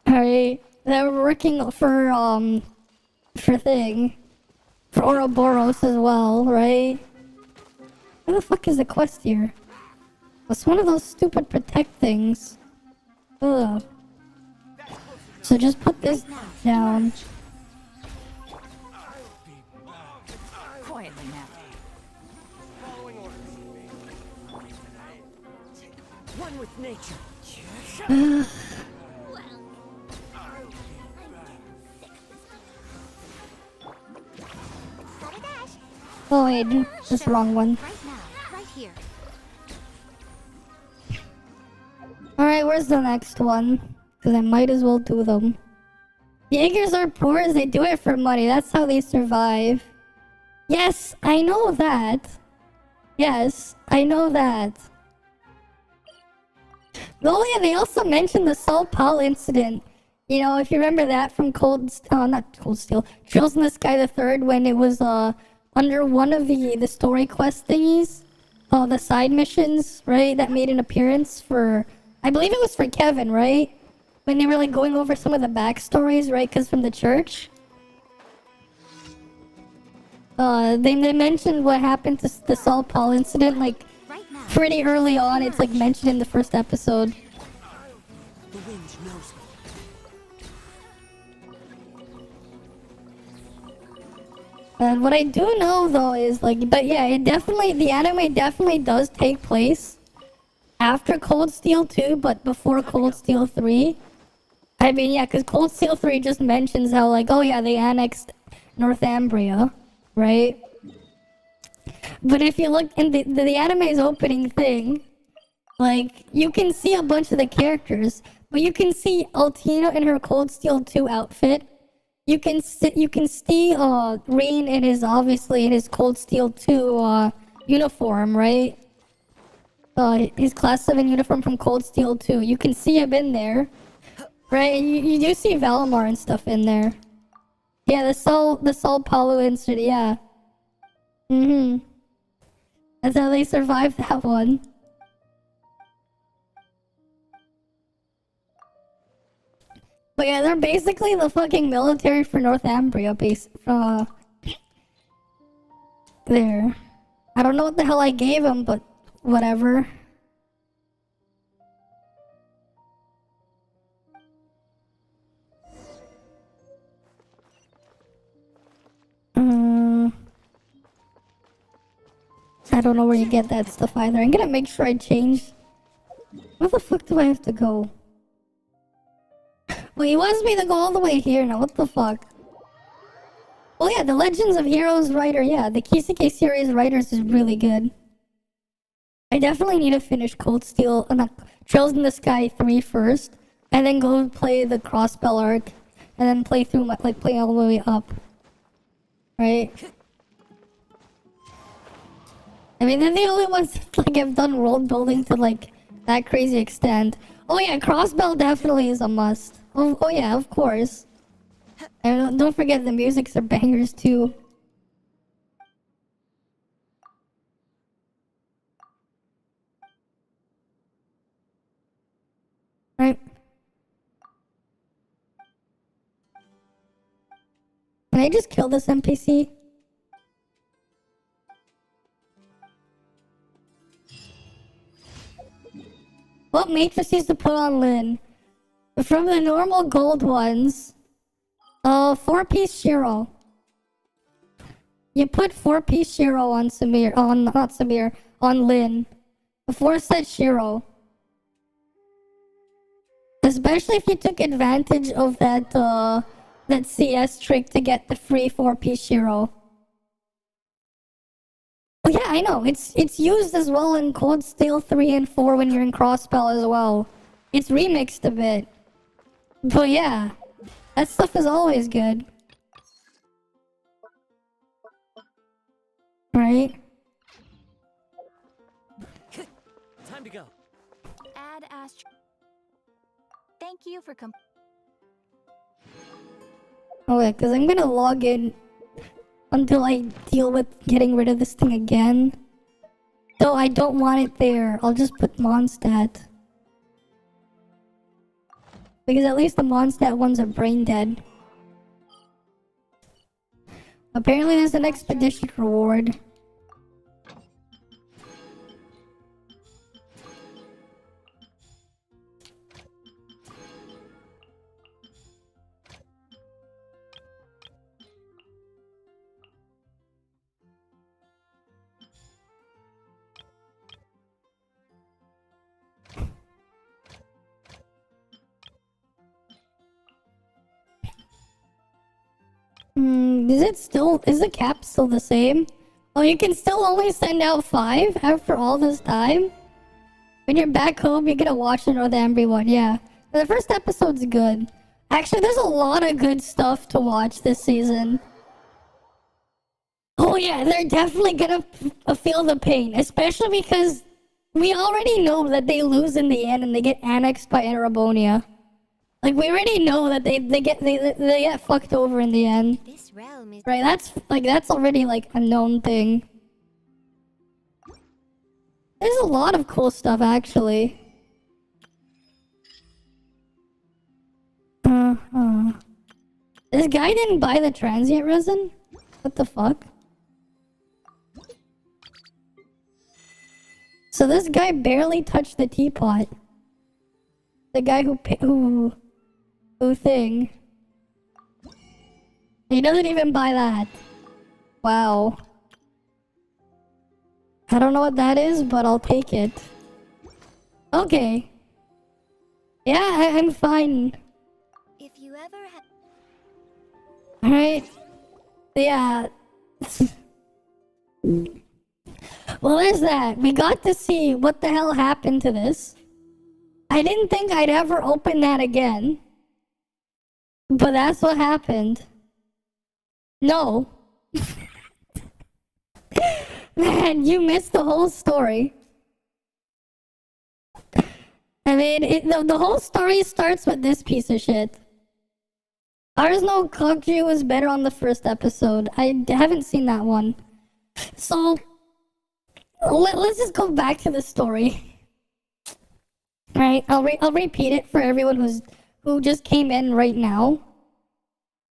Alright. They were working for Ouroboros as well, right? Where the fuck is the quest here? It's one of those stupid protect things. Ugh. So just put this down. Quietly now. One with nature. Gotta dash. Oh wait, that's the wrong one. Right now, right here. Alright, where's the next one? Because I might as well do them. Jaegers are poor as they do it for money. That's how they survive. Yes, I know that. Yes, I know that. Oh yeah, they also mentioned the Saul Paul incident. You know, if you remember that from not Cold Steel, Trails in the Sky the Third, when it was under one of the story quest thingies, the side missions, right? That made an appearance for, I believe it was for Kevin, right? When they were like going over some of the backstories, right? Because from the church. they mentioned what happened to the Saul Paul incident, like, Right now. pretty early on. It's, like, mentioned in the first episode. The wind knows me. And what I do know, though, is, like, but yeah, the anime definitely does take place after Cold Steel 2, but before Cold Steel 3. I mean, yeah, because Cold Steel 3 just mentions how, like, oh yeah, they annexed Northumbria, right? But if you look in the anime's opening thing, like, you can see a bunch of the characters, but you can see Altina in her Cold Steel 2 outfit. You can see Rain in his Cold Steel 2 uniform, right? His Class 7 uniform from Cold Steel 2. You can see him in there. Right, and you do see Valimar and stuff in there. Yeah, the Sol Paulo incident, yeah. That's how they survived that one. But yeah, they're basically the fucking military for Northumbria, there. I don't know what the hell I gave them, but whatever. I don't know where you get that stuff either. I'm gonna make sure I change. Where the fuck do I have to go? Well, he wants me to go all the way here now. What the fuck? Oh yeah, the Legends of Heroes writer. Yeah, the Kisuke series writers is really good. I definitely need to finish Cold Steel, not Trails in the Sky 3 first, and then go play the Crossbell arc, and then play through play all the way up. Right? I mean, they're the only ones that, like, have done world building to, like, that crazy extent. Oh yeah, Crossbell definitely is a must. Oh yeah, of course. And don't forget the musics are bangers too. Right. Can I just kill this NPC? What matrices to put on Lin? From the normal gold ones, 4-piece Shiro. You put 4-piece Shiro on on Lin. Before said Shiro. Especially if you took advantage of that CS trick to get the free 4-piece Shiro. Oh yeah, I know. It's used as well in Cold Steel 3 and 4 when you're in Crossbell as well. It's remixed a bit. But yeah, that stuff is always good. Right? Time to go. Add Astro. Thank you for Oh yeah, because I'm gonna log in until I deal with getting rid of this thing again. Though I don't want it there. I'll just put Mondstadt. Because at least the Mondstadt ones are brain dead. Apparently there's an expedition reward. Is the cap still the same? Oh, you can still only send out 5 after all this time? When you're back home, you're gonna watch the Northumbria one, yeah. The first episode's good. Actually, there's a lot of good stuff to watch this season. Oh yeah, they're definitely gonna feel the pain, especially because we already know that they lose in the end and they get annexed by Erabonia. Like, we already know that they get fucked over in the end. This realm is Right, that's already like a known thing. There's a lot of cool stuff actually. This guy didn't buy the transient resin? What the fuck? So this guy barely touched the teapot. The guy who thing. He doesn't even buy that. Wow. I don't know what that is, but I'll take it. Okay. Yeah, I'm fine. If you ever have... Alright. Yeah. Well, there's that. We got to see what the hell happened to this. I didn't think I'd ever open that again. But that's what happened. No. Man, you missed the whole story. I mean, the whole story starts with this piece of shit. Arsno Kokju was better on the first episode. I haven't seen that one. So, let's just go back to the story. Right, I'll repeat it for everyone who just came in right now.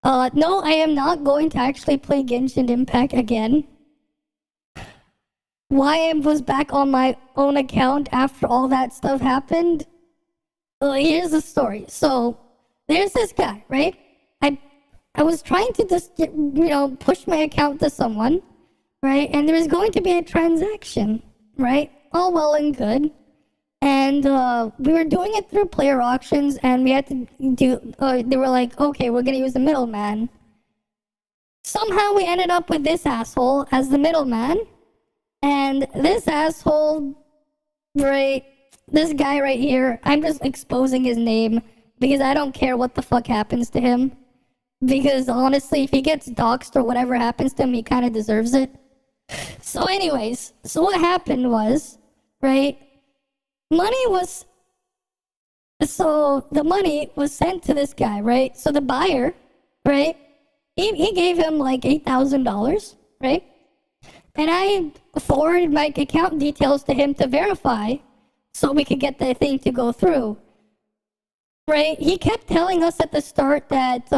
No, I am not going to actually play Genshin Impact again. Why I was back on my own account after all that stuff happened? Well, here's the story. So, there's this guy, right? I was trying to just, push my account to someone, right? And there was going to be a transaction, right? All well and good. And we were doing it through player auctions, and we had to do, they were like, okay, we're going to use a middleman. Somehow we ended up with this asshole as the middleman. And this asshole, right, this guy right here, I'm just exposing his name because I don't care what the fuck happens to him. Because honestly, if he gets doxxed or whatever happens to him, he kind of deserves it. So anyways, so what happened was, right, the money was sent to this guy, right? So the buyer, right, he gave him like $8,000, right? And I forwarded my account details to him to verify so we could get the thing to go through. Right? He kept telling us at the start that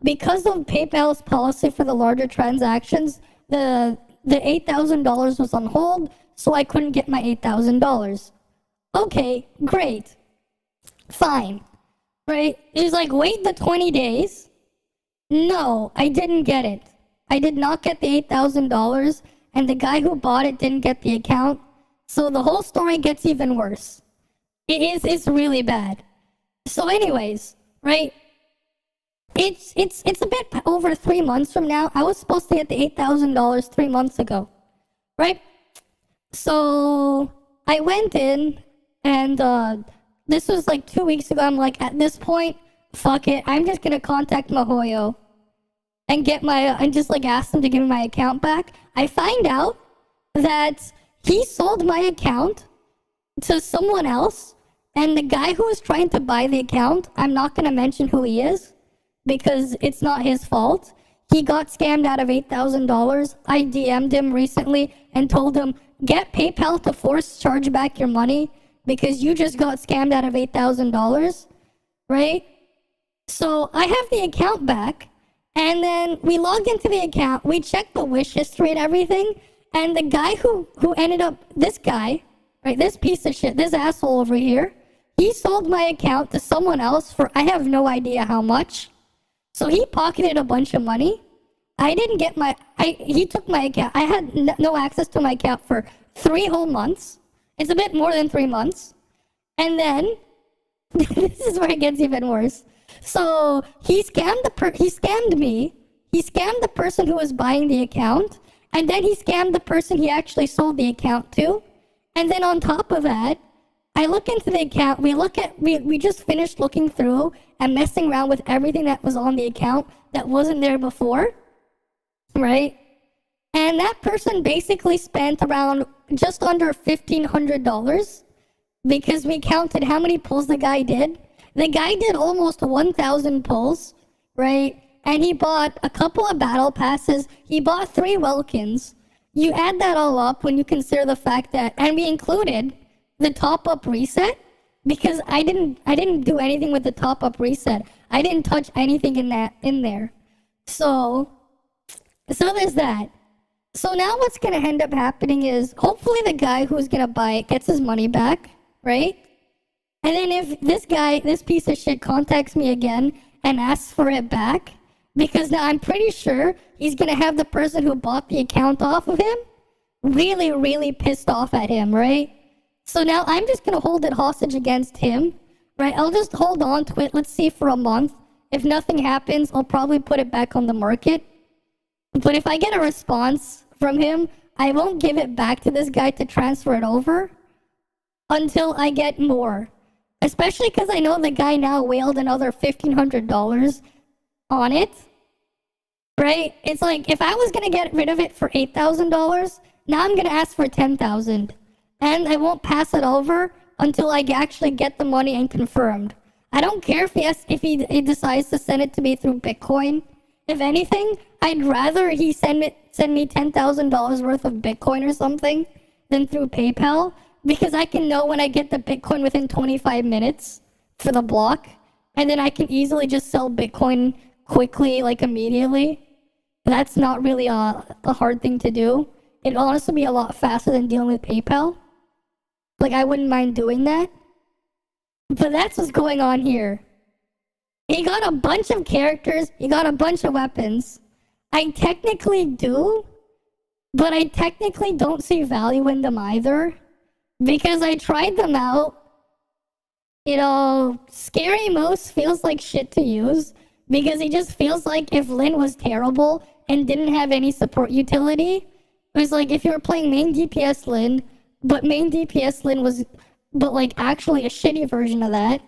because of PayPal's policy for the larger transactions, the $8,000 was on hold, so I couldn't get my $8,000. Okay, great. Fine. Right? He's like, wait the 20 days. No, I didn't get it. I did not get the $8,000, and the guy who bought it didn't get the account. So the whole story gets even worse. It's really bad. So anyways, right? It's a bit over 3 months from now. I was supposed to get the $8,000 3 months ago, right? So I went in, and this was like 2 weeks ago. I'm like, at this point, fuck it. I'm just gonna contact Mahoyo and just like ask them to give me my account back. I find out that he sold my account to someone else, and the guy who was trying to buy the account, I'm not gonna mention who he is because it's not his fault. He got scammed out of $8,000. I DM'd him recently and told him, get PayPal to force charge back your money because you just got scammed out of $8,000, right? So I have the account back, and then we logged into the account, we checked the wish history and everything, and the guy who ended up, this guy, right, this piece of shit, this asshole over here, he sold my account to someone else for I have no idea how much. So he pocketed a bunch of money. I didn't get he took my account. I had no access to my account for 3 whole months. It's a bit more than 3 months. And then, this is where it gets even worse. So he scammed me. He scammed the person who was buying the account. And then he scammed the person he actually sold the account to. And then on top of that, I look into the account, we just finished looking through and messing around with everything that was on the account that wasn't there before, right? And that person basically spent around just under $1,500 because we counted how many pulls the guy did. The guy did almost 1,000 pulls, right? And he bought a couple of battle passes. He bought 3 Welkins. You add that all up when you consider the fact that, and we included the top-up reset, because I didn't do anything with the top-up reset. I didn't touch anything in there. So there's that. So now what's gonna end up happening is hopefully the guy who's gonna buy it gets his money back, right? And then if this guy, this piece of shit, contacts me again and asks for it back, because now I'm pretty sure he's gonna have the person who bought the account off of him really, really pissed off at him, right? So now I'm just gonna hold it hostage against him, right? I'll just hold on to it, let's see, for a month. If nothing happens, I'll probably put it back on the market. But if I get a response from him, I won't give it back to this guy to transfer it over until I get more. Especially because I know the guy now wailed another $1,500 on it, right? It's like, if I was going to get rid of it for $8,000, now I'm going to ask for $10,000. And I won't pass it over until I actually get the money and confirmed. I don't care if he decides to send it to me through Bitcoin. If anything, I'd rather he send me $10,000 worth of Bitcoin or something than through PayPal, because I can know when I get the Bitcoin within 25 minutes for the block, and then I can easily just sell Bitcoin quickly, like immediately. That's not really a hard thing to do. It'd honestly be a lot faster than dealing with PayPal. Like, I wouldn't mind doing that. But that's what's going on here. He got a bunch of characters, he got a bunch of weapons. I technically do, but I technically don't see value in them either. Because I tried them out. You know, Scary Moose feels like shit to use. Because he just feels like if Lin was terrible and didn't have any support utility, it was like if you were playing main DPS Lin, but main DPS Lin was, but like actually a shitty version of that.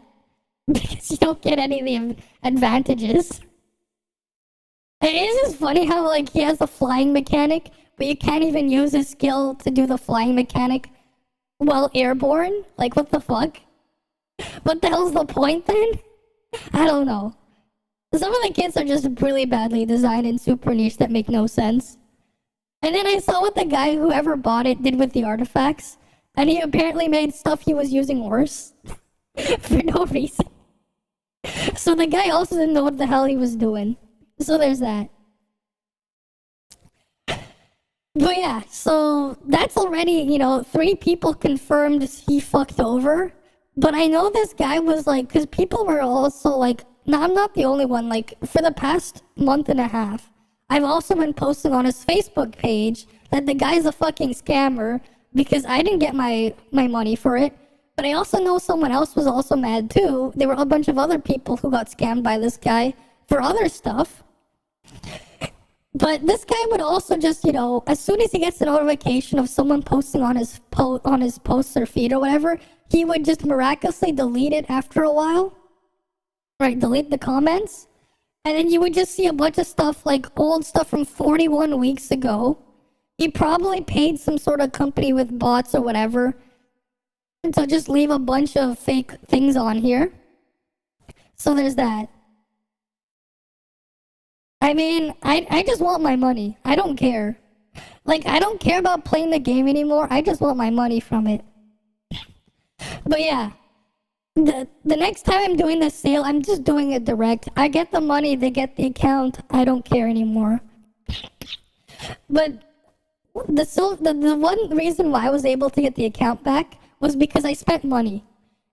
Because you don't get any of the advantages. It is just funny how like he has a flying mechanic, but you can't even use his skill to do the flying mechanic while airborne. Like, what the fuck? What the hell's the point then? I don't know. Some of the kits are just really badly designed and super niche that make no sense. And then I saw what the guy, whoever bought it, did with the artifacts. And he apparently made stuff he was using worse. For no reason. So the guy also didn't know what the hell he was doing. So there's that. But yeah, so that's already, 3 people confirmed he fucked over. But I know this guy was like, because people were also like, no, I'm not the only one. Like, for the past month and a half, I've also been posting on his Facebook page that the guy's a fucking scammer because I didn't get my money for it. But I also know someone else was also mad too. There were a bunch of other people who got scammed by this guy for other stuff. But this guy would also just, as soon as he gets a notification of someone posting on his posts or feed or whatever, he would just miraculously delete it after a while. Right, delete the comments. And then you would just see a bunch of stuff, like old stuff from 41 weeks ago. He probably paid some sort of company with bots or whatever to just leave a bunch of fake things on here. So there's that. I mean, I just want my money. I don't care. Like, I don't care about playing the game anymore. I just want my money from it. But yeah, the next time I'm doing this sale, I'm just doing it direct. I get the money, they get the account. I don't care anymore. But the one reason why I was able to get the account back was because I spent money.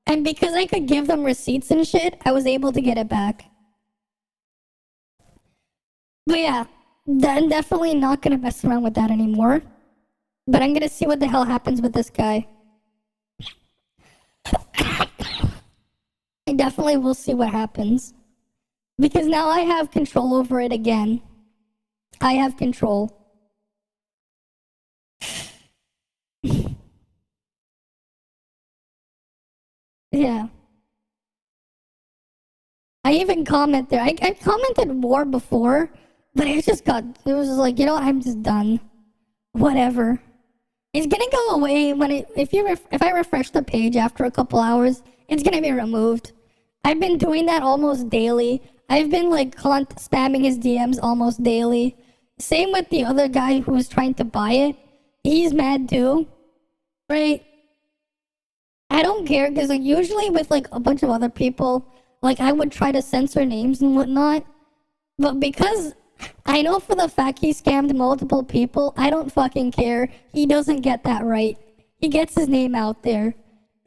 And because I could give them receipts and shit, I was able to get it back. But yeah, I'm definitely not gonna mess around with that anymore. But I'm gonna see what the hell happens with this guy. I definitely will see what happens. Because now I have control over it again. I have control. Yeah. I even comment there. I commented more before, but it was just like, I'm just done. Whatever. It's gonna go away when if I refresh the page after a couple hours, it's gonna be removed. I've been doing that almost daily. I've been like spamming his DMs almost daily. Same with the other guy who was trying to buy it. He's mad too, right? I don't care because like usually with like a bunch of other people, like I would try to censor names and whatnot. But because I know for the fact he scammed multiple people. I don't fucking care. He doesn't get that right. He gets his name out there.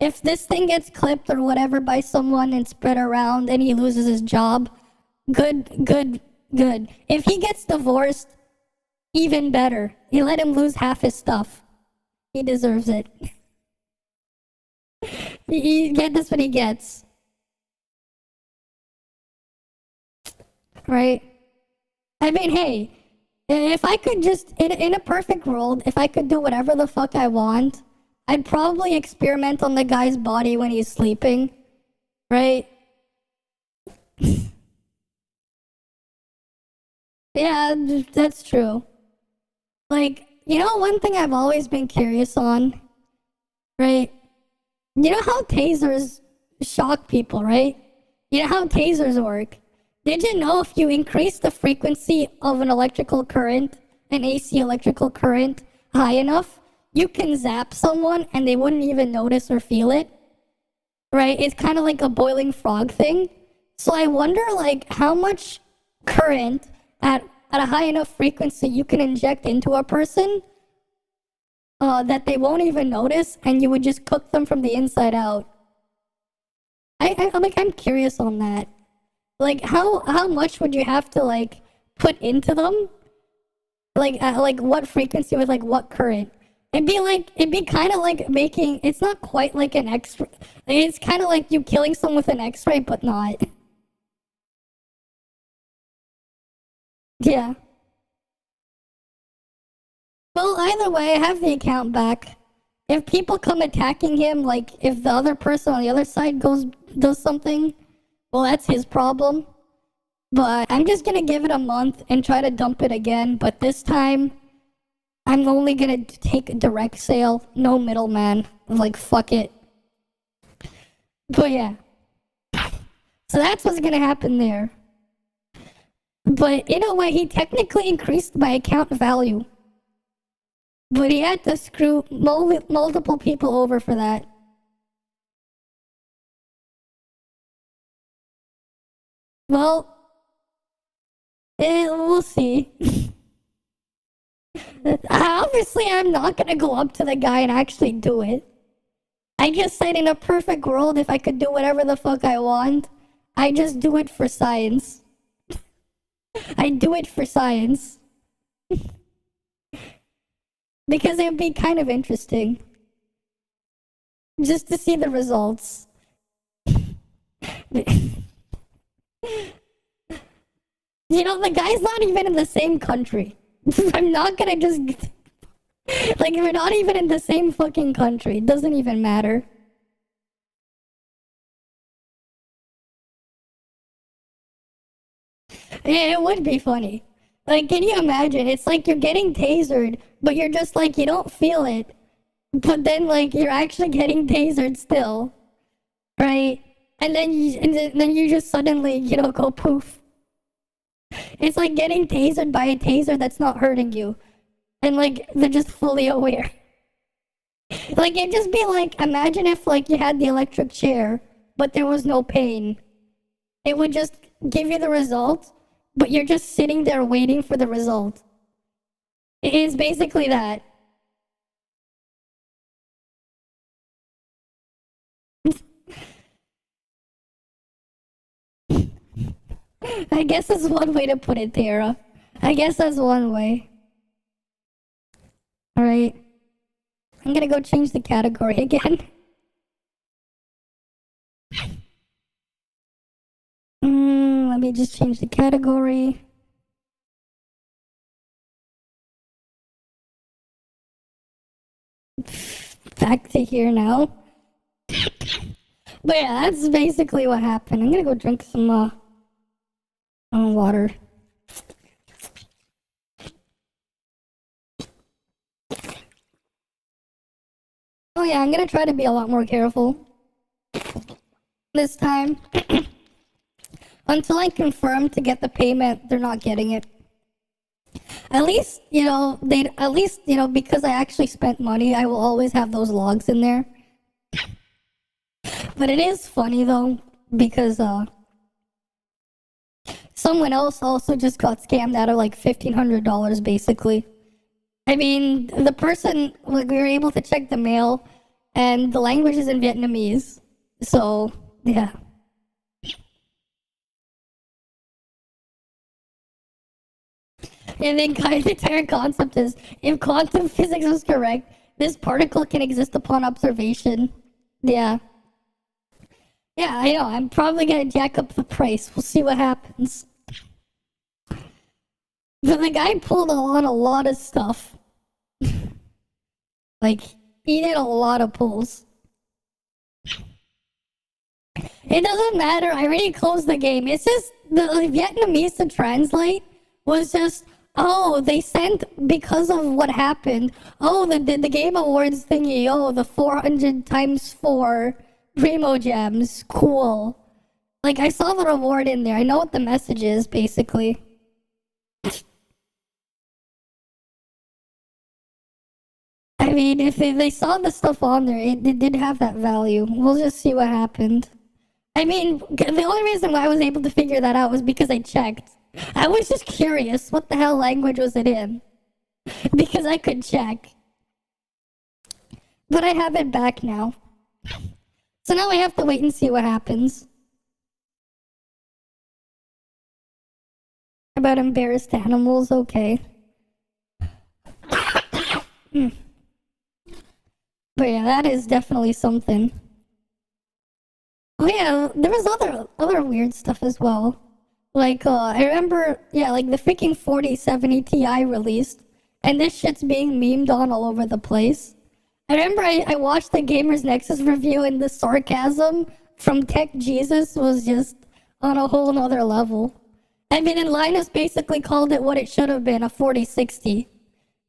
If this thing gets clipped or whatever by someone and spread around and he loses his job, good. If he gets divorced, even better. You let him lose half his stuff. He deserves it. That's what he gets. Right? I mean, hey, if I could just, in a perfect world, if I could do whatever the fuck I want, I'd probably experiment on the guy's body when he's sleeping. Right? Yeah, that's true. Like, you know, one thing I've always been curious on, right? You know how tasers shock people, right? You know how tasers work. Did you know if you increase the frequency of an electrical current, an AC electrical current, high enough, you can zap someone and they wouldn't even notice or feel it? Right? It's kind of like a boiling frog thing. So I wonder, like, how much current at a high enough frequency you can inject into a person that they won't even notice, and you would just cook them from the inside out. I'm curious on that. Like, how much would you have to, like, put into them? Like, what frequency with, like, what current? It'd be kind of like making, it's not quite like an X-ray. It's kind of like you killing someone with an X-ray, but not. Yeah. Well, either way, I have the account back. If people come attacking him, like, if the other person on the other side does something, well, that's his problem. But I'm just gonna give it a month and try to dump it again. But this time, I'm only gonna take a direct sale, no middleman. Like, fuck it. But yeah. So that's what's gonna happen there. But in a way, he technically increased my account value. But he had to screw multiple people over for that. Well, we'll see. Obviously, I'm not gonna go up to the guy and actually do it. I just said in a perfect world, if I could do whatever the fuck I want, I just do it for science. I do it for science. Because it would be kind of interesting. Just to see the results. You know, the guy's not even in the same country. I'm not gonna just... Like, we're not even in the same fucking country. It doesn't even matter. Yeah, it would be funny. Like, can you imagine? It's like you're getting tasered, but you're just like, you don't feel it. But then, like, you're actually getting tasered still. Right? And then you just suddenly, you know, go poof. It's like getting tasered by a taser that's not hurting you. And, like, they're just fully aware. Like, it'd just be like, imagine if, like, you had the electric chair, but there was no pain. It would just give you the result, but you're just sitting there waiting for the result. It is basically that. I guess that's one way to put it, Tara. I guess that's one way. Alright. I'm gonna go change the category again. Let me just change the category. Back to here now. But yeah, that's basically what happened. I'm gonna go drink some water. Oh yeah, I'm gonna try to be a lot more careful this time. Until I confirm to get the payment, they're not getting it. At least, you know, because I actually spent money, I will always have those logs in there. But it is funny though, because someone else also just got scammed out of like $1,500 basically. I mean, the person, like, we were able to check the mail, and the language is in Vietnamese. So, yeah. And then the entire concept is, if quantum physics is correct, this particle can exist upon observation. Yeah. Yeah, I know. I'm probably gonna jack up the price. We'll see what happens. But the guy pulled on a lot of stuff. Like, he did a lot of pulls. It doesn't matter. I already closed the game. It's just the Vietnamese to translate was just, oh, they sent because of what happened. Oh, the Game Awards thingy. Oh, the 400 times 4 Primo Gems. Cool. Like, I saw the reward in there. I know what the message is, basically. I mean, if they saw the stuff on there, it did have that value. We'll just see what happened. I mean, the only reason why I was able to figure that out was because I checked. I was just curious, what the hell language was it in? Because I could check. But I have it back now. So now I have to wait and see what happens. About embarrassed animals, okay. But yeah, that is definitely something. Oh yeah, there was other weird stuff as well. Like, I remember, yeah, like the freaking 4070 Ti released, and this shit's being memed on all over the place. I remember I watched the Gamers Nexus review, and the sarcasm from Tech Jesus was just on a whole nother level. I mean, and Linus basically called it what it should have been, a 4060.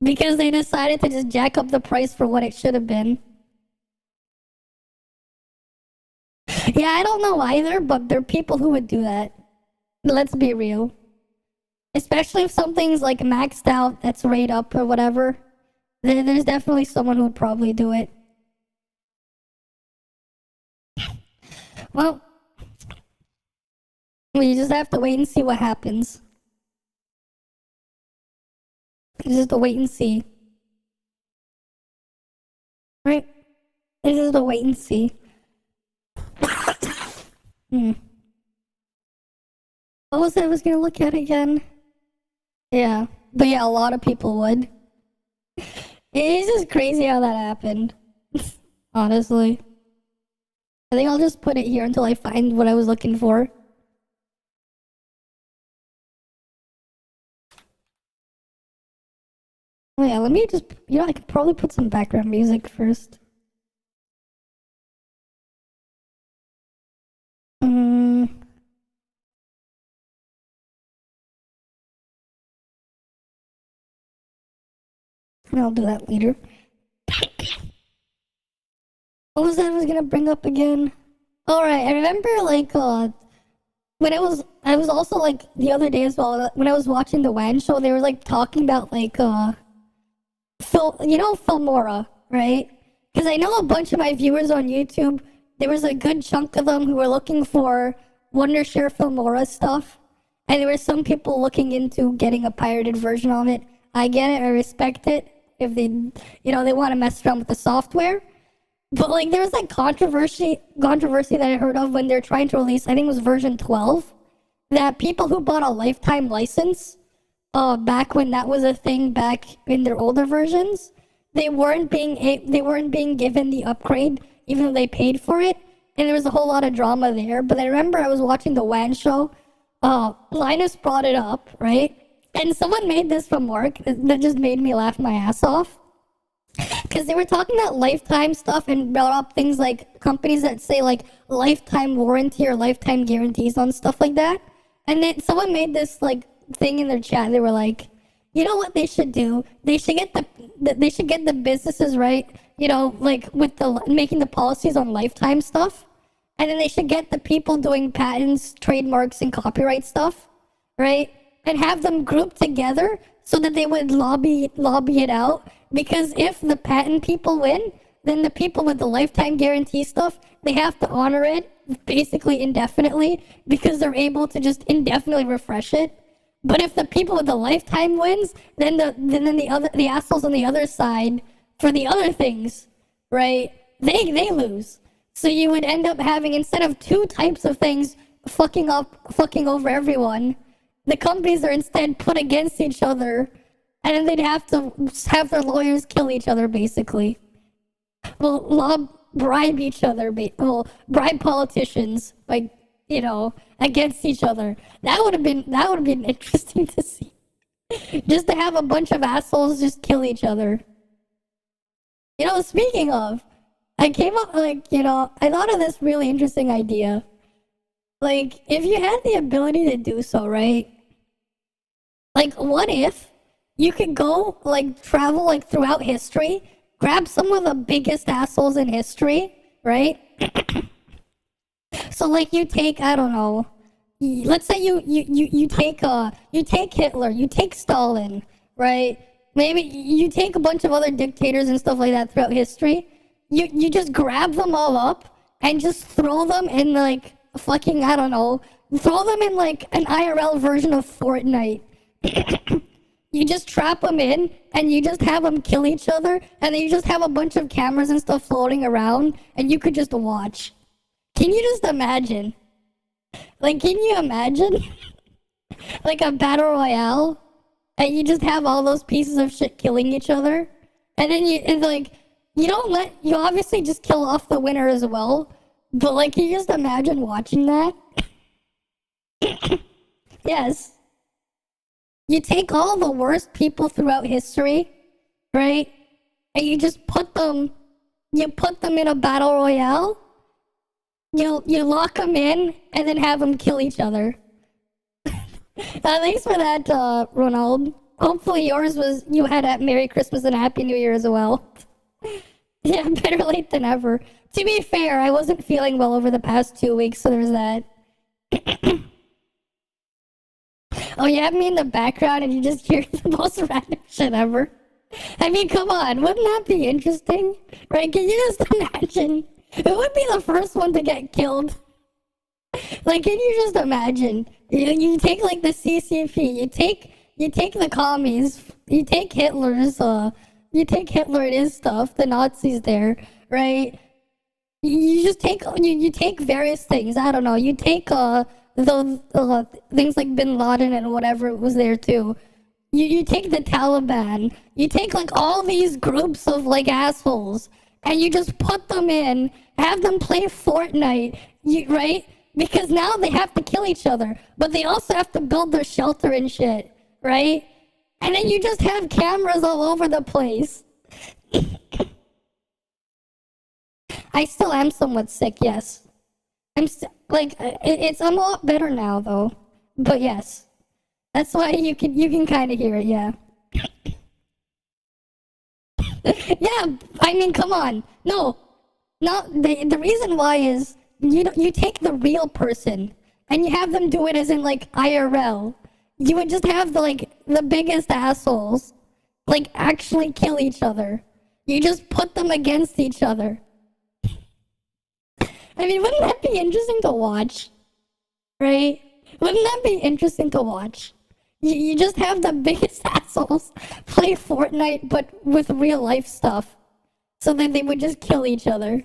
Because they decided to just jack up the price for what it should have been. Yeah, I don't know either, but there are people who would do that. Let's be real. Especially if something's like maxed out, that's rate up or whatever. There's definitely someone who would probably do it. Well, we just have to wait and see what happens. Just have to wait and see. Right? This is the wait and see. What was it I was gonna look at again? Yeah. But yeah, a lot of people would. It's just crazy how that happened. Honestly. I think I'll just put it here until I find what I was looking for. Oh yeah, let me just, I could probably put some background music first. I'll do that later. What was that I was gonna bring up again? Alright, I remember like when I was also like the other day as well, when I was watching the WAN show, they were like talking about like Filmora, right? Because I know a bunch of my viewers on YouTube, there was a good chunk of them who were looking for Wondershare Filmora stuff, and there were some people looking into getting a pirated version of it. I get it, I respect it. If they, they want to mess around with the software. But like, there was like controversy that I heard of when they're trying to release, I think it was version 12, that people who bought a lifetime license, back when that was a thing back in their older versions, they weren't being given the upgrade, even though they paid for it. And there was a whole lot of drama there. But I remember I was watching the WAN show, Linus brought it up, right? And someone made this from work that just made me laugh my ass off. Because they were talking about lifetime stuff and brought up things like companies that say like lifetime warranty or lifetime guarantees on stuff like that. And then someone made this like thing in their chat. They were like, you know what they should do? They should get the businesses right, like with the making the policies on lifetime stuff. And then they should get the people doing patents, trademarks, and copyright stuff, right? And have them grouped together so that they would lobby it out. Because if the patent people win, then the people with the lifetime guarantee stuff, they have to honor it basically indefinitely because they're able to just indefinitely refresh it. But if the people with the lifetime wins, then the assholes on the other side for the other things, right? They lose. So you would end up having, instead of two types of things fucking over everyone, the companies are instead put against each other, and then they'd have to have their lawyers kill each other, basically. Well, bribe each other, bribe politicians, like, you know, against each other. That would have been interesting to see. Just to have a bunch of assholes just kill each other. You know, speaking of, I came up, like, you know, I thought of this really interesting idea. Like, if you had the ability to do so, right? Like, what if you could go, like, travel, like, throughout history, grab some of the biggest assholes in history, right? So, like, you take, I don't know, let's say you take Hitler, you take Stalin, right? Maybe you take a bunch of other dictators and stuff like that throughout history. You just grab them all up and just throw them in, like, fucking, I don't know, throw them in, like, an IRL version of Fortnite. You just trap them in and you just have them kill each other, and then you just have a bunch of cameras and stuff floating around and you could just watch. Can you just imagine? Like, can you imagine? Like a battle royale, and you just have all those pieces of shit killing each other, and then you obviously just kill off the winner as well, but, like, can you just imagine watching that? Yes. You take all the worst people throughout history, right? And you just put them in a battle royale. You lock them in and then have them kill each other. Thanks for that, Ronald. Hopefully you had a Merry Christmas and a Happy New Year as well. Yeah, better late than ever. To be fair, I wasn't feeling well over the past 2 weeks, so there's that. Oh, you have me in the background and you just hear the most random shit ever. I mean, come on, wouldn't that be interesting? Right? Can you just imagine? Who would be the first one to get killed? Like, can you just imagine? You take, like, the CCP, you take the commies, you take Hitler's, you take Hitler and his stuff, the Nazis there, right? You just take, you take various things, I don't know, you take, those things like Bin Laden and whatever was there too. You take the Taliban, you take, like, all these groups of, like, assholes, and you just put them in, have them play Fortnite, right? Because now they have to kill each other, but they also have to build their shelter and shit, right? And then you just have cameras all over the place. I still am somewhat sick, yes. I'm a lot better now, though. But yes, that's why you can kind of hear it, yeah. Yeah, I mean, come on. No, the reason why is you take the real person and you have them do it as in, like, IRL. You would just have the biggest assholes, like, actually kill each other. You just put them against each other. I mean, wouldn't that be interesting to watch? Right? Wouldn't that be interesting to watch? You just have the biggest assholes play Fortnite, but with real life stuff. So then they would just kill each other.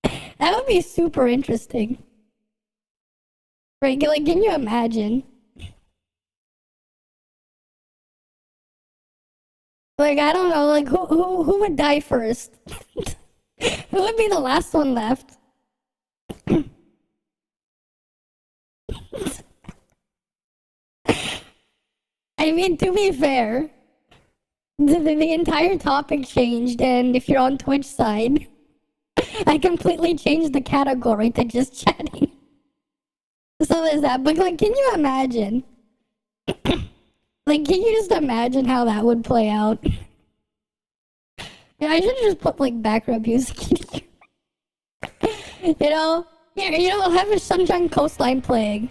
That would be super interesting. Right? Like, can you imagine? Like, I don't know, like, who would die first? Who would be the last one left? I mean, to be fair, the entire topic changed, and if you're on Twitch side, I completely changed the category to just chatting. So there's that. But, like, can you imagine? Like, can you just imagine how that would play out? Yeah, I should just put, like, background music in here. You know? Here, we'll have a Sunshine Coastline playing.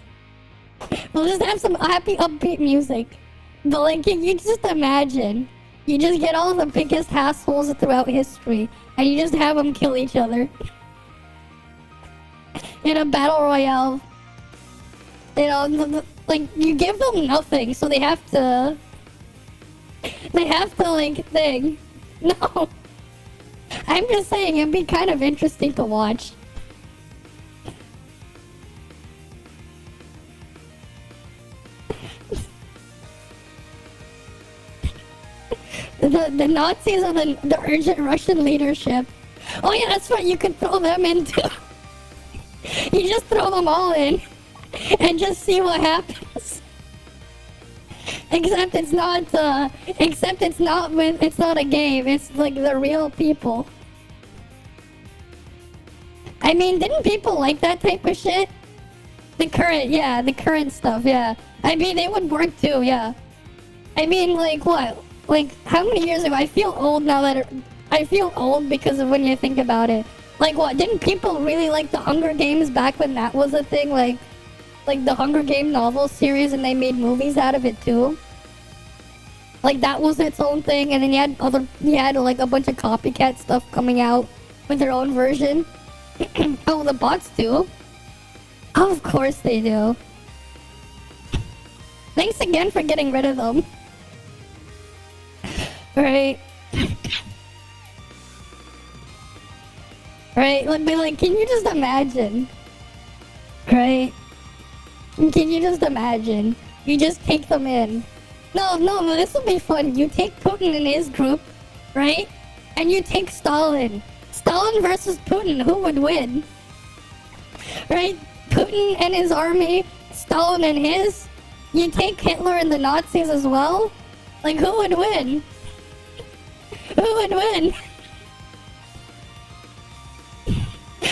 We'll just have some happy, upbeat music. But, like, can you just imagine? You just get all the biggest assholes throughout history, and you just have them kill each other. in a battle royale. You know, like, you give them nothing, so they have to, like, thing. No. I'm just saying, it'd be kind of interesting to watch. The Nazis are the urgent Russian leadership. Oh yeah, that's right, you could throw them in too. You just throw them all in and just see what happens. Except it's not it's not a game, it's like the real people. I mean, didn't people like that type of shit? The current stuff, yeah. I mean, it would work too, yeah. I mean, like, what? Like, how many years ago? I feel old now I feel old because of when you think about it. Like, what? Didn't people really like the Hunger Games back when that was a thing? Like the Hunger Game novel series, and they made movies out of it too? Like, that was its own thing, and then you had like a bunch of copycat stuff coming out with their own version. Oh, the bots do? Oh, of course they do. Thanks again for getting rid of them. Right. Right, like, can you just imagine? Right? Can you just imagine? You just take them in. No, this will be fun. You take Putin and his group, right? And you take Stalin. Stalin versus Putin, who would win? Right? Putin and his army, Stalin and his. You take Hitler and the Nazis as well? Like, who would win? Who would win?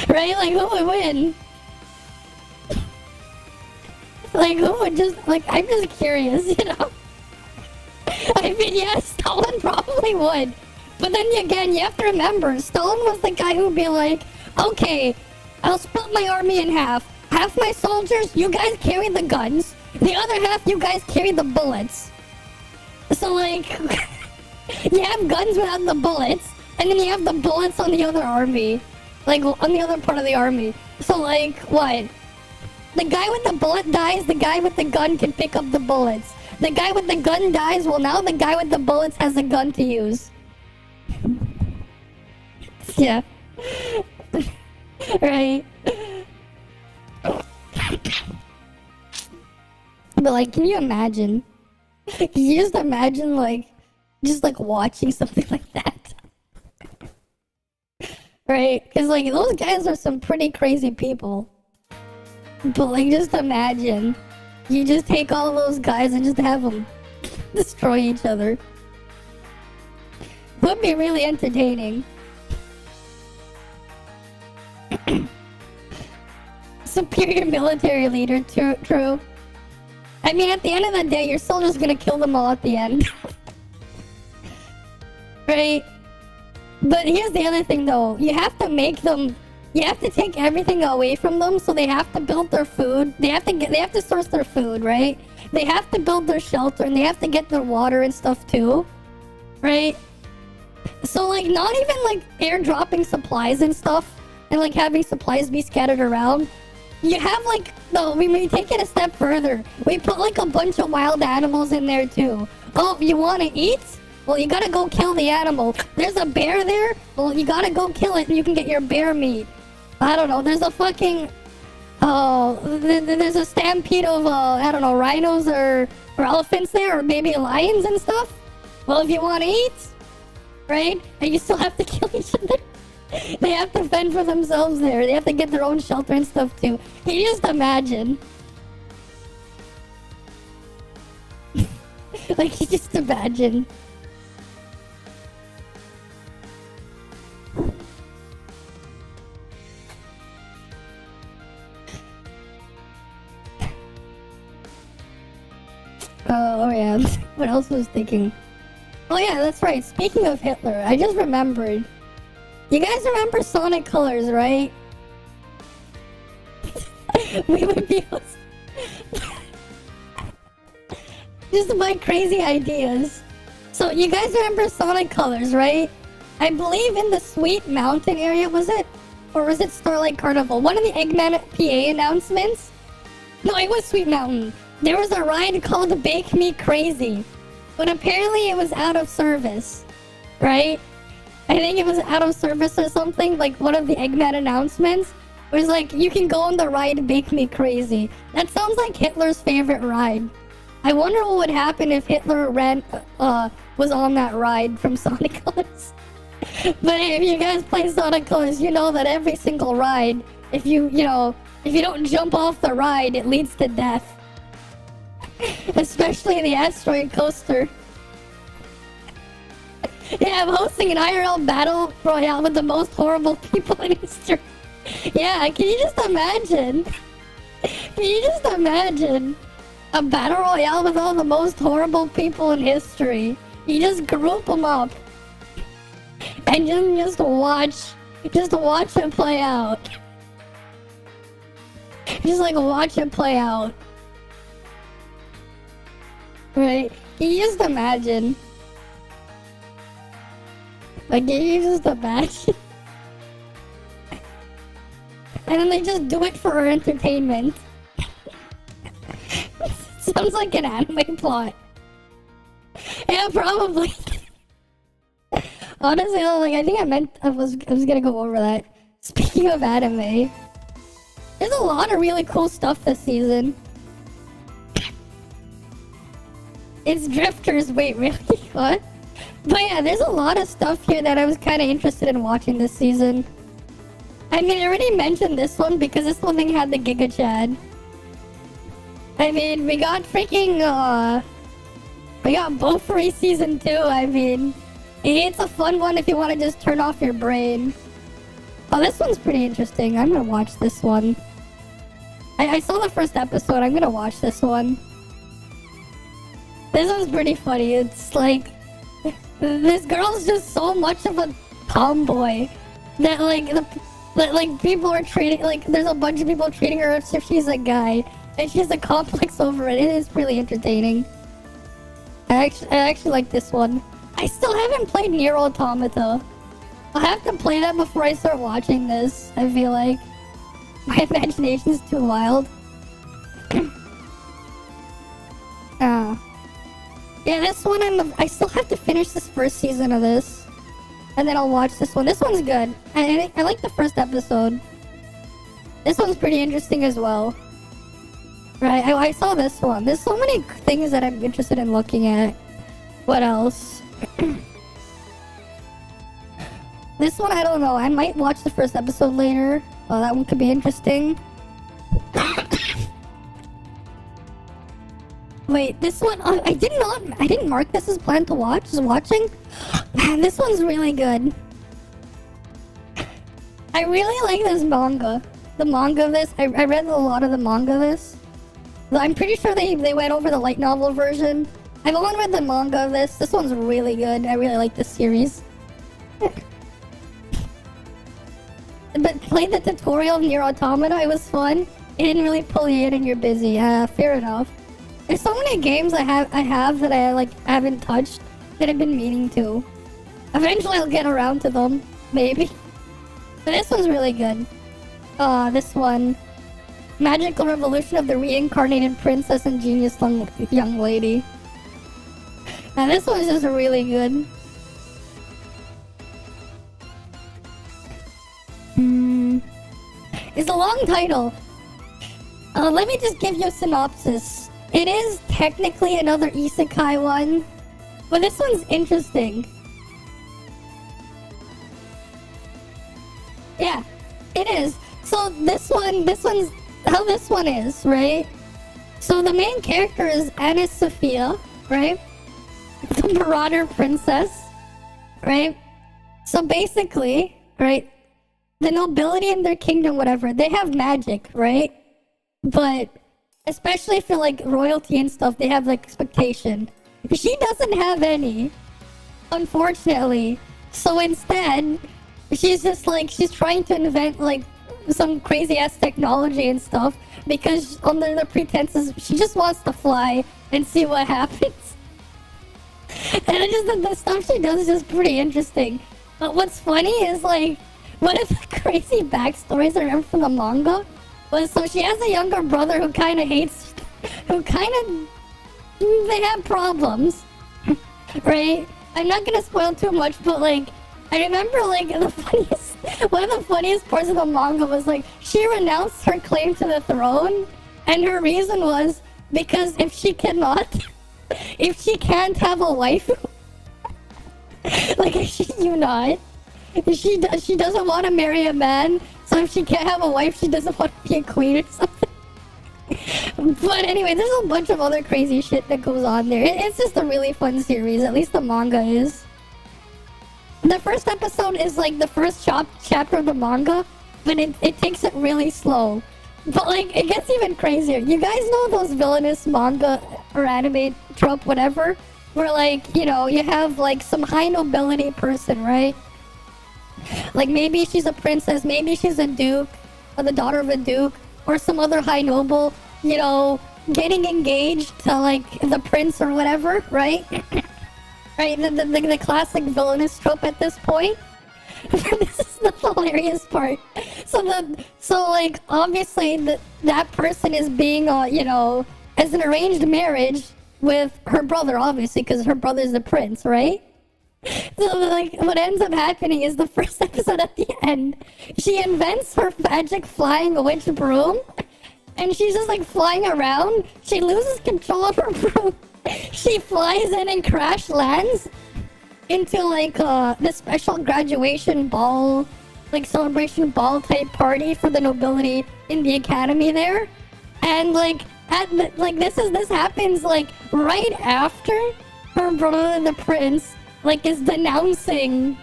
Right? Like, who would win? Like, who would just, like, I'm just curious, you know? I mean, yeah, Stalin probably would. But then again, you have to remember, Stalin was the guy who'd be like, okay, I'll split my army in half. Half my soldiers, you guys carry the guns. The other half, you guys carry the bullets. So, like, you have guns without the bullets, and then you have the bullets on the other army. Like, on the other part of the army. So, like, what? The guy with the bullet dies, the guy with the gun can pick up the bullets. The guy with the gun dies, well, now the guy with the bullets has a gun to use. Yeah. Right. But, like, can you imagine? Can you just imagine, like, just, like, watching something like that? Right? Because, like, those guys are some pretty crazy people. But, like, just imagine. You just take all those guys and just have them destroy each other. Would be really entertaining. Superior military leader, true. I mean, at the end of the day, you're still just gonna kill them all at the end. Right? But here's the other thing, though. You have to make them... You have to take everything away from them, so they have to build their food. They have to source their food, right? They have to build their shelter, and they have to get their water and stuff, too. Right? So, like, not even, like, airdropping supplies and stuff, and, like, having supplies be scattered around. You have, like, no, we take it a step further. We put, like, a bunch of wild animals in there, too. Oh, you want to eat? Well, you gotta go kill the animal. There's a bear there? Well, you gotta go kill it and you can get your bear meat. I don't know, there's a fucking... there's a stampede of, I don't know, rhinos or elephants there, or maybe lions and stuff. Well, if you want to eat, right? And you still have to kill each other. They have to fend for themselves there. They have to get their own shelter and stuff, too. Can you just imagine? Like, you just imagine. Oh yeah, what else was I thinking? Oh yeah, that's right. Speaking of Hitler, I just remembered. You guys remember Sonic Colors, right? We would be just my crazy ideas. So you guys remember Sonic Colors, right? I believe in the Sweet Mountain area, was it? or was it Starlight Carnival? One of the Eggman PA announcements? No, it was Sweet Mountain. There was a ride called Bake Me Crazy, but apparently it was out of service, right? I think it was out of service or something. Like one of the Eggman announcements was like, you can go on the ride Bake Me Crazy. That sounds like Hitler's favorite ride. I wonder what would happen if Hitler was on that ride from Sonic Colors. But if you guys play Sonic Colors, you know that every single ride, if you don't jump off the ride, it leads to death. Especially the asteroid coaster. Yeah, I'm hosting an IRL battle royale with the most horrible people in history. Yeah, can you just imagine? Can you just imagine a battle royale with all the most horrible people in history? You just group them up and just watch it play out. Just like watch it play out. Right? Can you just imagine? Like, can you just imagine? And then they just do it for our entertainment. Sounds like an anime plot. Yeah, probably. Honestly, like, I think I was gonna go over that. Speaking of anime, there's a lot of really cool stuff this season. It's Drifters. Wait, really? What? But yeah, there's a lot of stuff here that I was kind of interested in watching this season. I mean, I already mentioned this one because this one thing had the Giga Chad. I mean, we got freaking, we got Bofuri Season 2, I mean. It's a fun one if you want to just turn off your brain. Oh, this one's pretty interesting. I'm gonna watch this one. I saw the first episode. I'm gonna watch this one. This one's pretty funny. It's like, this girl's just so much of a tomboy that like people are treating, like there's a bunch of people treating her as if she's a guy, and she has a complex over it. It is really entertaining. I actually like this one. I still haven't played Nier Automata. I'll have to play that before I start watching this. I feel like my imagination's too wild. Yeah, this one I still have to finish this first season of this, and then I'll watch this one. This one's good. I like the first episode. This one's pretty interesting as well. Right, I saw this one. There's so many things that I'm interested in looking at. What else? This one, I don't know. I might watch the first episode later. Oh, that one could be interesting. Wait, this one, I didn't mark this as planned to watch. Just watching. Man, this one's really good. I really like this manga. The manga of this. I read a lot of the manga of this. I'm pretty sure they went over the light novel version. I've only read the manga of this. This one's really good. I really like this series. But playing the tutorial of Nier Automata, it was fun. It didn't really pull you in and you're busy. Fair enough. There's so many games I have that I haven't touched that I've been meaning to. Eventually I'll get around to them, maybe. But this one's really good. This one. Magical Revolution of the Reincarnated Princess and Genius Young Lady. Now this one's just really good. It's a long title. Let me just give you a synopsis. It is technically another isekai one, but this one's interesting. Yeah, it is. So this one's how this one is, right? So the main character is Anis Sophia, right? The Marauder Princess, right? So basically, right, the nobility in their kingdom, whatever, they have magic, right? But especially for like royalty and stuff, they have like expectation. She doesn't have any, unfortunately. So instead, she's just like, she's trying to invent like some crazy ass technology and stuff because under the pretenses she just wants to fly and see what happens. And it just, the stuff she does is just pretty interesting. But what's funny is like one of the crazy backstories I remember from the manga was, so she has a younger brother who kind of hates, they have problems, right? I'm not gonna spoil too much, but like, I remember like one of the funniest parts of the manga was like, she renounced her claim to the throne, and her reason was because if she can't have a wife, like she doesn't want to marry a man, so if she can't have a wife, she doesn't want to be a queen or something. But anyway, there's a bunch of other crazy shit that goes on there. It's just a really fun series, at least the manga is. The first episode is like the first chapter of the manga, but it takes it really slow. But like, it gets even crazier. You guys know those villainous manga or anime trope, whatever, where like, you know, you have like some high nobility person, right? Like maybe she's a princess, maybe she's a duke, or the daughter of a duke, or some other high noble, you know, getting engaged to like the prince or whatever, right? Right, the classic villainous trope at this point. This is the hilarious part. So like obviously that person is being you know, as an arranged marriage with her brother, obviously, because her brother's the prince, right? So like what ends up happening is the first episode at the end, she invents her magic flying witch broom, and she's just like flying around. She loses control of her broom. She flies in and crash lands into like this special graduation ball, like celebration ball type party for the nobility in the academy there. And like this happens like right after her brother the prince like is denouncing,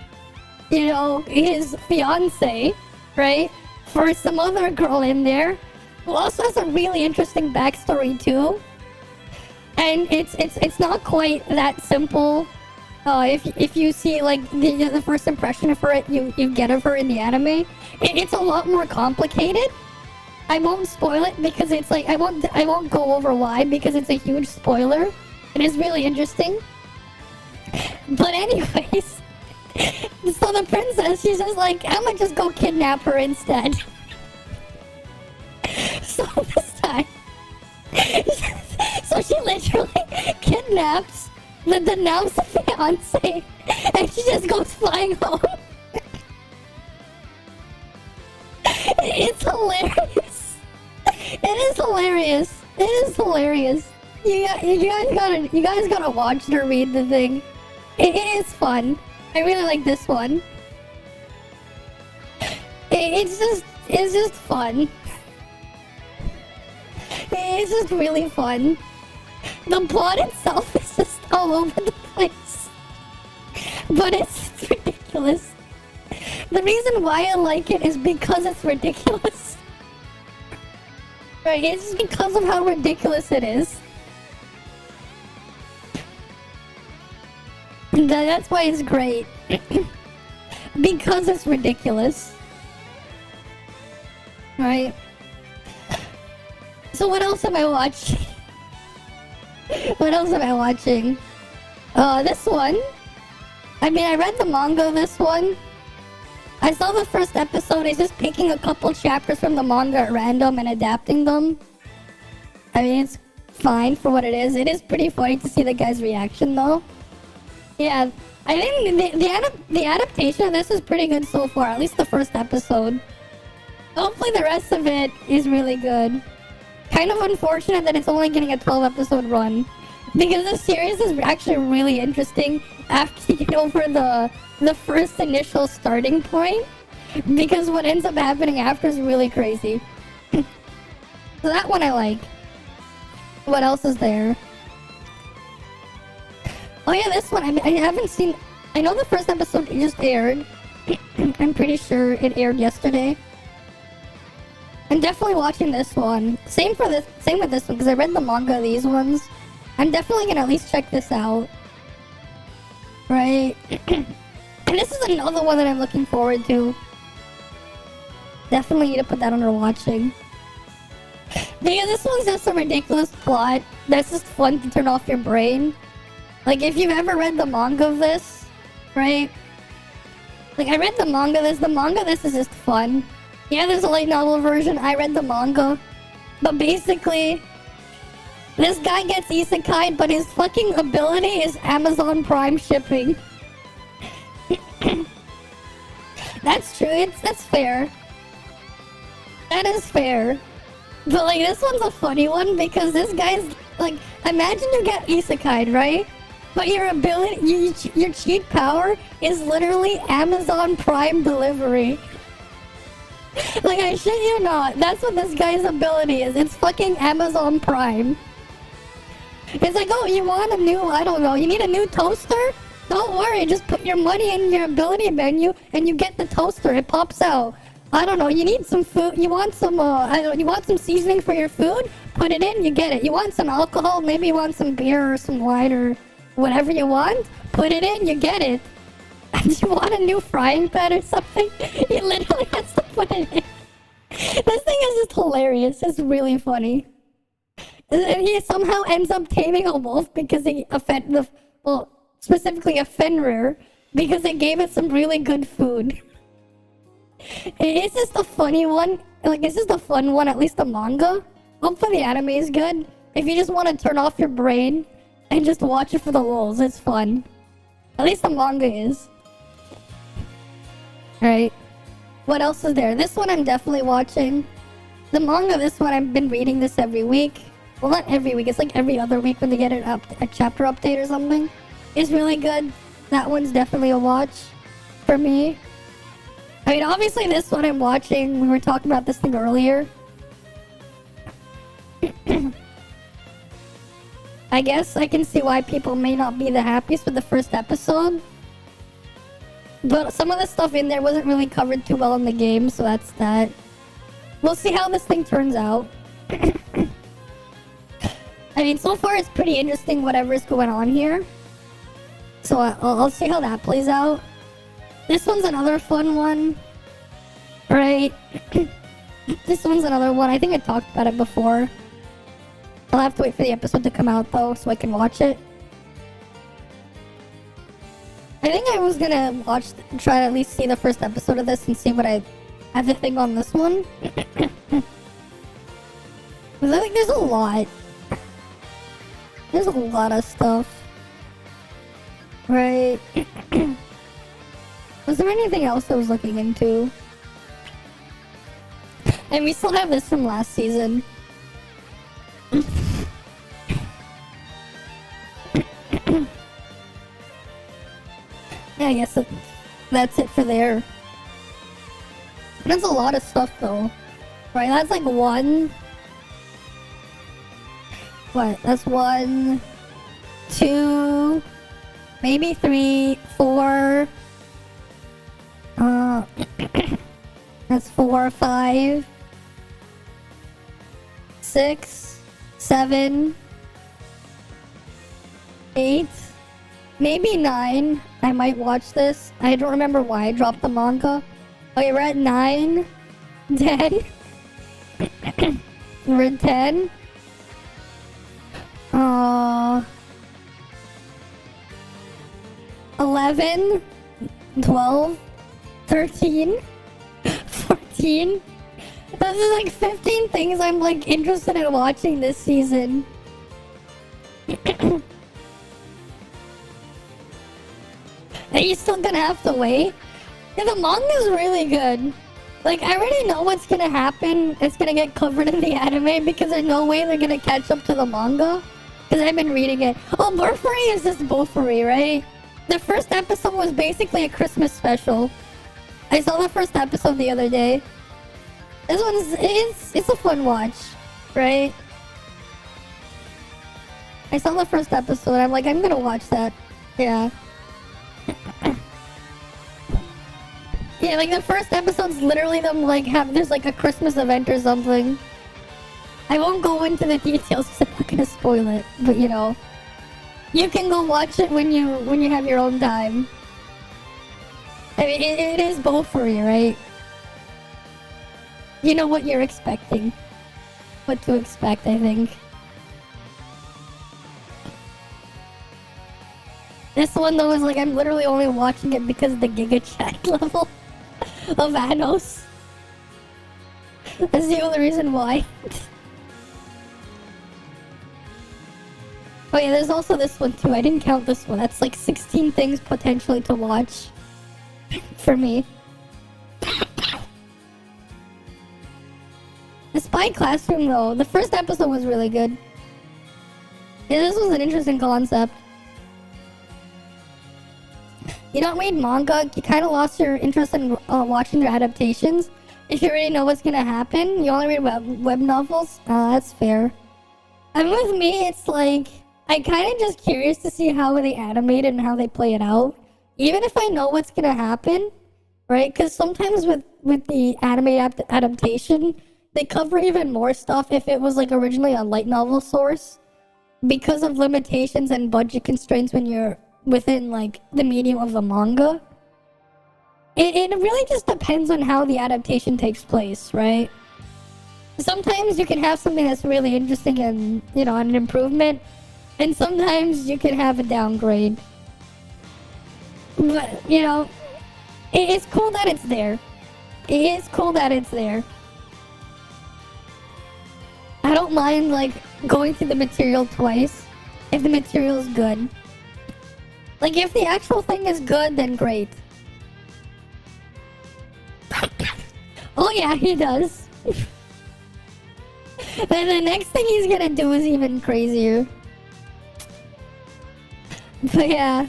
you know, his fiance, right, for some other girl in there who also has a really interesting backstory too. And it's not quite that simple. If you see like the first impression of her you get of her in the anime, it's a lot more complicated. I won't spoil it because it's like I won't go over why, because it's a huge spoiler. It is really interesting. But anyways, so the princess, she's just like, I'm gonna just go kidnap her instead. So this time, so she literally kidnaps the denounced fiance, and she just goes flying home. It's hilarious. It is hilarious. It is hilarious. You guys gotta watch or read the thing. It is fun. I really like this one. It's just fun. It's just really fun. The plot itself is just all over the place, but it's ridiculous. The reason why I like it is because it's ridiculous. Right? It's just because of how ridiculous it is. That's why it's great. Because it's ridiculous. Right? So what else am I watching? What else am I watching? This one. I mean, I read the manga of this one. I saw the first episode. It's just picking a couple chapters from the manga at random and adapting them. I mean, it's fine for what it is. It is pretty funny to see the guy's reaction, though. Yeah, I think the adaptation of this is pretty good so far. At least the first episode. Hopefully the rest of it is really good. Kind of unfortunate that it's only getting a 12-episode run, because the series is actually really interesting after you get over the first initial starting point, because what ends up happening after is really crazy. So that one I like. What else is there? Oh yeah, this one. I haven't seen... I know the first episode just aired. I'm pretty sure it aired yesterday. I'm definitely watching this one. Same with this one, because I read the manga of these ones. I'm definitely gonna at least check this out. Right? And this is another one that I'm looking forward to. Definitely need to put that under watching. Because this one's just a ridiculous plot that's just fun to turn off your brain. Like, if you've ever read the manga of this, right? Like, I read the manga. This is just fun. Yeah, there's a light novel version. I read the manga. But basically, this guy gets isekai'd, but his fucking ability is Amazon Prime shipping. That's true. That's fair. That is fair. But, like, this one's a funny one because this guy's, like, imagine you get isekai'd, right? But your ability, your cheat power is literally Amazon Prime delivery. Like, I shit you not. That's what this guy's ability is. It's fucking Amazon Prime. It's like, oh, you want a new, I don't know, you need a new toaster? Don't worry, just put your money in your ability menu and you get the toaster. It pops out. I don't know, you need some food, you want some, I don't know, you want some seasoning for your food? Put it in, you get it. You want some alcohol? Maybe you want some beer or some wine or whatever you want? Put it in, you get it. And you want a new frying pan or something? He literally has to put it in. This thing is just hilarious. It's really funny. And he somehow ends up taming a wolf because he offended, well, specifically a Fenrir, because they gave it some really good food. It's just a funny one. Like, it's just a fun one, at least the manga. Hopefully the anime is good. If you just want to turn off your brain and just watch it for the lulz, it's fun. At least the manga is. Alright. What else is there? This one I'm definitely watching. The manga, this one, I've been reading this every week. Well, not every week. It's like every other week when they get a chapter update or something. It's really good. That one's definitely a watch for me. I mean, obviously this one I'm watching. We were talking about this thing earlier. I guess I can see why people may not be the happiest with the first episode. But some of the stuff in there wasn't really covered too well in the game, so that's that. We'll see how this thing turns out. I mean, so far it's pretty interesting whatever's going on here. So I'll see how that plays out. This one's another fun one. Right? This one's another one. I think I talked about it before. I'll have to wait for the episode to come out though, so I can watch it. I think I was gonna try to at least see the first episode of this and see what I have to think on this one. Because I think there's a lot. There's a lot of stuff. Right. Was there anything else I was looking into? And we still have this from last season. Yeah, I guess that's it for there. That's a lot of stuff though. Right, that's like one... What? That's 1, 2, maybe 3, 4. That's 4, 5, 6, 7, 8, maybe 9. I might watch this. I don't remember why I dropped the manga. Okay, we're at 9, 10. We're at 10. 11, 12, 13, 14. Those are like 15 things I'm like interested in watching this season. And you're still gonna have to wait. Yeah, the manga's really good. Like, I already know what's gonna happen. It's gonna get covered in the anime because there's no way they're gonna catch up to the manga. Because I've been reading it. Oh, Burfurry is just Burfurry, right? The first episode was basically a Christmas special. I saw the first episode the other day. This one's, it's a fun watch, right? I saw the first episode, I'm like, I'm gonna watch that. Yeah. Yeah, like the first episode's literally them like there's like a Christmas event or something. I won't go into the details because I'm not gonna spoil it, but you know, you can go watch it when you have your own time. I mean, it is both for you, right? You know what you're expecting, what to expect, I think. This one though is like I'm literally only watching it because of the Giga Chat level of Anos. That's the only reason why. Oh yeah, there's also this one too. I didn't count this one. That's like 16 things potentially to watch for me. The Spy Classroom though, the first episode was really good. Yeah, this was an interesting concept. You don't read manga, you kind of lost your interest in watching their adaptations. If you already know what's gonna happen, you only read web novels. That's fair. And with me, it's like, I'm kind of just curious to see how they animate it and how they play it out. Even if I know what's gonna happen, right? Because sometimes with the anime adaptation, they cover even more stuff if it was like originally a light novel source. Because of limitations and budget constraints when you're within like the medium of the manga. It really just depends on how the adaptation takes place, right? Sometimes you can have something that's really interesting and, you know, an improvement. And sometimes you can have a downgrade. But, you know, it's cool that it's there. It is cool that it's there. I don't mind, like, going through the material twice if the material is good. Like, if the actual thing is good, then great. Oh yeah, he does. Then the next thing he's gonna do is even crazier. But yeah,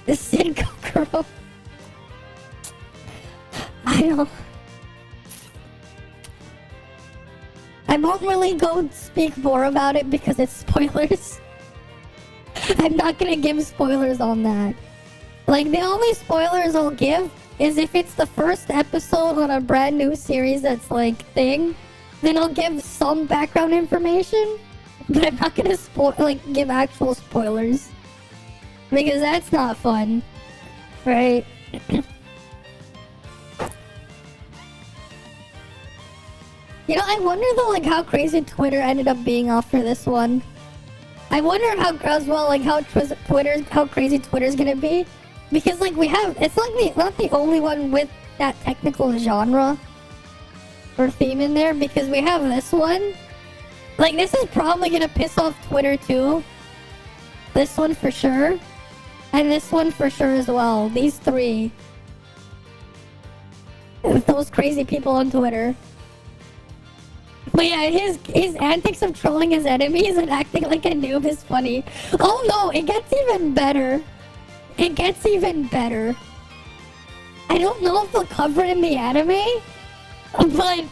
the Sinco girl. I know. I won't really go speak more about it because it's spoilers. I'm not gonna give spoilers on that. Like, the only spoilers I'll give is if it's the first episode on a brand new series that's like thing, then I'll give some background information, but I'm not gonna give actual spoilers. Because that's not fun. Right? You know, I wonder though, like, how crazy Twitter ended up being after this one. I wonder how, as well, like, how crazy Twitter's gonna be. Because, like, we have, it's like not the only one with that technical genre or theme in there, because we have this one. Like, this is probably gonna piss off Twitter too. This one for sure. And this one for sure as well. These three. Those crazy people on Twitter. But yeah, his antics of trolling his enemies and acting like a noob is funny. Oh no, it gets even better. It gets even better. I don't know if they'll cover it in the anime, but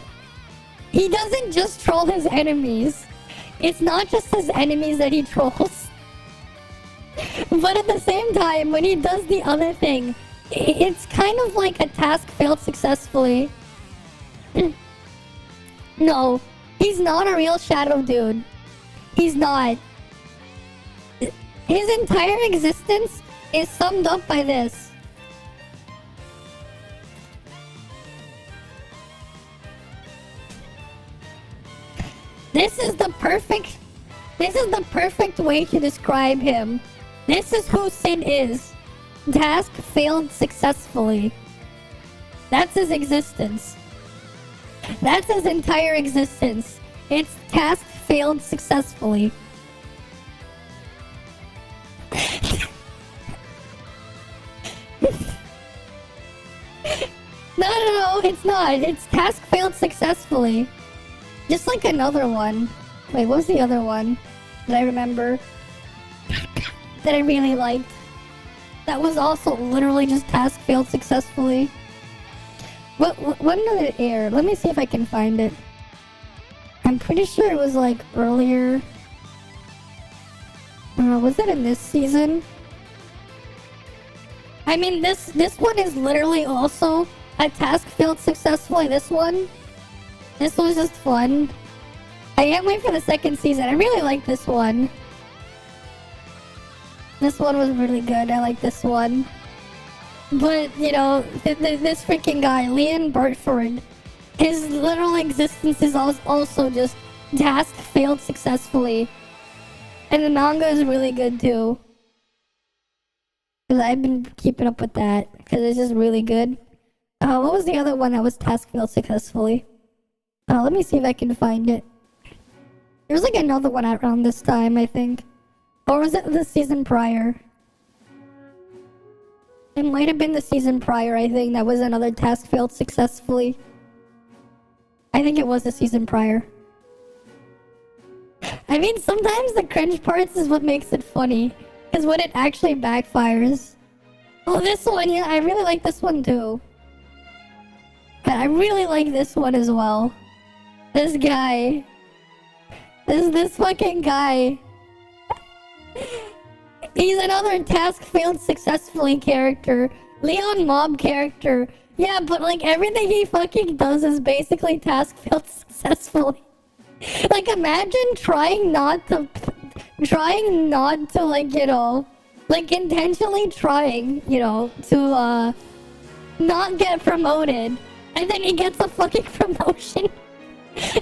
he doesn't just troll his enemies. It's not just his enemies that he trolls. But at the same time, when he does the other thing, it's kind of like a task failed successfully. No, he's not a real shadow dude. He's not. His entire existence is summed up by this. This is the perfect way to describe him. This is who Sid is. Task failed successfully. That's his existence. That's his entire existence. It's task failed successfully. No, it's not. It's task failed successfully. Just like another one. Wait, what was the other one that I remember that I really liked? That was also literally just task failed successfully. When did it air? Let me see if I can find it. I'm pretty sure it was like earlier. Was it in this season? I mean, this one is literally also a task failed successfully. This one was just fun. I can't wait for the second season. I really like this one. This one was really good. I like this one. But, you know, this freaking guy, Leon Bartford, his literal existence is also just task failed successfully. And the manga is really good too. Because I've been keeping up with that. Because it's just really good. What was the other one that was task failed successfully? Let me see if I can find it. There was like another one around this time, I think. Or was it the season prior? It might have been the season prior, I think. That was another task failed successfully. I think it was the season prior. I mean, sometimes the cringe parts is what makes it funny. Because when it actually backfires. Oh, this one, yeah, I really like this one too. But I really like this one as well. This guy. This fucking guy. He's another task failed successfully character. Leon Mob character. Yeah, but like everything he fucking does is basically task failed successfully. Like imagine trying not to like, you know, like intentionally trying, you know, to not get promoted. And then he gets a fucking promotion.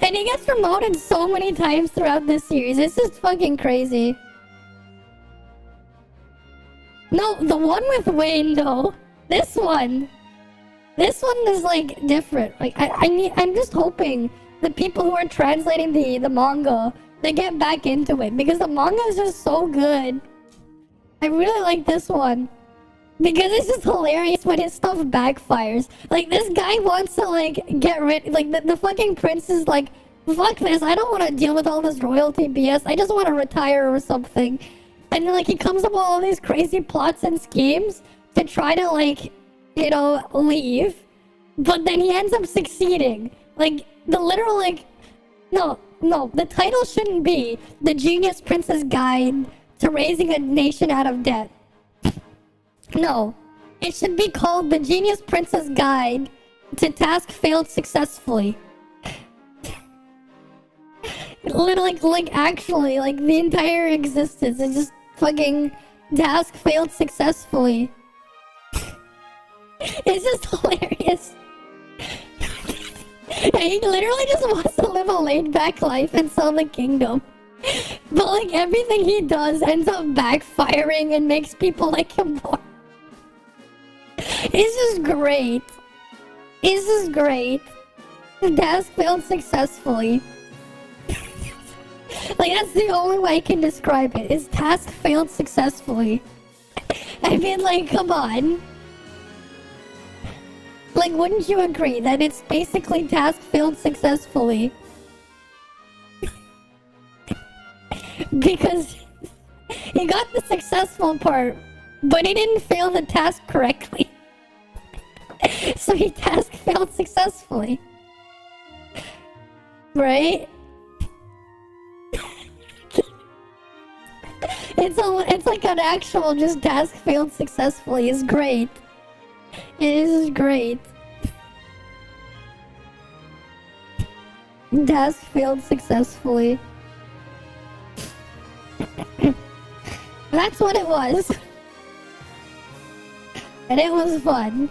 And he gets promoted so many times throughout this series. It's just fucking crazy. No, the one with Wayne though. This one is like different. Like I'm just hoping the people who are translating the manga, they get back into it because the manga is just so good. I really like this one. Because it's just hilarious when his stuff backfires. Like, this guy wants to, like, get rid... Like, the fucking prince is like, fuck this, I don't want to deal with all this royalty BS. I just want to retire or something. And then, like, he comes up with all these crazy plots and schemes to try to, like, you know, leave. But then he ends up succeeding. Like, the literal, like... No, the title shouldn't be The Genius Prince's Guide to Raising a Nation Out of Debt. No, it should be called The Genius Prince's Guide to Task Failed Successfully. like actually, like the entire existence is just fucking task failed successfully. It's just hilarious. He literally just wants to live a laid-back life and sell the kingdom. But like everything he does ends up backfiring and makes people like him more. It's just great. It's just great. The task failed successfully. Like, that's the only way I can describe it. Is task failed successfully. I mean, like, come on. Like, wouldn't you agree that it's basically task failed successfully? Because he got the successful part, but he didn't fail the task correctly. So he task failed successfully. Right? It's like an actual just task failed successfully. It's great. It is great. Task failed successfully. That's what it was. And it was fun.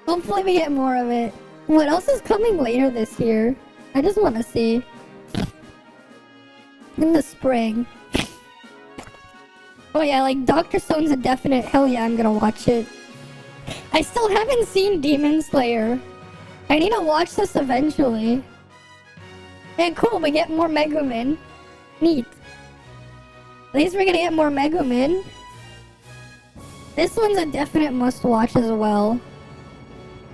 Hopefully we get more of it. What else is coming later this year? I just want to see. In the spring. Oh yeah, like Dr. Stone's a definite hell yeah, I'm gonna watch it. I still haven't seen Demon Slayer. I need to watch this eventually. Yeah, cool, we get more Megumin. Neat. At least we're gonna get more Megumin. This one's a definite must-watch as well.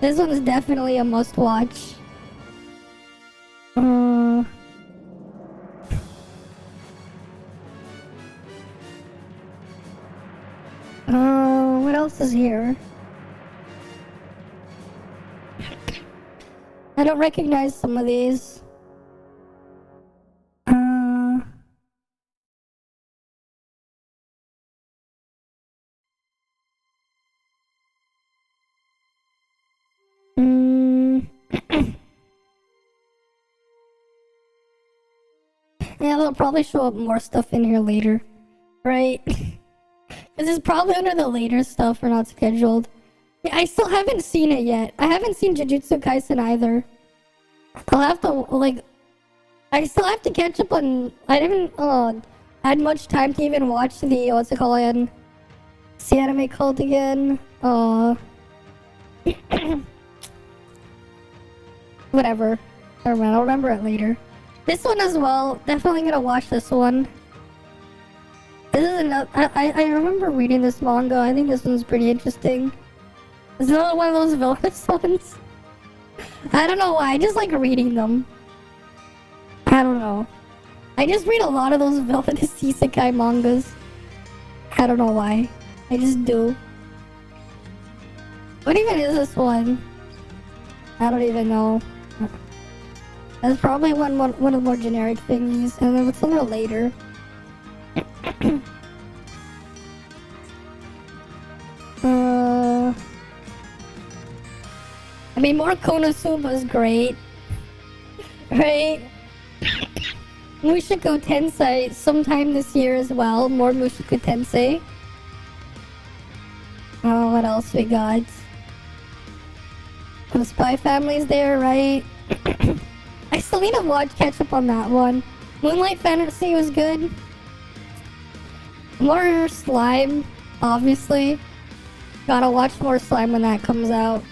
This one's definitely a must-watch. What else is here? I don't recognize some of these. Yeah, they'll probably show up more stuff in here later. Right? This is probably under the later stuff or not scheduled. Yeah, I still haven't seen it yet. I haven't seen Jujutsu Kaisen either. I'll have to, like... I still have to catch up on... I had much time to even watch the what's it called again? What's the anime called again? Whatever. Never mind, I'll remember it later. This one as well. Definitely gonna watch this one. This is another. I remember reading this manga. I think this one's pretty interesting. It's another one of those villainous ones. I don't know why. I just like reading them. I don't know. I just read a lot of those villainous isekai mangas. I don't know why. I just do. What even is this one? I don't even know. That's probably one of the more generic things. And then what's a little later? I mean, more Konosuba is great. Right? Mushoku Tensei sometime this year as well. More Mushoku Tensei. Oh, what else we got? The Spy Family's there, right? I still need to catch up on that one. Moonlight Fantasy was good. More Slime, obviously. Gotta watch more Slime when that comes out.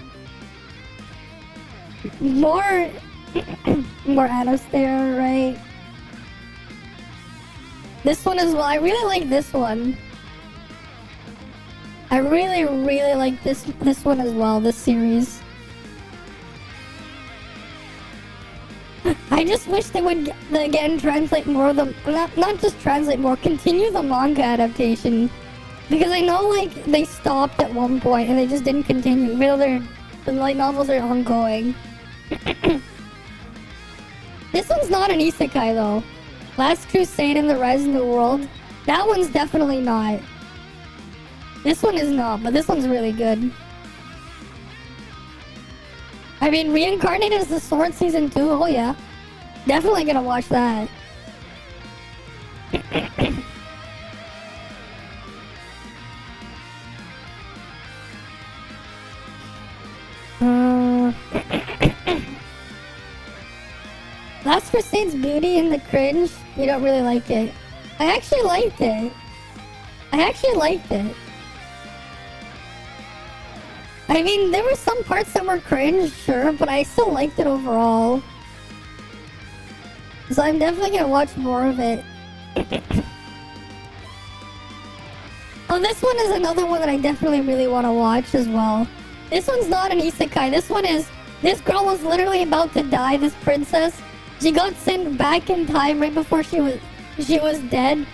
More Anos there, right? This one as well. I really like this one. I really like this one as well, this series. I just wish they would again translate more of them, not just translate more, continue the manga adaptation. Because I know like they stopped at one point and they just didn't continue. Even though the light novels are ongoing. This one's not an isekai though. Last Crusade and the Rise of the World. That one's definitely not. This one is not, but this one's really good. I mean, Reincarnated as the Sword Season 2, oh yeah. Definitely gonna watch that. Last Crusade's Beauty and the Cringe, you don't really like it. I actually liked it. I mean, there were some parts that were cringe, sure, but I still liked it overall. So I'm definitely gonna watch more of it. Oh, this one is another one that I definitely really want to watch as well. This one's not an isekai. This girl was literally about to die, this princess. She got sent back in time right before she was dead.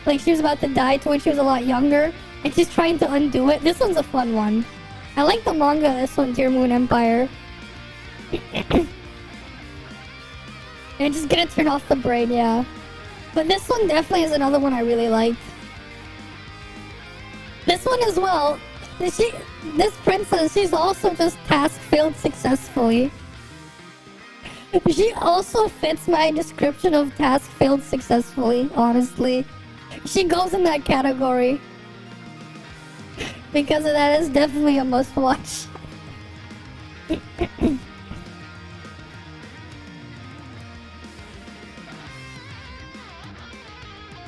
Like, she was about to die to when she was a lot younger. And she's trying to undo it. This one's a fun one. I like the manga, this one, Dear Moon Empire. I'm just gonna turn off the brain, yeah. But this one definitely is another one I really liked. This one as well. This princess, she's also just task failed successfully. She also fits my description of task failed successfully, honestly. She goes in that category. Because of that, it's definitely a must watch.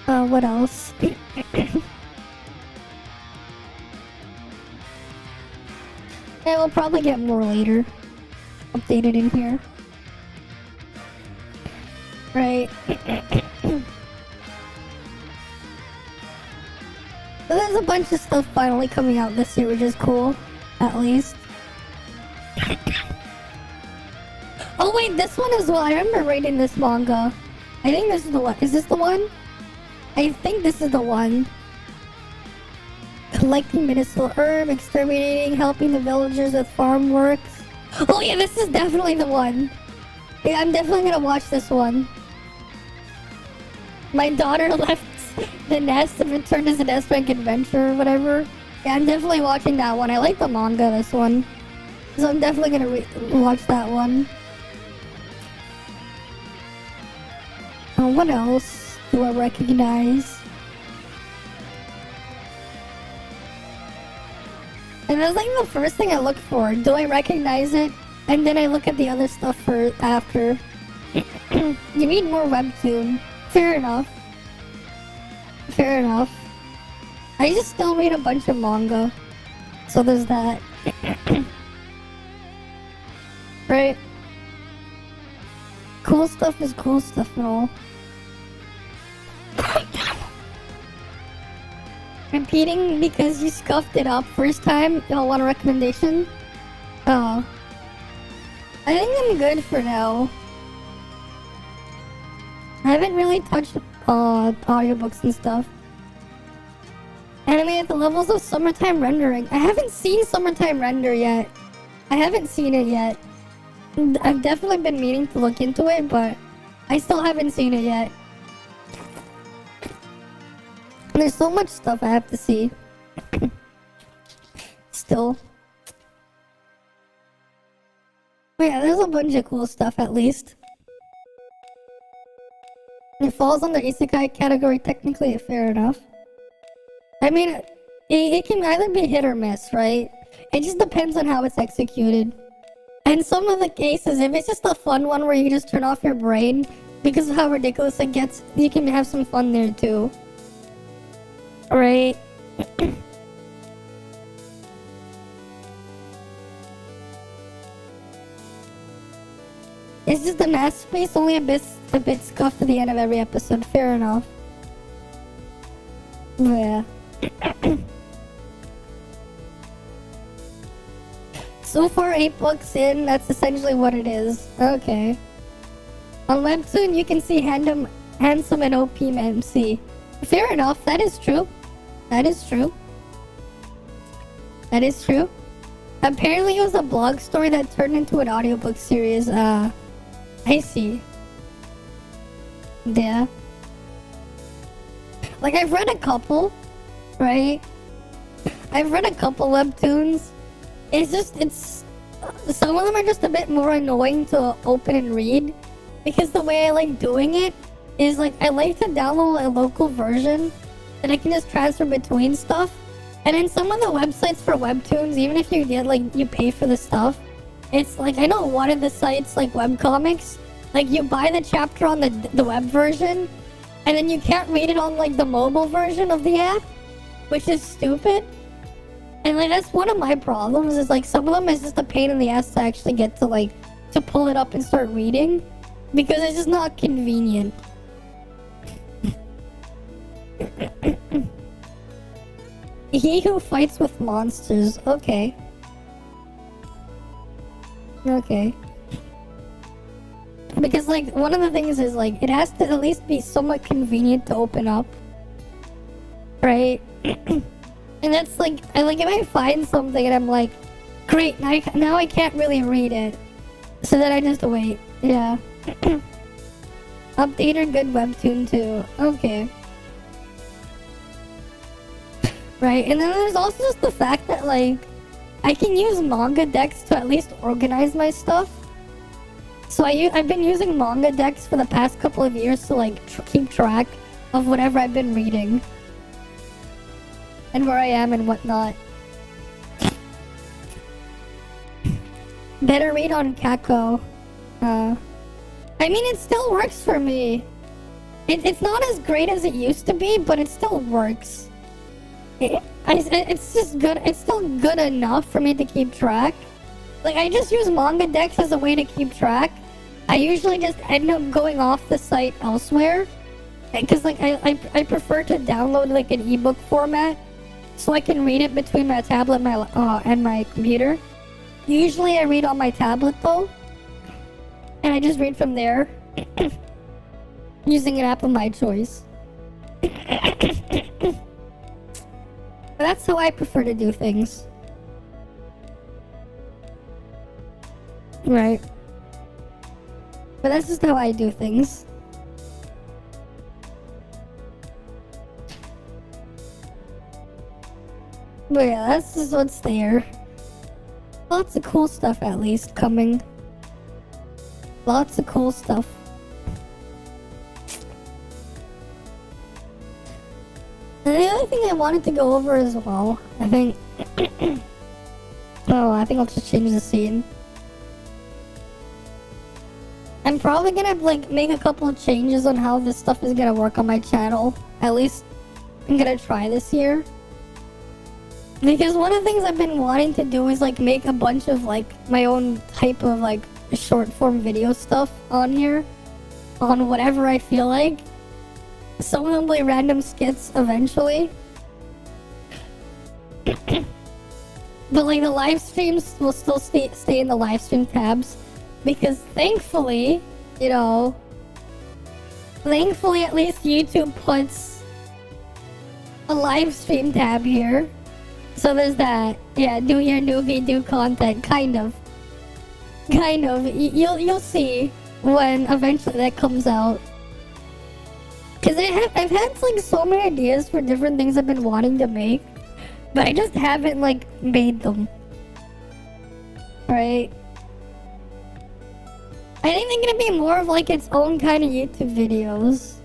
What else? Yeah, we'll probably get more later. Updated in here. Right. So there's a bunch of stuff finally coming out this year, which is cool. At least. Oh wait, this one as well. I remember reading this manga. I think this is the one. Is this the one? I think this is the one. Collecting medicinal herb, exterminating, helping the villagers with farm works. Oh yeah, this is definitely the one. Yeah, I'm definitely gonna watch this one. My daughter left the nest and returned as an S-rank adventure or whatever. Yeah, I'm definitely watching that one. I like the manga, this one. So I'm definitely gonna watch that one. What else do I recognize? And that's like the first thing I look for. Do I recognize it? And then I look at the other stuff for after. You need more webtoon. Fair enough. Fair enough. I just still read a bunch of manga. So there's that. Right? Cool stuff is cool stuff and all. Repeating because you scuffed it up first time. Y'all want a recommendation? Oh. I think I'm good for now. I haven't really touched audiobooks and stuff. Anime at the levels of summertime rendering. I haven't seen summertime render yet. I haven't seen it yet. I've definitely been meaning to look into it, but I still haven't seen it yet. There's so much stuff I have to see. Still. But yeah, there's a bunch of cool stuff at least. It falls under isekai category technically, fair enough. I mean, it can either be hit or miss, right? It just depends on how it's executed. In some of the cases, if it's just a fun one where you just turn off your brain because of how ridiculous it gets, you can have some fun there too. Right? It's just the masterpiece, only a bit scuffed at the end of every episode. Fair enough. Yeah. So far, 8 books in, that's essentially what it is. Okay. On Webtoon, you can see handsome and OP MC. Fair enough, that is true. That is true. That is true. Apparently, it was a blog story that turned into an audiobook series. I see. Yeah. Like, I've read a couple, right? I've read a couple webtoons. Some of them are just a bit more annoying to open and read. Because the way I like doing it is like, I like to download a local version that I can just transfer between stuff. And then some of the websites for webtoons, even if you get like, you pay for the stuff, it's like, I know one of the sites, like webcomics, like you buy the chapter on the web version, and then you can't read it on like the mobile version of the app, which is stupid. And like that's one of my problems is like some of them is just a pain in the ass to actually get to like to pull it up and start reading because it's just not convenient. He who fights with monsters. Okay. Okay. Because like one of the things is like it has to at least be somewhat convenient to open up. Right? And that's like if I find something and I'm like, great, now I can't really read it. So then I just wait. Yeah. Updated good webtoon too. Okay. Right, and then there's also just the fact that like I can use manga decks to at least organize my stuff. So I've been using manga decks for the past couple of years to like keep track of whatever I've been reading. And where I am and whatnot. Better read on Kako. I mean, it still works for me. It's not as great as it used to be, but it still works. It's just good. It's still good enough for me to keep track. Like, I just use manga decks as a way to keep track. I usually just end up going off the site elsewhere. Because, like, I prefer to download, like, an ebook format. So I can read it between my tablet and my computer. Usually I read on my tablet though. And I just read from there. Using an app of my choice. But that's how I prefer to do things. Right. But that's just how I do things. But yeah, that's just what's there. Lots of cool stuff at least coming. Lots of cool stuff. And the other thing I wanted to go over as well, I think... oh, I think I'll just change the scene. I'm probably gonna like make a couple of changes on how this stuff is gonna work on my channel. At least I'm gonna try this year. Because one of the things I've been wanting to do is like make a bunch of like my own type of like short form video stuff on here. On whatever I feel like. Some of them play random skits eventually. But like the live streams will still stay in the live stream tabs. Because thankfully, you know, thankfully at least YouTube puts a live stream tab here. So there's that. Yeah, do your newbie do content, kind of. Kind of. You'll see when eventually that comes out. Cause I've had like so many ideas for different things I've been wanting to make, but I just haven't like made them. Right? I think they're gonna be more of like its own kind of YouTube videos.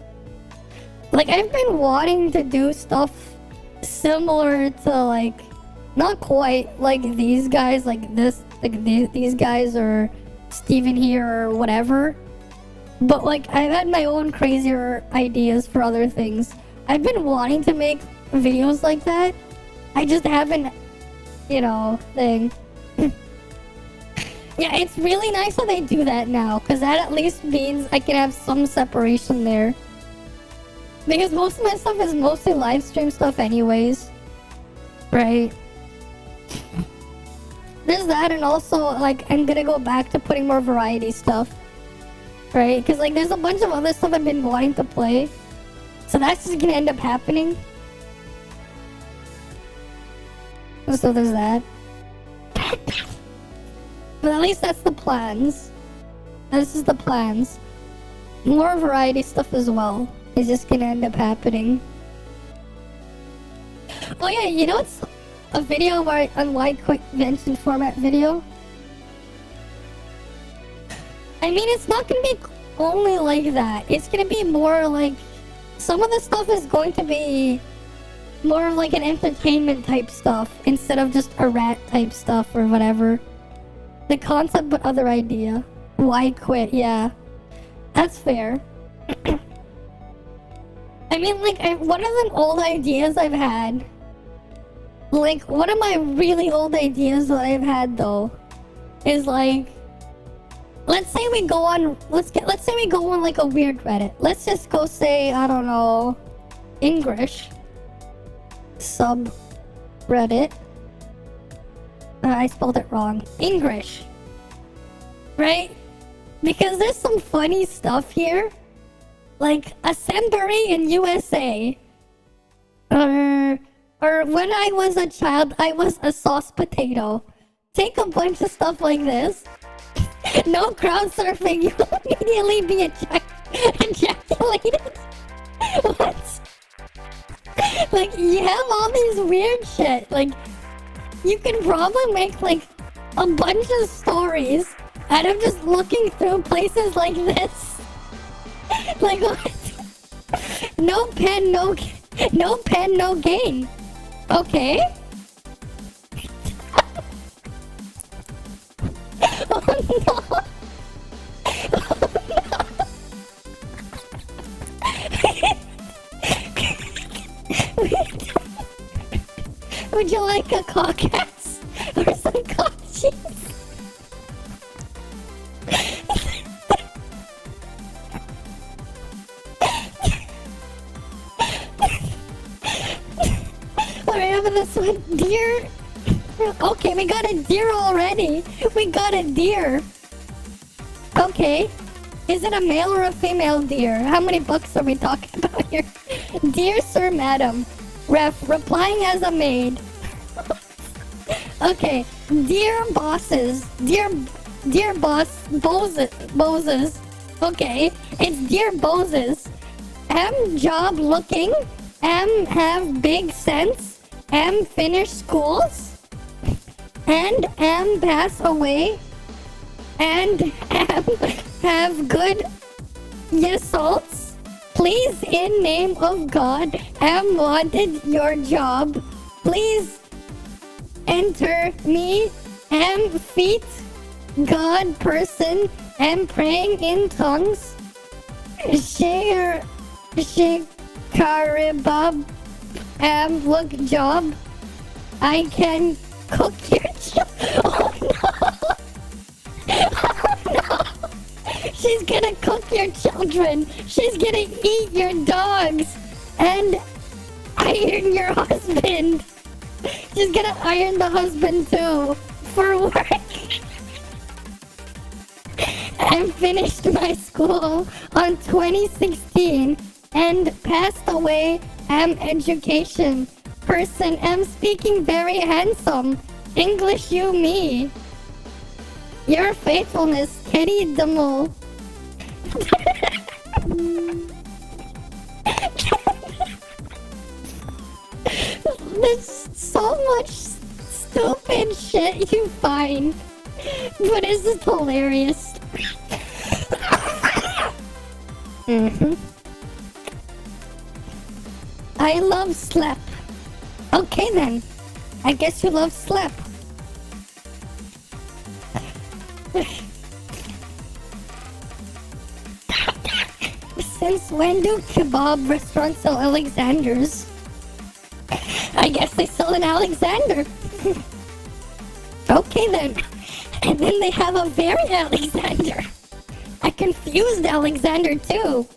Like I've been wanting to do stuff similar to like, not quite like these guys, like this, like these guys or Steven here or whatever. But like I've had my own crazier ideas for other things. I've been wanting to make videos like that. I just haven't, you know, thing. Yeah, it's really nice that they do that now, because that at least means I can have some separation there. Because most of my stuff is mostly live stream stuff anyways. Right? There's that, and also, like, I'm gonna go back to putting more variety stuff. Right? Because, like, there's a bunch of other stuff I've been wanting to play. So that's just gonna end up happening. So there's that. But at least that's the plans. This is the plans. More variety stuff as well is just gonna end up happening. Oh yeah, you know what's a video where on wide quick convention format video? I mean, it's not gonna be only like that. It's gonna be more like, some of the stuff is going to be more of like an entertainment type stuff instead of just a rat type stuff or whatever. The concept but other idea. Why quit? Yeah. That's fair. I mean, like, one of the old ideas I've had, like, one of my really old ideas that I've had though, is like, let's say we go on like a weird Reddit. Let's just go say, I don't know, English subreddit. I spelled it wrong. English. Right? Because there's some funny stuff here. Like, assembly in USA. Or when I was a child, I was a sauce potato. Take a bunch of stuff like this. No crowd surfing, you'll immediately be ejaculated. What? Like, you have all these weird shit. Like, you can probably make, like, a bunch of stories out of just looking through places like this. Like, what? No pen, no gain. Okay? Oh no! Would you like a cock-ass or some cock cheese? Alright, after this one, deer. Okay, we got a deer already. We got a deer. Okay. Is it a male or a female deer? How many bucks are we talking about here? Dear Sir Madam. Ref, replying as a maid. Okay. Dear bosses. Dear boss. Boses. Okay. It's dear boses. Am job looking. Am have big sense. Am finish schools. And am pass away. And am have good results. Please, in name of God, am wanted your job. Please enter me. Am feet God person. Am praying in tongues. Shikaribab Look, job. I can cook your Oh no! She's gonna cook your children. She's gonna eat your dogs. And iron your husband. She's gonna iron the husband too. For work. I finished my school on 2016 and passed away. Education. Person am speaking very handsome. English you me. Your faithfulness, Kenny Dummel. There's so much stupid shit you find. But it's just hilarious. I love slap. Okay then. I guess you love slap. Since when do kebab restaurants sell Alexanders? I guess they sell an Alexander. Okay then. And then they have a very Alexander. I confused Alexander too.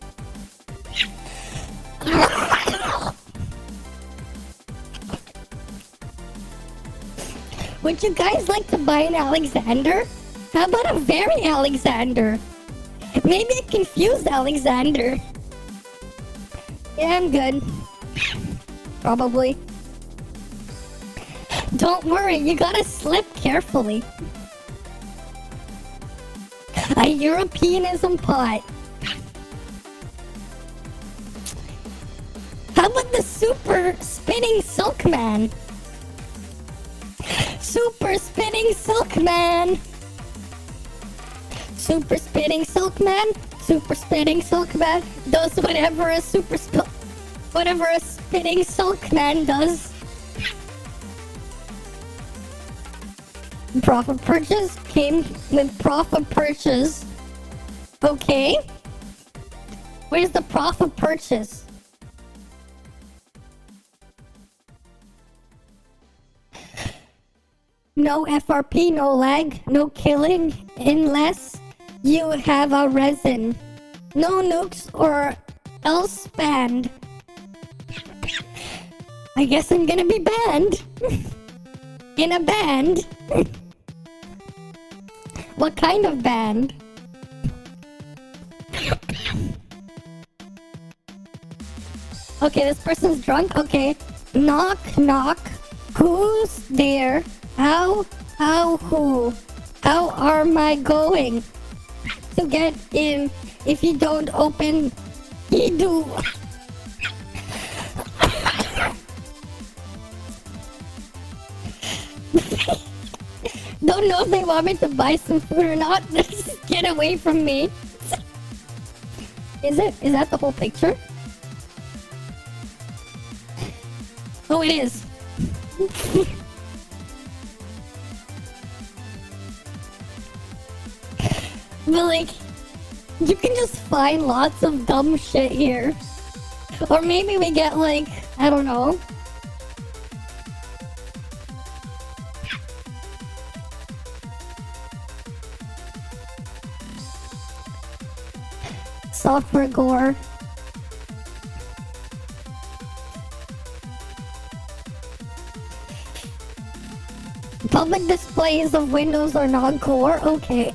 Would you guys like to buy an Alexander? How about a very Alexander? Maybe a confused Alexander. Yeah, I'm good. Probably. Don't worry, you gotta slip carefully. A Europeanism pot. How about the super spinning silk man? Super spinning silk man. Super spinning silk man. Super spinning silk man does whatever a whatever a spinning silk man does. Profit purchase came with profit purchase. Okay. Where's the profit purchase? No FRP, no lag, no killing, unless you have a resin. No nukes or else banned. I guess I'm gonna be banned. In a band. What kind of band? Okay, this person's drunk. Okay. Knock, knock. Who's there? How, who? How am I going to get in if you don't open? You do. Don't know if they want me to buy some food or not. Just get away from me. Is that the whole picture? Oh, it is. But like, you can just find lots of dumb shit here. Or maybe we get like, I don't know. Software gore. Public displays of windows are non-core? Okay.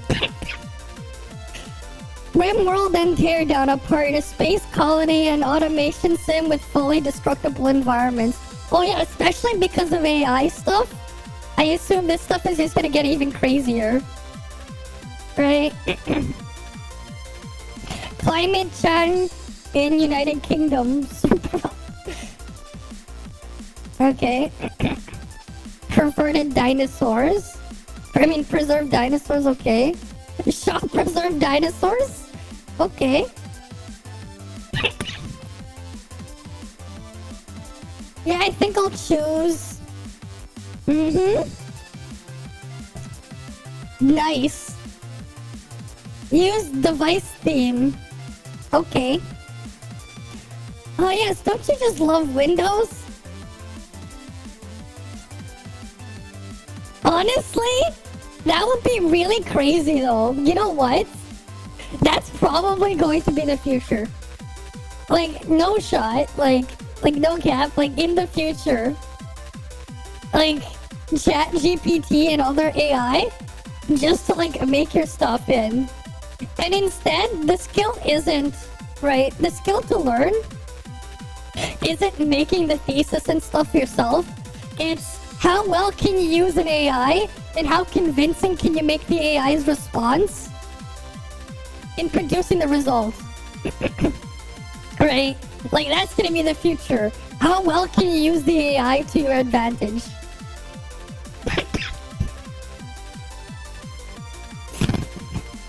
Rimworld and Teardown apart a space colony and automation sim with fully destructible environments. Oh yeah, especially because of AI stuff. I assume this stuff is just gonna get even crazier. Right? Climate change in United Kingdom. Okay. Perverted dinosaurs. Preserved dinosaurs, okay. Shop preserved dinosaurs? Okay. Yeah, I think I'll choose. Nice. Use device theme. Okay. Oh yes, don't you just love Windows? Honestly, that would be really crazy though. You know what? That's probably going to be the future. Like, no shot. Like no cap. Like, in the future. Like, Chat GPT and other AI just to, like, make your stuff in. And instead, the skill isn't, right? The skill to learn isn't making the thesis and stuff yourself. It's how well can you use an AI and how convincing can you make the AI's response in producing the results. Right? Like, that's gonna be the future. How well can you use the AI to your advantage?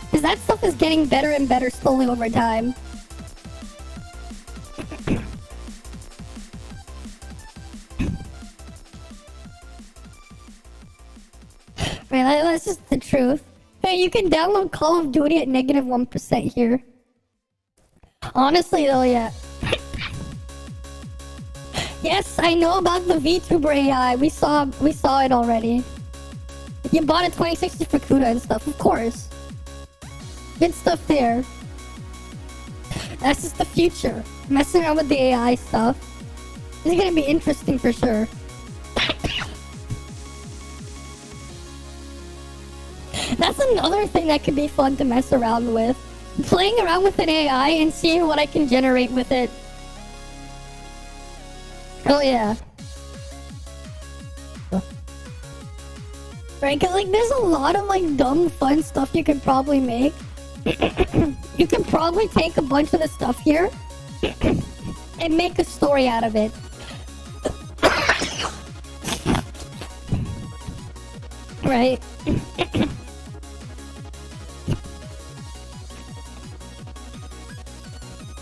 Because that stuff is getting better and better slowly over time. Right, that's just the truth. Hey, you can download Call of Duty at -1% here. Honestly though, yeah. Yes, I know about the Vtuber AI. We saw it already. You bought a 2060 for CUDA and stuff, of course. Good stuff there. That's just the future. Messing around with the AI stuff. This is gonna be interesting for sure. That's another thing that could be fun to mess around with. Playing around with an AI and seeing what I can generate with it. Oh yeah. Right, cause like there's a lot of like dumb fun stuff you could probably make. You can probably take a bunch of the stuff here and make a story out of it. Right?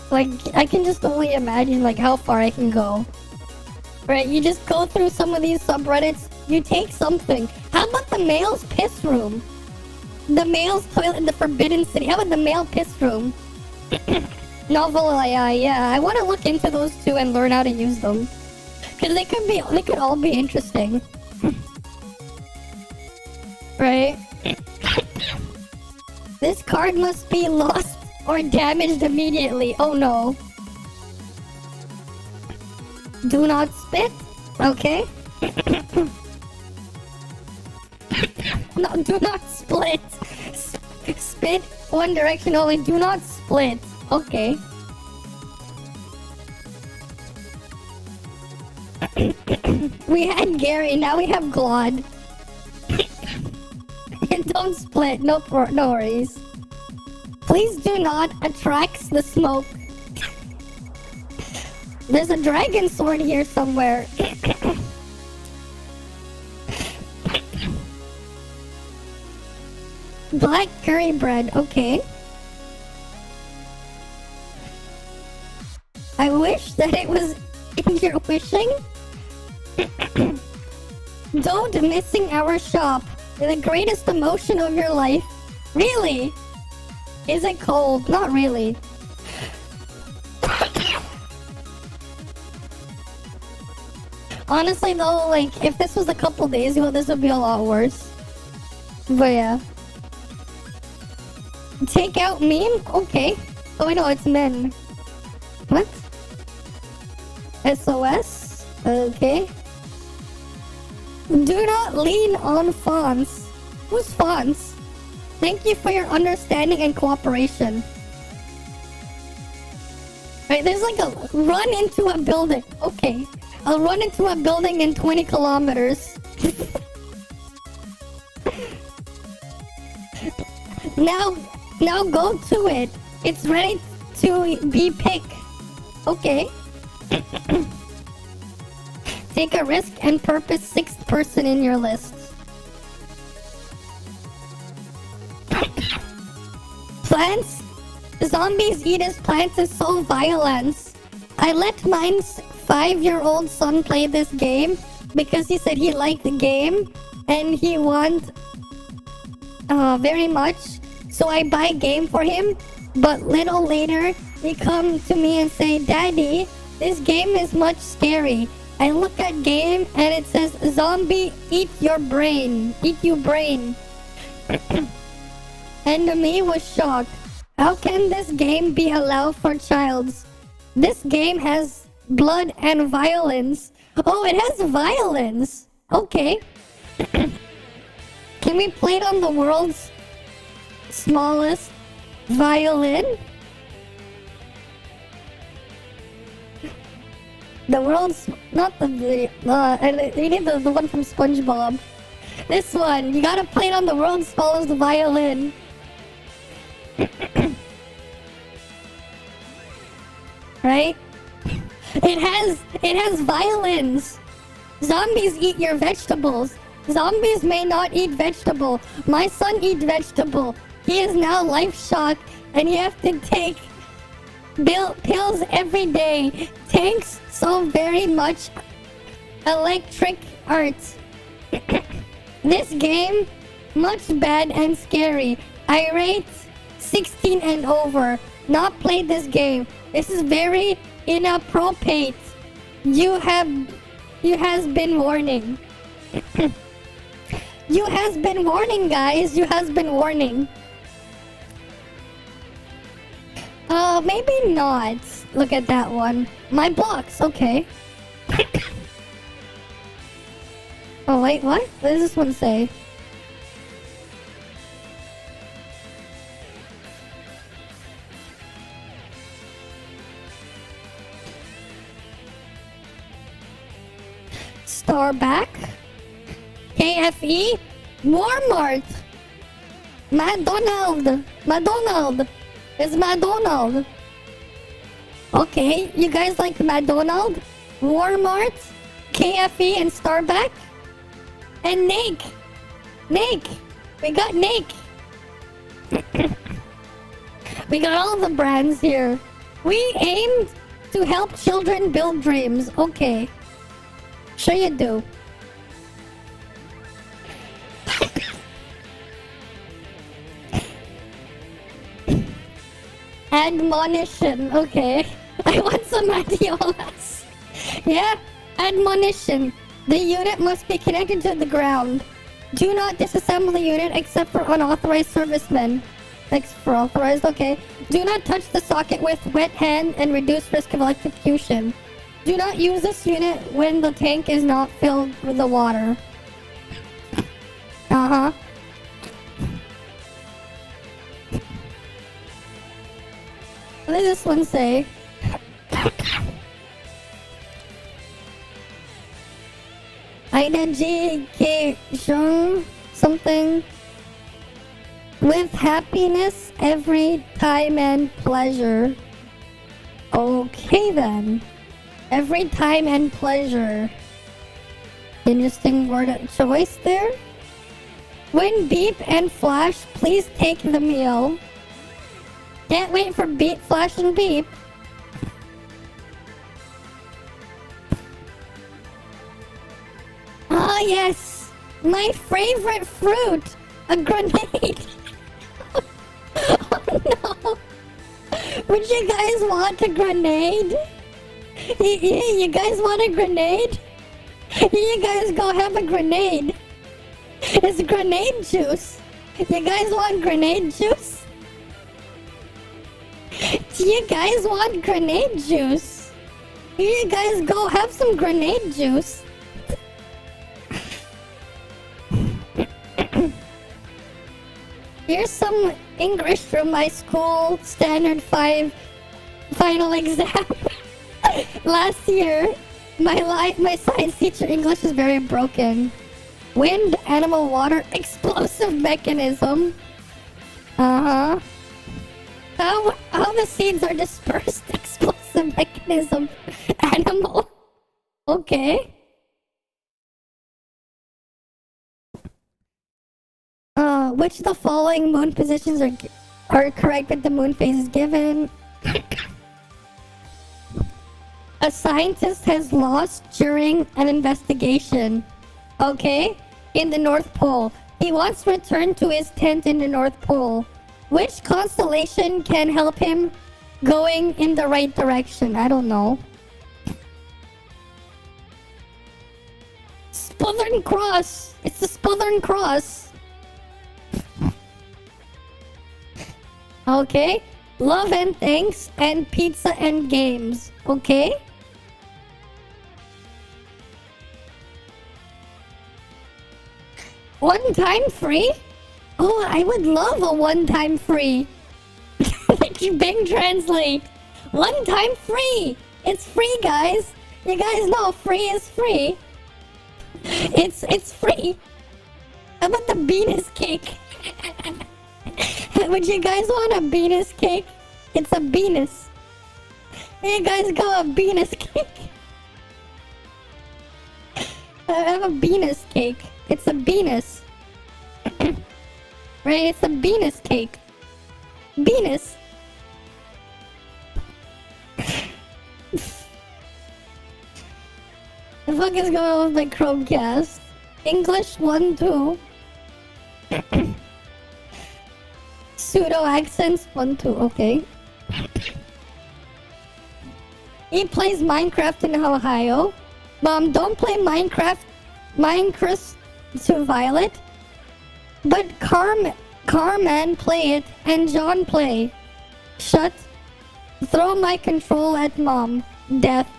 Like, I can just only imagine like how far I can go. Right, you just go through some of these subreddits, you take something. How about the male's piss room? The male's toilet in the Forbidden City. How about the male piss room? Novel AI, yeah. I want to look into those two and learn how to use them. Cause they could all be interesting. Right? This card must be lost or damaged immediately. Oh no. Do not spit. Okay. No, do not split. Spit one direction only. Do not split. Okay. We had Gary, now we have Glod. And don't split. No worries. Please do not attract the smoke. There's a dragon sword here somewhere. Black curry bread, okay. I wish that it was in your wishing. Don't missing our shop. The greatest emotion of your life. Really? Is it cold? Not really. Honestly though, like, if this was a couple days ago, this would be a lot worse. But yeah. Take out meme? Okay. Oh, I know, it's men. What? SOS? Okay. Do not lean on fonts. Who's fonts? Thank you for your understanding and cooperation. Right, there's like a run into a building. Okay. I'll run into a building in 20 kilometers. Now go to it. It's ready to be picked. Okay. Take a risk and purpose 6th person in your list. Plants? Zombies eat as plants is so violence. I let my 5-year-old son play this game because he said he liked the game and he want very much. So I buy game for him, but little later he come to me and say, Daddy, this game is much scary. I look at game and it says zombie eat your brain. Eat your brain. And me was shocked. How can this game be allowed for childs? This game has blood and violence. Oh, it has violence. Okay. Can we play it on the world's smallest violin? The world's not the you need the one from SpongeBob. This one, you gotta play it on the world's smallest violin. Right? It has violence. Zombies eat your vegetables. Zombies may not eat vegetable. My son eats vegetable. He is now life shocked and you have to take pills every day. Thanks so very much, Electric Arts. This game, much bad and scary. I rate 16 and over. Not play this game. This is very inappropriate. You has been warning. You has been warning, guys. You has been warning. Maybe not. Look at that one. My blocks, okay. Oh, wait, what? What does this one say? Starback, KFE, Walmart, McDonald. It's McDonald. Okay, you guys like McDonald, Walmart, KFE, and Starback? And Nick. We got Nick. We got all the brands here. We aimed to help children build dreams. Okay. Sure you do. Admonition. Okay. I want some adiolas. Yeah. Admonition. The unit must be connected to the ground. Do not disassemble the unit except for unauthorized servicemen. Thanks for authorized, okay. Do not touch the socket with wet hand and reduce risk of electrocution. Do not use this unit when the tank is not filled with the water. Uh-huh. What does this one say? Identification something with happiness every time and pleasure. Okay then. Every time and pleasure. Interesting word choice there. When beep and flash, please take the meal. Can't wait for beep, flash, and beep. Ah, yes! My favorite fruit! A grenade! Oh no! Would you guys want a grenade? You guys want a grenade? You guys go have a grenade. It's grenade juice. You guys want grenade juice? Do you guys want grenade juice? You guys go have some grenade juice. Here's some English from my school standard 5 final exam. Last year, my science teacher English is very broken. Wind, animal, water, explosive mechanism. Uh-huh. How the seeds are dispersed, explosive mechanism, animal. Okay. Which of the following moon positions are correct if the moon phase is given? A scientist has lost during an investigation. Okay? In the North Pole. He wants to return to his tent in the North Pole. Which constellation can help him going in the right direction? I don't know. Southern Cross. It's the Southern Cross. Okay. Love and thanks and pizza and games. Okay. One time free? Oh, I would love a one time free. Like you Bing Translate. One time free. It's free, guys. You guys know free is free. It's free. How about the Venus cake? Would you guys want a Venus cake? It's a Venus. You guys got a Venus cake? I have a Venus cake. It's a Venus. Right? It's a Venus cake. Venus. The fuck is going on with my Chromecast? English 1, 2. Pseudo accents 1, 2. Okay. He plays Minecraft in Ohio. Mom, don't play Minecraft. Minecraft to Violet. But Carman play it and John play. Shut. Throw my control at mom. Death.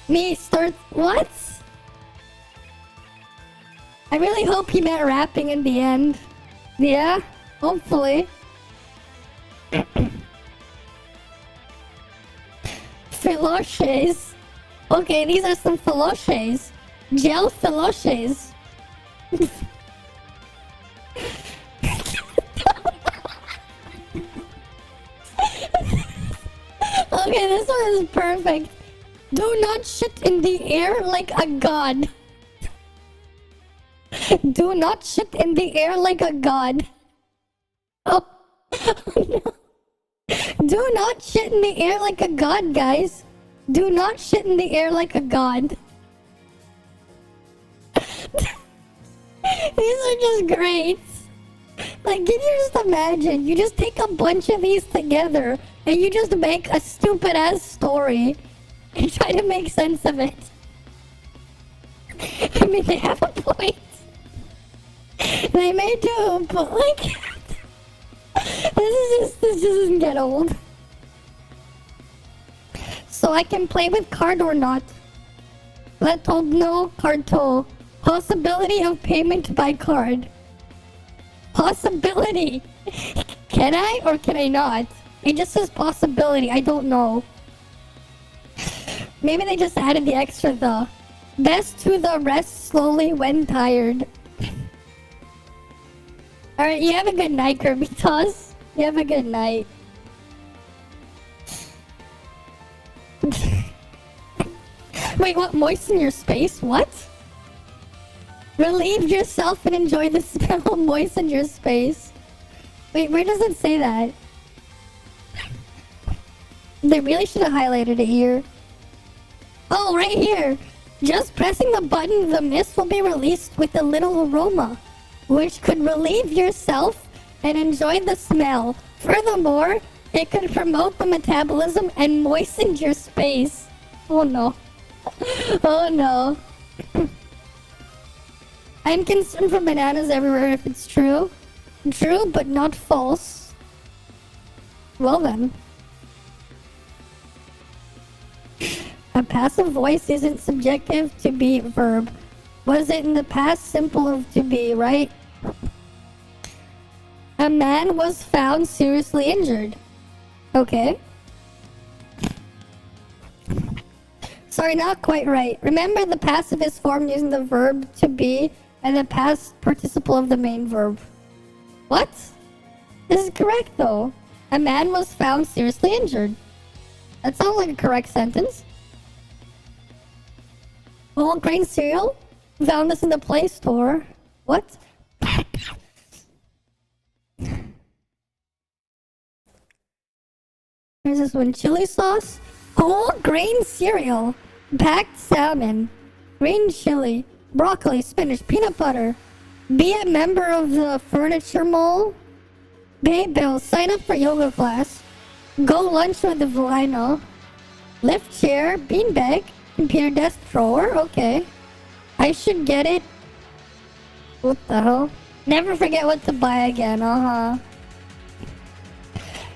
Me start. What? I really hope he meant rapping in the end. Yeah, hopefully. Philoches. Okay, these are some philoches. Gel philoches. Okay, this one is perfect. Do not shit in the air like a god. Do not shit in the air like a god. Oh. No. Do not shit in the air like a god, guys. Do not shit in the air like a god. These are just great. Like, can you just imagine? You just take a bunch of these together and you just make a stupid ass story and try to make sense of it. I mean, they have a point. They may do, but like, this doesn't get old. So I can play with card or not. Let told no carto. Possibility of payment by card. Possibility. Can I or can I not? It just says possibility. I don't know. Maybe they just added the extra the. Best to the rest slowly when tired. Alright, you have a good night, Kirby Toss. You have a good night. Wait, what? Moisten your space? What? Relieve yourself and enjoy the smell. Moisten your space. Wait, where does it say that? They really should have highlighted it here. Oh, right here. Just pressing the button, the mist will be released with a little aroma, which could relieve yourself and enjoy the smell. Furthermore, it could promote the metabolism and moisten your space. Oh no. Oh no. I'm concerned for bananas everywhere if it's true. True, but not false. Well then. A passive voice isn't subjective to be verb. Was it in the past simple of to be, right? A man was found seriously injured. Okay. Sorry, not quite right. Remember the passive is formed using the verb to be and the past participle of the main verb. What? This is correct though. A man was found seriously injured. That sounds like a correct sentence. Whole grain cereal? Found this in the Play Store. What? There's this one. Chili sauce? Whole grain cereal. Packed salmon. Green chili. Broccoli, spinach, peanut butter. Be a member of the furniture mall. Pay bills. Sign up for yoga class. Go lunch with the Velino. Lift chair. Beanbag. Computer desk drawer. Okay. I should get it What the hell? Never forget what to buy again, Yeah,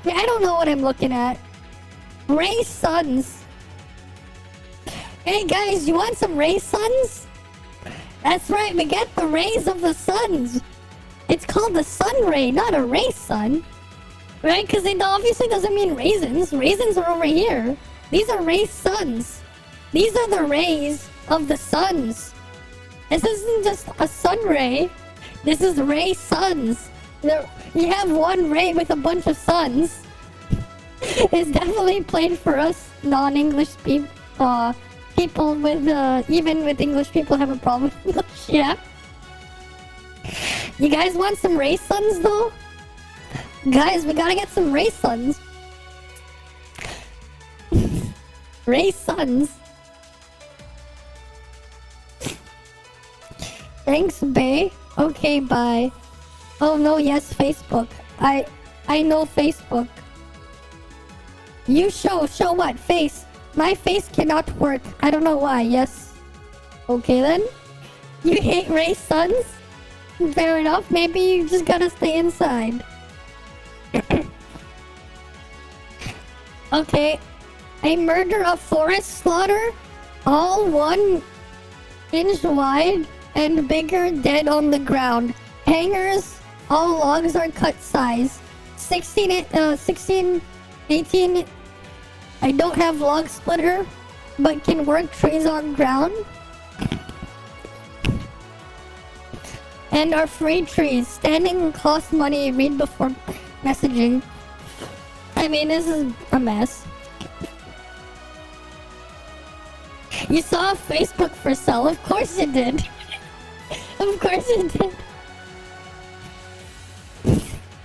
I don't know what I'm looking at. Ray Suns. Hey guys, you want some Ray Suns? That's right, we get the rays of the suns. It's called the sun ray, not a ray sun. Right? Because it obviously doesn't mean raisins. Raisins are over here. These are ray suns. These are the rays of the suns. This isn't just a sun ray. This is ray suns. You have one ray with a bunch of suns. It's definitely played for us non-English people. People with, even with English people have a problem with English, yeah. You guys want some ray suns though? Guys, we gotta get some ray suns. Ray suns. Thanks, Bay. Okay, bye. Oh no, yes, Facebook. I know Facebook. You show what? Face. My face cannot work. I don't know why. Yes. Okay then. You hate Ray Suns? Fair enough. Maybe you just gotta stay inside. Okay. A murder of forest slaughter. All 1 inch wide and bigger dead on the ground. Hangers. All logs are cut size. 16, 18... I don't have log splitter, but can work trees on ground. And are free trees. Standing costs money, read before messaging. I mean, this is a mess. You saw Facebook for sale? Of course you did. Of course you did.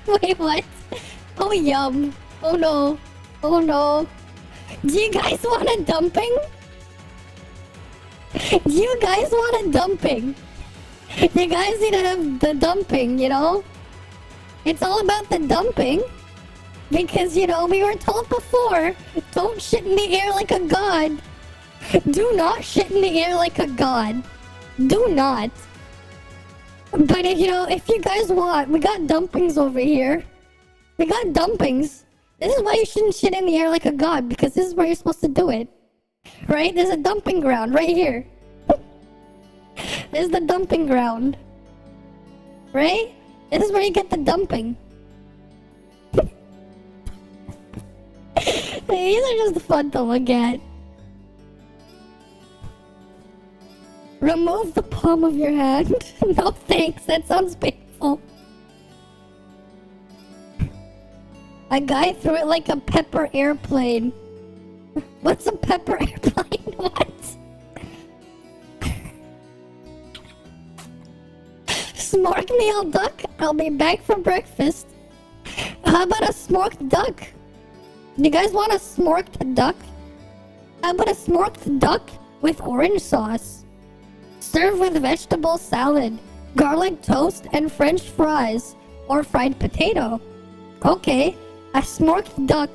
Wait, what? Oh, yum. Oh no. Oh no. Do you guys want a dumping? Do you guys want a dumping? You guys need to have the dumping, you know? It's all about the dumping. Because, you know, we were told before, don't shit in the air like a god. Do not shit in the air like a god. Do not. But, you know, if you guys want, we got dumpings over here. We got dumpings. This is why you shouldn't shit in the air like a god, because this is where you're supposed to do it. Right? There's a dumping ground right here. There's the dumping ground. Right? This is where you get the dumping. These are just fun to look at. Remove the palm of your hand. No thanks, that sounds painful. A guy threw it like a pepper airplane. What's a pepper airplane? What? Smoked meal duck? I'll be back for breakfast. How about a smoked duck? Do you guys want a smoked duck? How about a smoked duck with orange sauce? Serve with vegetable salad, garlic toast, and french fries. Or fried potato. Okay. A smoked duck.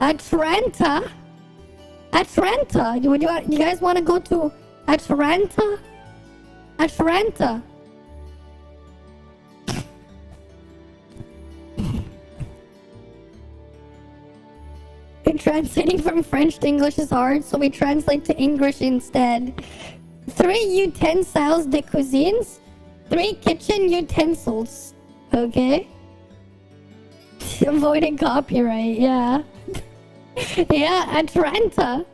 Atlanta? Atlanta? You guys want to go to Atlanta? Atlanta. Translating from French to English is hard, so we translate to English instead. 3 utensils de cuisines. 3 kitchen utensils. Okay. Avoiding copyright, yeah. Yeah, Atlanta.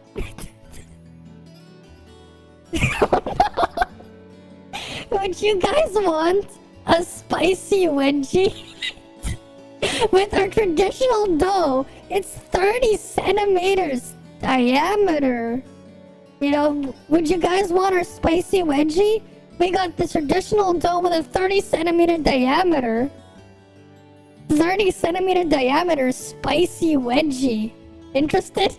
Would you guys want a spicy wedgie? With our traditional dough, it's 30 centimeters diameter. You know, would you guys want our spicy wedgie? We got the traditional dough with a 30 centimeter diameter. 30 centimeter diameter spicy wedgie. Interested?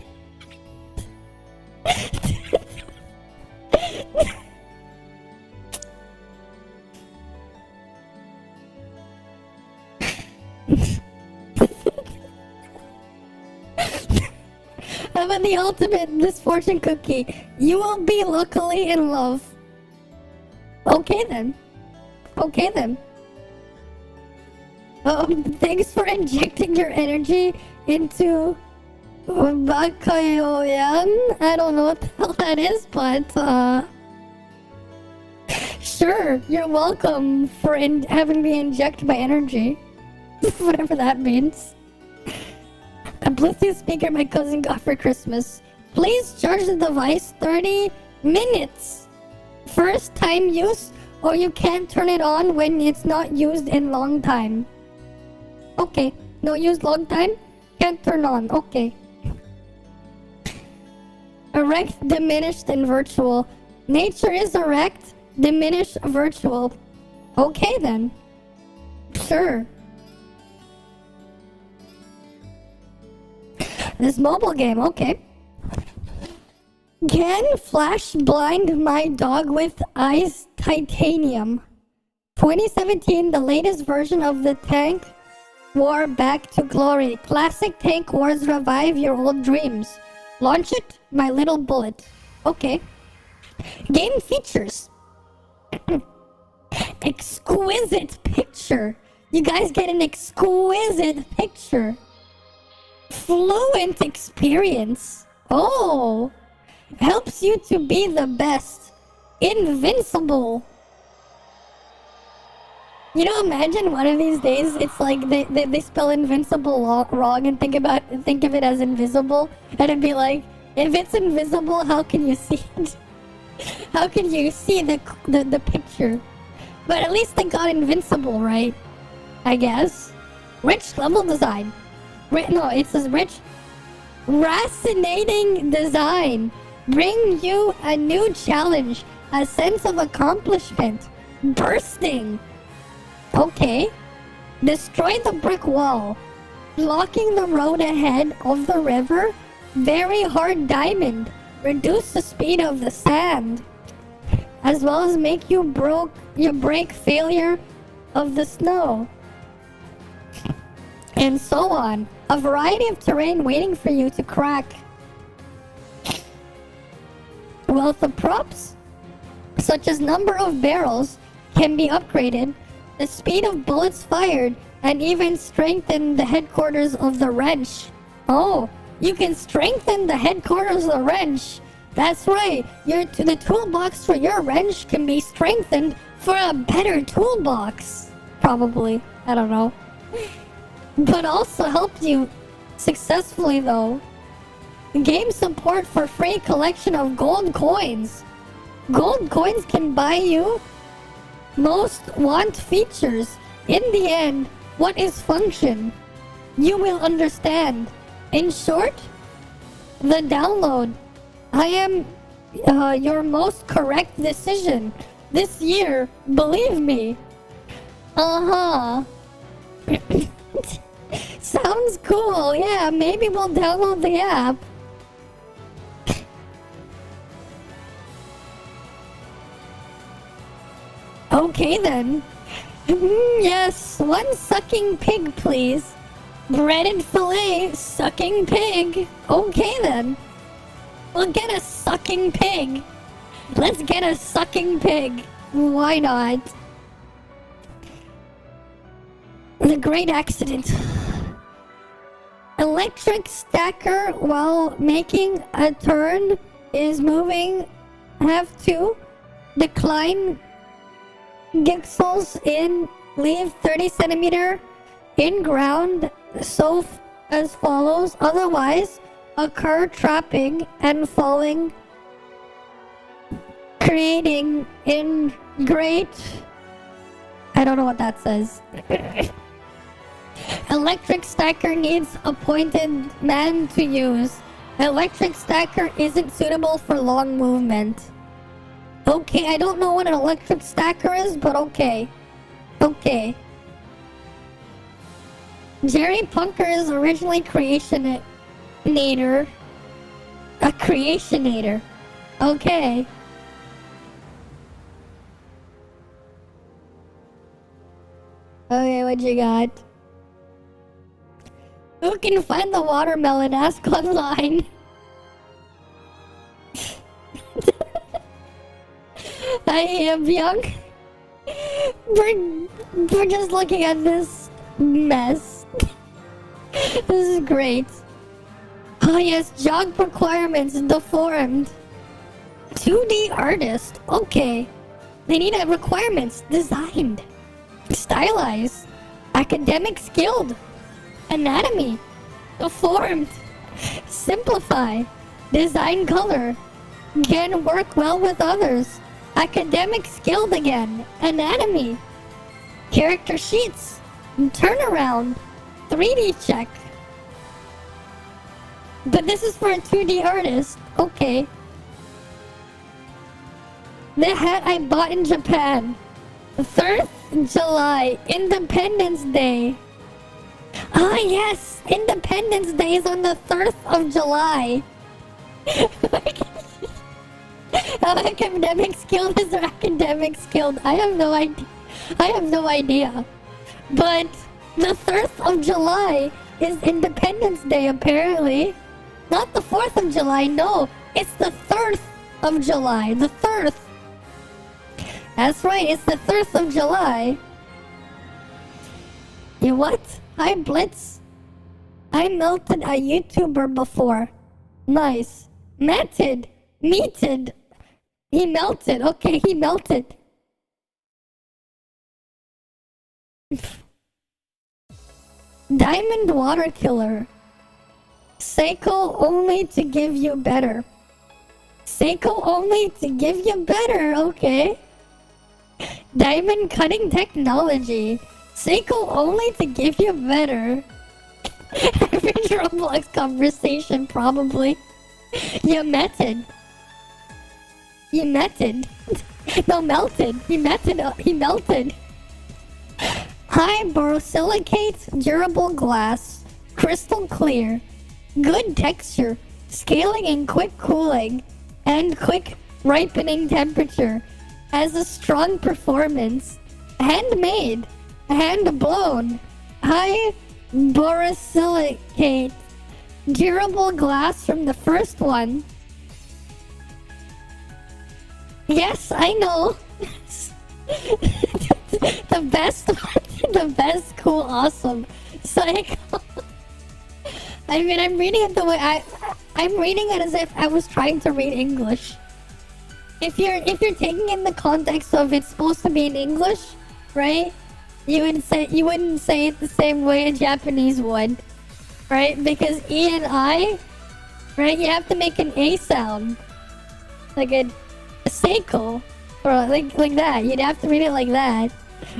How about the ultimate misfortune cookie? You will be luckily in love. Okay then. Okay then. Thanks for injecting your energy into Bakayoyan. I don't know what the hell that is, but sure, you're welcome for having me inject my energy. Whatever that means. A Bluetooth speaker my cousin got for Christmas. Please charge the device 30 minutes. First time use, or you can't turn it on when it's not used in long time. Okay, no use long time, can't turn on. Okay. Erect, diminished, and virtual. Nature is erect, diminished, virtual. Okay then. Sure. This mobile game, okay. Can flash blind my dog with eyes titanium. 2017, the latest version of the Tank War Back to Glory. Classic Tank Wars revive your old dreams. Launch it, my little bullet. Okay. Game features. Exquisite picture. You guys get an exquisite picture. Fluent experience. Oh. Helps you to be the best. Invincible. You know, imagine one of these days it's like they spell invincible wrong and think of it as invisible, and it'd be like, if it's invisible, how can you see it? How can you see the picture? But at least they got invincible right, I guess. Rich level design. No, it says rich. Fascinating design. Bring you a new challenge, a sense of accomplishment. Bursting. Okay. Destroy the brick wall. Blocking the road ahead of the river. Very hard diamond. Reduce the speed of the sand. As well as make you break failure of the snow. And so on. A variety of terrain waiting for you to crack. Wealth of props, such as number of barrels, can be upgraded, the speed of bullets fired, and even strengthen the headquarters of the wrench. Oh, you can strengthen the headquarters of the wrench. That's right, the toolbox for your wrench can be strengthened for a better toolbox. Probably, I don't know. But also help you successfully though. Game support for free collection of gold coins. Gold coins can buy you most want features. In the end, what is function? You will understand. In short, the download. I am your most correct decision this year, believe me. Uh-huh. Sounds cool. Yeah, maybe we'll download the app. Okay then. Yes, one sucking pig, please. Breaded fillet, sucking pig. Okay then. We'll get a sucking pig. Let's get a sucking pig. Why not? The great accident. Electric stacker while making a turn is moving. Have to decline pixels in, leave 30 centimeter in ground, so as follows. Otherwise, occur trapping and falling, creating in great. I don't know what that says. Electric stacker needs appointed man to use. Electric stacker isn't suitable for long movement. Okay, I don't know what an electric stacker is, but okay. Okay. Jerry Punker is originally creationator. A creationator. Okay. Okay, what you got? Who can find the watermelon? Ask online. I am young. We're just looking at this mess. This is great. Oh yes, job requirements deformed. 2D artist. Okay. They need a requirements designed, stylized, academic skilled, anatomy, deformed, simplify, design color, can work well with others, academic skilled again, anatomy, character sheets, turnaround, 3D check. But this is for a 2D artist. Okay. The hat I bought in Japan. 3rd July, Independence Day. Ah yes, Independence Day is on the 3rd of July. Academic skilled is academic skilled. I have no idea. But the 3rd of July is Independence Day apparently. Not the 4th of July, no. It's the 3rd of July. The 3rd. That's right, it's the 3rd of July. You what? Hi, Blitz. I melted a YouTuber before. Nice. Meted. He melted. Okay, he melted. Diamond Water Killer. Seiko only to give you better. Seiko only to give you better, okay. Diamond cutting technology. Seiko only to give you better. Average Roblox conversation, probably. You meted. No, melted. He melted. High borosilicate, durable glass. Crystal clear. Good texture. Scaling and quick cooling. And quick ripening temperature. Has a strong performance. Handmade. Hand blown. High borosilicate. Durable glass from the first one. Yes, I know. The best one. The best, cool, awesome. Psycho. I mean, I'm reading it the way I'm reading it as if I was trying to read English. If you're taking in the context of it's supposed to be in English, right? You wouldn't say it the same way a Japanese would, right? Because E and I, right? You have to make an A sound, like a seiko, or like that. You'd have to read it like that.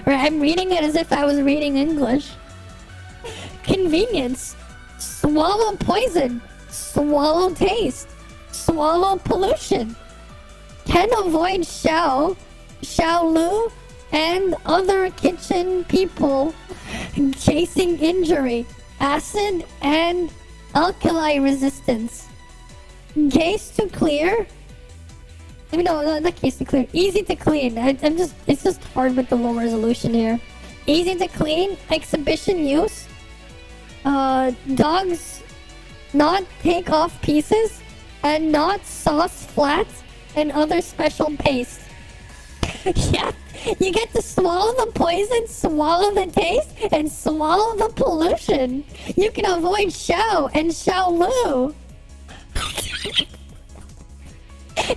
Right? I'm reading it as if I was reading English. Convenience. Swallow poison. Swallow taste. Swallow pollution. Can avoid Xiao Lu, and other kitchen people chasing injury. Acid and alkali resistance. Case to clear. No, not case to clear. Easy to clean. It's just hard with the low resolution here. Easy to clean. Exhibition use. Dogs not take off pieces and not sauce flats and other special paste. Yeah, you get to swallow the poison, swallow the taste, and swallow the pollution. You can avoid Xiao and Xiao Lu.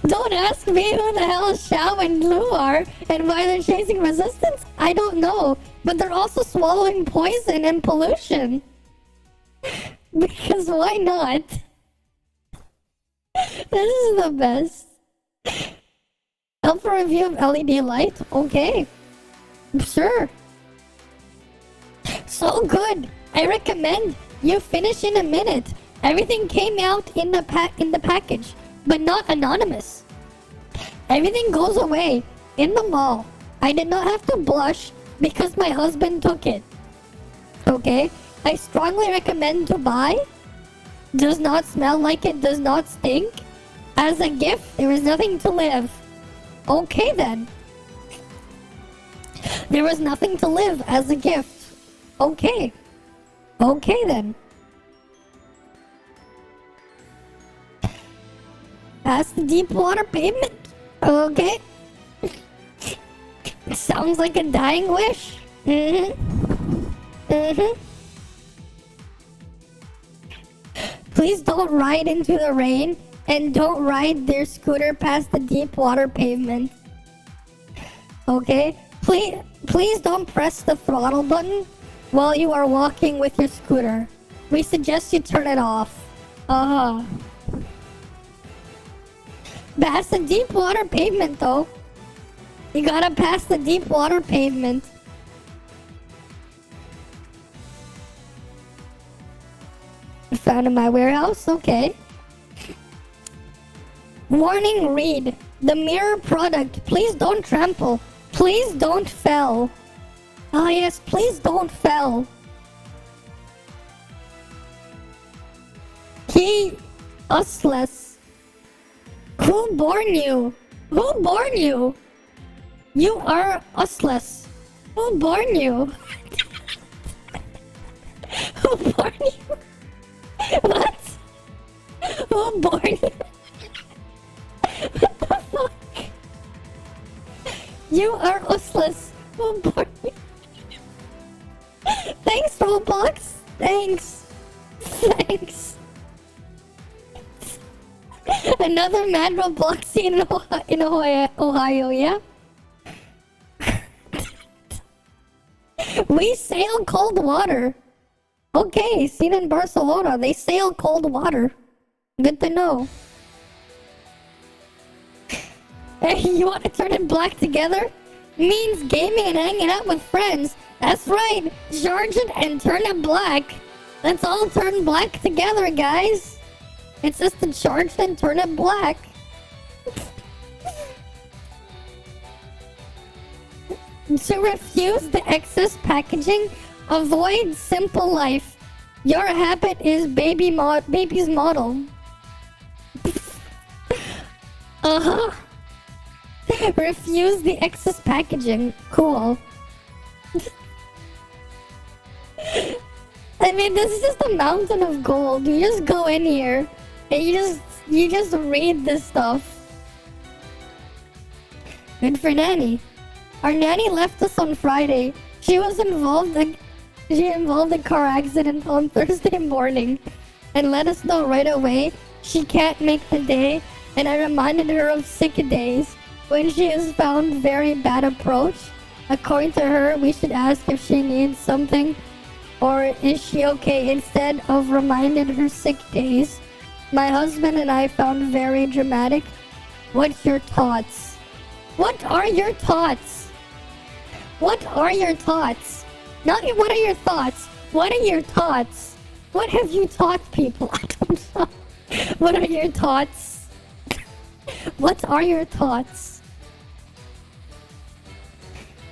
Don't ask me who the hell Xiao and Lu are and why they're chasing resistance. I don't know, but they're also swallowing poison and pollution. Because why not? This is the best. Help for review of LED light? Okay. Sure. So good. I recommend you finish in a minute. Everything came out in the package, but not anonymous. Everything goes away in the mall. I did not have to blush because my husband took it. Okay? I strongly recommend to buy. Does not smell like it, does not stink. As a gift, there is nothing to live. Okay then. There was nothing to live as a gift. Okay. Okay then. Past the deep water pavement. Okay. Sounds like a dying wish. Please don't ride into the rain and don't ride their scooter past the deep water pavement. Okay? Please don't press the throttle button while you are walking with your scooter. We suggest you turn it off. Pass the deep water pavement though. You gotta pass the deep water pavement. Found in my warehouse? Okay. Warning, read. The mirror product. Please don't trample. Please don't fell. Ah yes, please don't fell. He useless. Who born you? Who born you? You are useless. Who born you? Who born you? What? Who born you? What the fuck? You are useless. Who born you? Thanks, Roblox. Thanks. Thanks. Another mad Robloxian in Ohio, yeah? We sail cold water. Okay, seen in Barcelona. They sail cold water. Good to know. Hey, you want to turn it black together? Means gaming and hanging out with friends. That's right. Charge it and turn it black. Let's all turn black together, guys. It's just to charge and turn it black. To refuse the excess packaging, avoid simple life. Your habit is baby's model. Refuse the excess packaging. Cool. I mean, this is just a mountain of gold. You just go in here and you just read this stuff. Good for Nanny. Our nanny left us on Friday. She was involved in a car accident on Thursday morning and let us know right away she can't make the day, and I reminded her of sick days when she is found very bad approach. According to her, we should ask if she needs something or is she okay instead of reminded her sick days. My husband and I found very dramatic. What's your thoughts? What are your thoughts? What are your thoughts? Not what are your thoughts? What are your thoughts? What have you taught people? I don't know. What are your thoughts? What are your thoughts?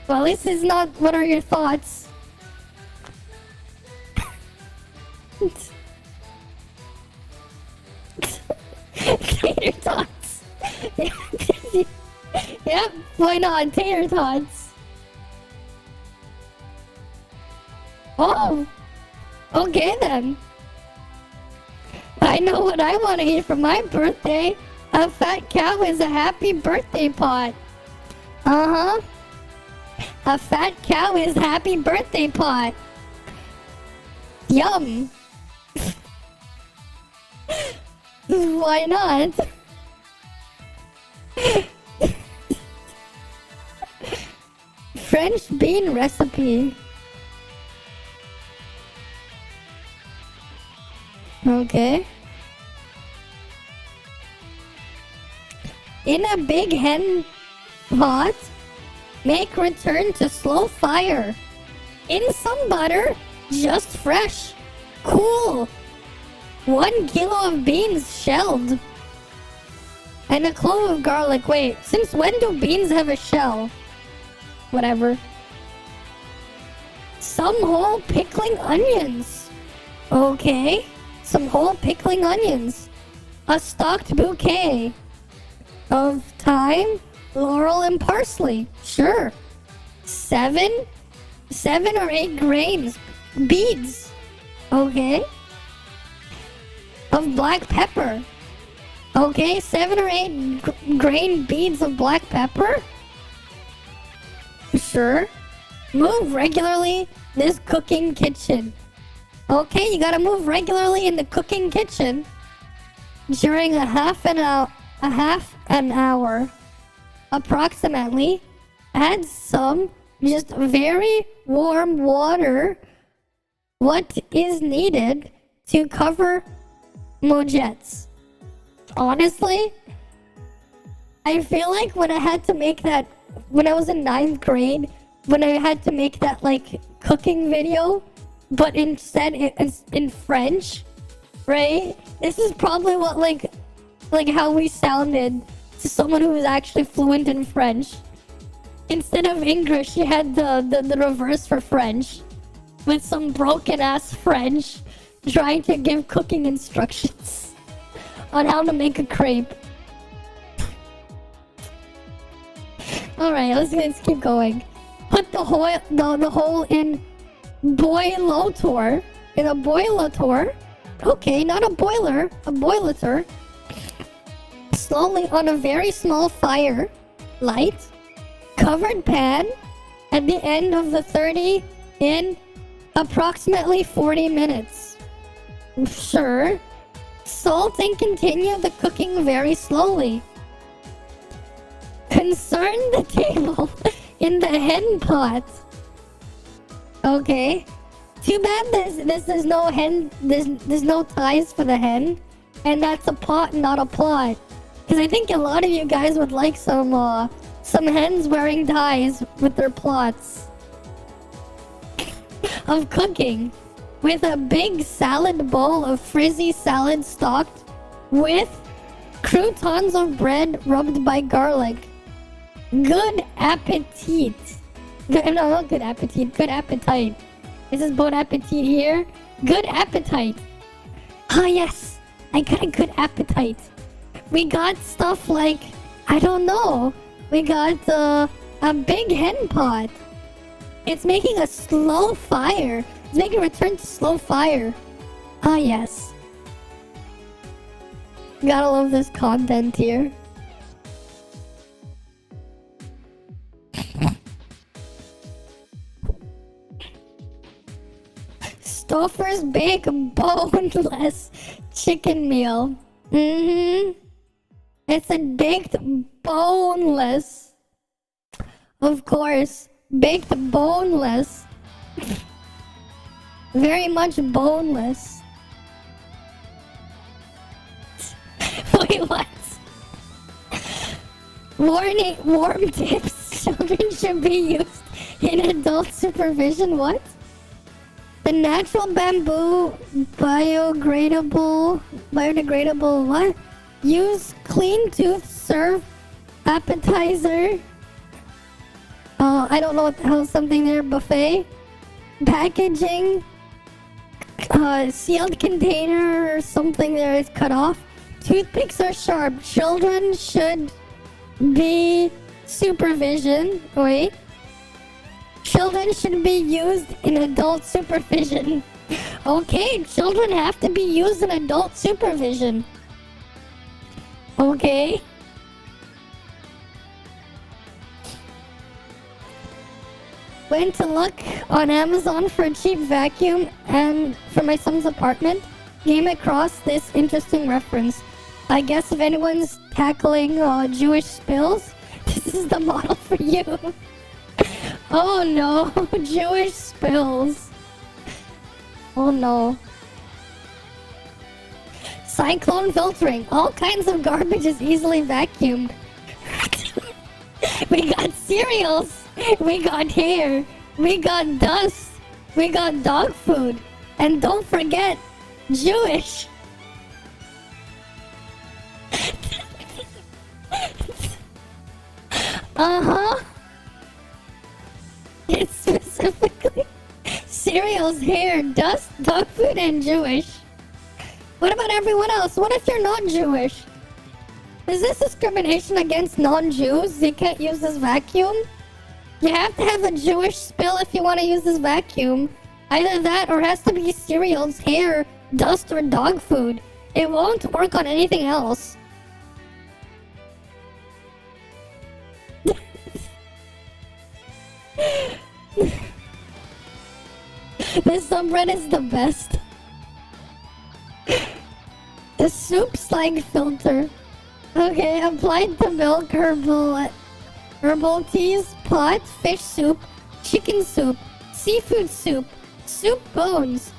Well, this is not what are your thoughts. Tater tots. Yep, why not? Tater tots. Oh, okay then. I know what I want to eat for my birthday. A fat cow is a happy birthday pot. A fat cow is happy birthday pot. Yum. Why not? French bean recipe. Okay. In a big hen pot, make return to slow fire. In some butter, just fresh. Cool. 1 kilo of beans shelled. And a clove of garlic. Wait, since when do beans have a shell? Whatever. Some whole pickling onions. Okay. Some whole pickling onions. A stocked bouquet of thyme, laurel, and parsley. Sure. 7 or 8 grains. Beads. Okay. Of black pepper. Okay, 7 or 8 grain beads of black pepper. Sure. Move regularly this cooking kitchen. Okay, you gotta move regularly in the cooking kitchen during a half an hour approximately. Add some just very warm water. What is needed to cover mojets? Honestly, I feel like when I had to make that, when I was in 9th grade, when I had to make that like cooking video, but instead it's in French, right? This is probably what like how we sounded to someone who was actually fluent in French. Instead of English, you had the reverse for French, with some broken ass French trying to give cooking instructions on how to make a crepe. Alright, let's keep going. Put the hole in boilator. In a boilator. Okay, not a boiler, a boilator. Slowly on a very small fire. Light. Covered pan. At the end of the 30 in approximately 40 minutes. Sure. Salt and continue the cooking very slowly. Concern the table in the hen pot. Okay. Too bad there's no hen, there's no ties for the hen. And that's a pot, not a plot. Because I think a lot of you guys would like some hens wearing ties with their plots of cooking. With a big salad bowl of frizzy salad stocked with croutons of bread rubbed by garlic. Good appetit. No, not good appetit. Good appetite. This is bon appetit here. Good appetite. Ah, yes. I got a good appetite. We got stuff like, I don't know. We got a big hen pot. It's making a slow fire. It's making a return to slow fire. Ah, yes. Gotta love this content here. Stouffer's Bake Boneless Chicken Meal. It's a baked boneless. Of course, baked boneless. Very much boneless. Wait, what? Warning, warm tips. Children should be used in adult supervision. What? The natural bamboo biodegradable what? Use clean tooth serve appetizer. I don't know what the hell something there. Buffet. Packaging. Sealed container or something there is cut off. Toothpicks are sharp. Children should be supervision. Wait. Children should be used in adult supervision. Okay, children have to be used in adult supervision. Okay. Went to look on Amazon for a cheap vacuum and for my son's apartment. Came across this interesting reference. I guess if anyone's tackling Jewish spills, this is the model for you. Oh no, Jewish spills. Oh no. Cyclone filtering. All kinds of garbage is easily vacuumed. We got cereals. We got hair. We got dust. We got dog food. And don't forget, Jewish. Uh-huh. It's specifically cereals, hair, dust, dog food, and Jewish. What about everyone else? What if you're not Jewish? Is this discrimination against non-Jews? They can't use this vacuum? You have to have a Jewish spill if you want to use this vacuum. Either that or it has to be cereals, hair, dust, or dog food. It won't work on anything else. This subreddit is the best. The soup slag filter. Okay, applied to milk, herbal teas, pot, fish soup, chicken soup, seafood soup, soup bones,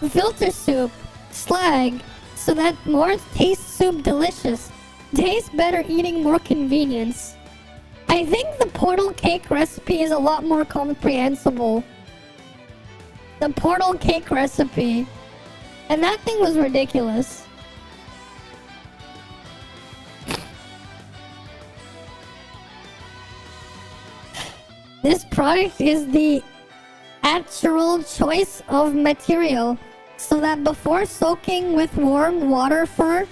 filter soup, slag, so that more taste soup delicious. Tastes better eating more convenience. I think the portal cake recipe is a lot more comprehensible. The portal cake recipe. And that thing was ridiculous. This product is the natural choice of material, so that before soaking with warm water for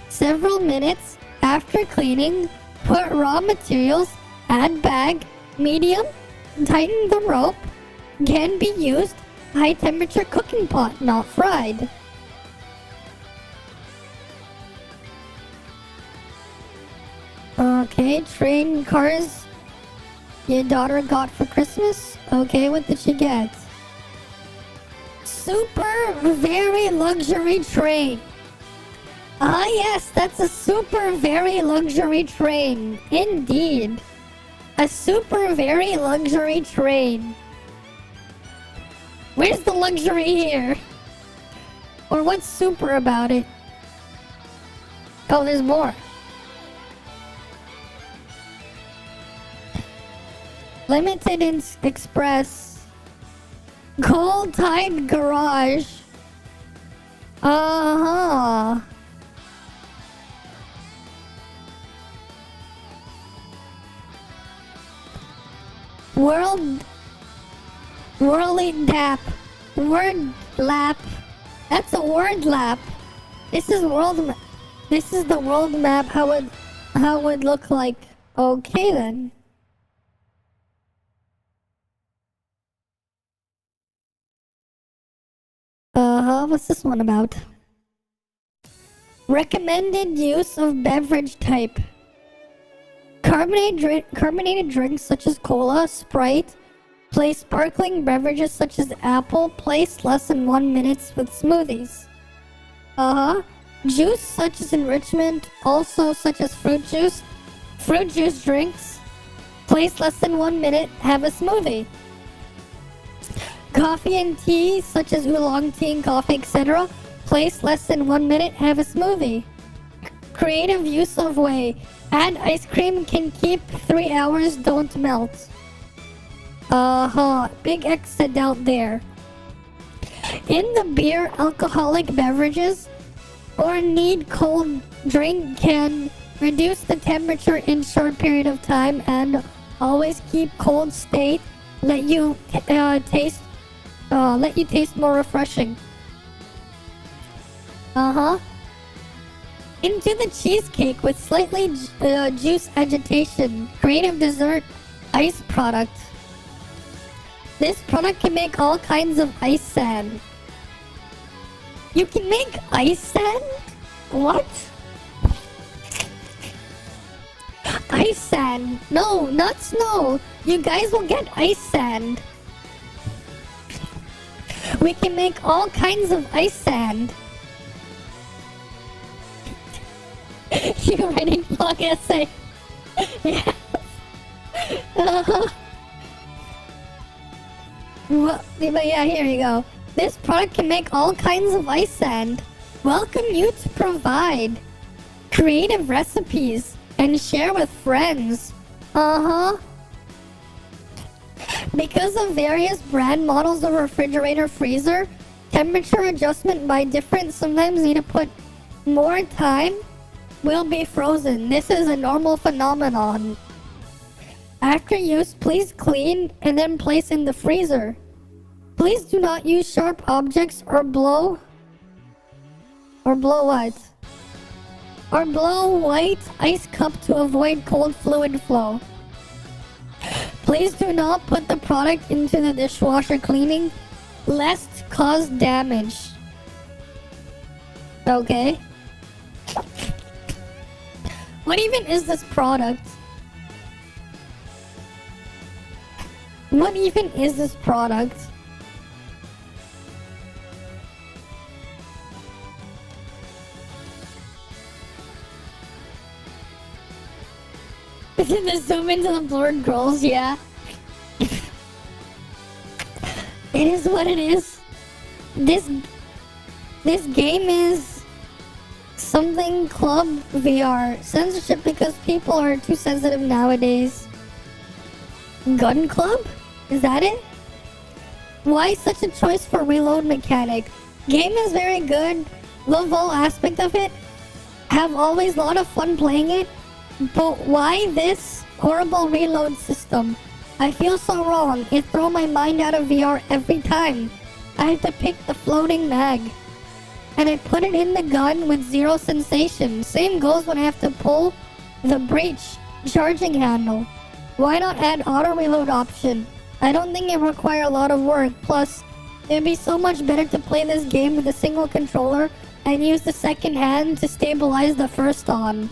several minutes after cleaning, put raw materials, add bag, medium, tighten the rope, can be used, high temperature cooking pot, not fried. Okay, train cars your daughter got for Christmas? Okay, what did she get? Super very luxury train. Ah yes, that's a super very luxury train. Indeed. A super very luxury train. Where's the luxury here? Or what's super about it? Oh, there's more. Limited Express. Cold Tide Garage. Uh-huh. Worldly Dap. Word lap. That's a word lap. This is the world map. How it would look like. Okay then. What's this one about? Recommended use of beverage type. Carbonated drinks such as cola, Sprite. Place sparkling beverages such as apple. Place less than 1 minute with smoothies. Juice such as enrichment, also such as fruit juice. Fruit juice drinks. Place less than 1 minute, have a smoothie. Coffee and tea such as oolong tea and coffee, etc. Place less than 1 minute, have a smoothie. Creative use of whey. Add ice cream, can keep 3 hours, don't melt. Big exit out there. In the beer, alcoholic beverages or need cold drink can reduce the temperature in short period of time and always keep cold state. Let you taste more refreshing. Into the cheesecake with slightly juice agitation. Creative dessert ice product. This product can make all kinds of ice sand. You can make ice sand? What? Ice sand. No, not snow. You guys will get ice sand. We can make all kinds of ice sand. You're writing long essay. Yes. Well, but yeah, here you go. This product can make all kinds of ice sand. Welcome you to provide creative recipes and share with friends. Because of various brand models of refrigerator freezer, temperature adjustment by different sometimes need to put more time will be frozen. This is a normal phenomenon. After use, please clean and then place in the freezer. Please do not use sharp objects or blow what? Or blow white ice cup to avoid cold fluid flow. Please do not put the product into the dishwasher cleaning, lest cause damage. Okay. What even is this product? What even is this product? The zoom into the blurred girls, yeah. It is what it is. This game is something Club VR. Censorship because people are too sensitive nowadays. Gun Club? Is that it? Why such a choice for reload mechanic? Game is very good. Love all aspect of it. Have always a lot of fun playing it. But why this horrible reload system? I feel so wrong. It throws my mind out of VR every time. I have to pick the floating mag. And I put it in the gun with zero sensation. Same goes when I have to pull the breech charging handle. Why not add auto reload option? I don't think it requires a lot of work. Plus, it'd be so much better to play this game with a single controller and use the second hand to stabilize the first on.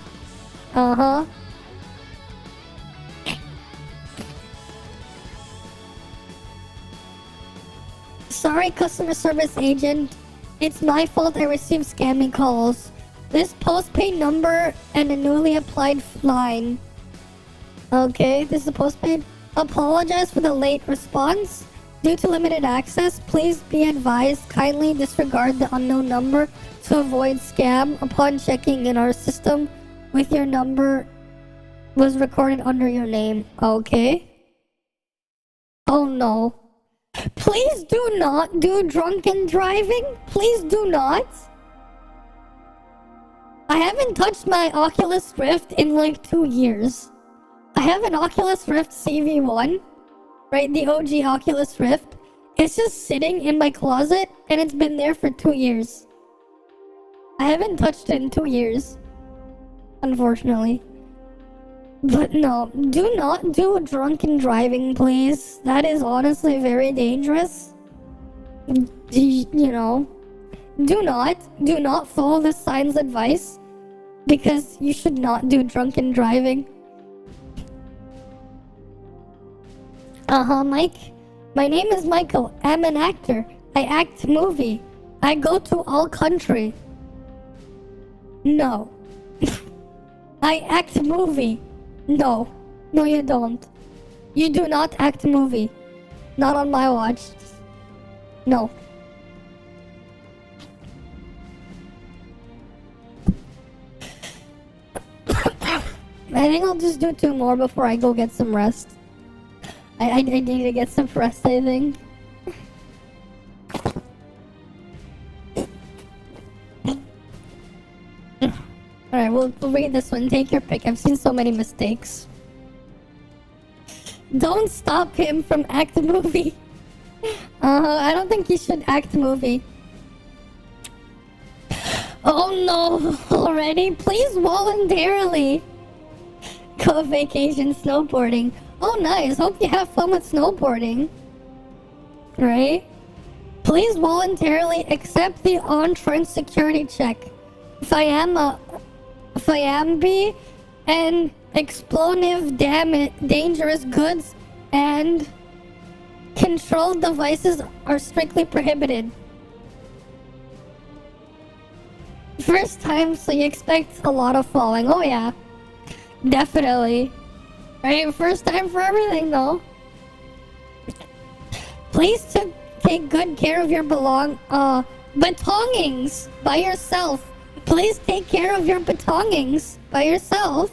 Uh-huh. Sorry, customer service agent. It's my fault I received scammy calls. This postpaid number and a newly applied line. Okay, this is a postpaid. Apologize for the late response. Due to limited access, please be advised kindly disregard the unknown number to avoid scam. Upon checking in our system, with your number was recorded under your name. Okay. Oh no. Please do not do drunken driving. Please do not. I haven't touched my Oculus Rift in like 2 years. I have an Oculus Rift CV1, right? The OG Oculus Rift. It's just sitting in my closet and it's been there for 2 years. I haven't touched it in 2 years, unfortunately. But no, do not do drunken driving, please. That is honestly very dangerous. You know, do not follow the sign's advice, because you should not do drunken driving. Mike. My name is Michael. I'm an actor. I act movie. I go to all country. No. I act movie. No. No, you don't. You do not act movie. Not on my watch. No. I think I'll just do 2 more before I go get some rest. I need to get some rest, I think. Alright, we'll read this one. Take your pick. I've seen so many mistakes. Don't stop him from act movie. I don't think he should act movie. Oh no, already? Please voluntarily go vacation snowboarding. Oh nice, hope you have fun with snowboarding. Right? Please voluntarily accept the entrance security check. Fiambi and explosive dangerous goods and controlled devices are strictly prohibited. First time, so you expect a lot of falling. Oh yeah, definitely. Right, first time for everything though. Please take good care of your belongings by yourself. Please take care of your belongings by yourself.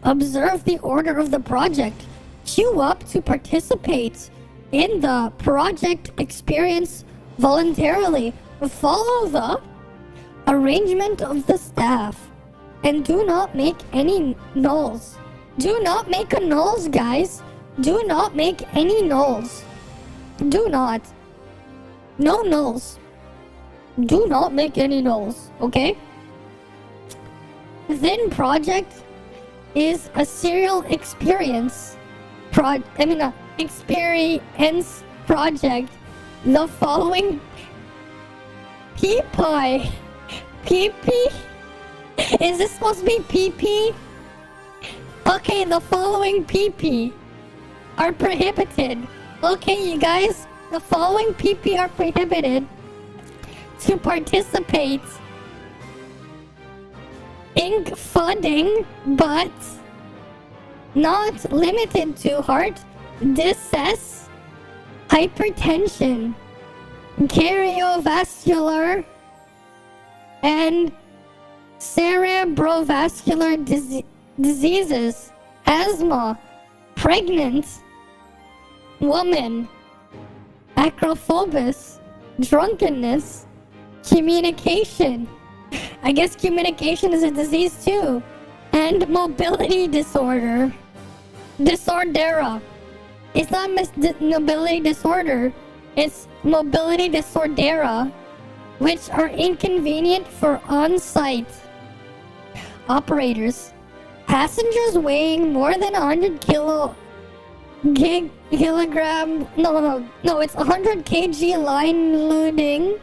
Observe the order of the project. Queue up to participate in the project experience voluntarily. Follow the arrangement of the staff. And do not make any nulls. Do not make a nulls, guys. Do not make any nulls. Do not. No nulls. Do not make any nulls, okay? Then project is a serial experience. Experience project. The following PP. Is this supposed to be PP? Okay, the following PP are prohibited. Okay, you guys, the following PP are prohibited to participate in funding, but not limited to heart disease, hypertension, cardiovascular, and cerebrovascular diseases, asthma, pregnant woman, acrophobia, drunkenness, communication. I guess communication is a disease too. And mobility disorder. Disordera. It's not mobility disorder. It's mobility disordera, which are inconvenient for on-site operators. Passengers weighing more than 100 kilogram. No, it's 100 kg line loading.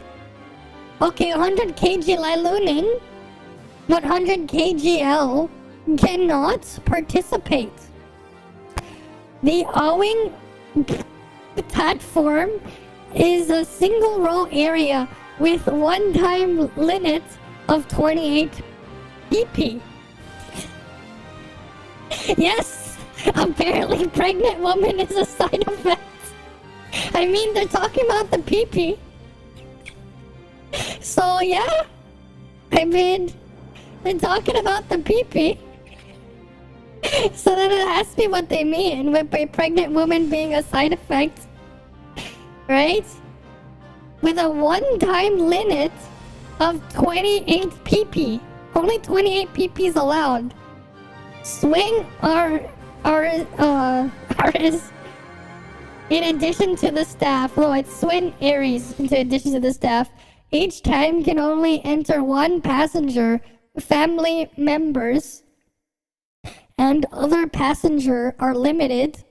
Okay, 100 kg line loading, 100 kgl cannot participate. The owing platform is a single row area with one-time limit of 28 pp. Yes, apparently pregnant woman is a side effect. I mean, they're talking about the pp. So yeah, I mean, they're talking about the pp. So then it has to be what they mean with a pregnant woman being a side effect, right? With a one-time limit of 28 pp. Only 28 pp is allowed. Swing is in addition to the staff. No, it's swing Aries in addition to the staff. Each time can only enter one passenger, family members, and other passenger are limited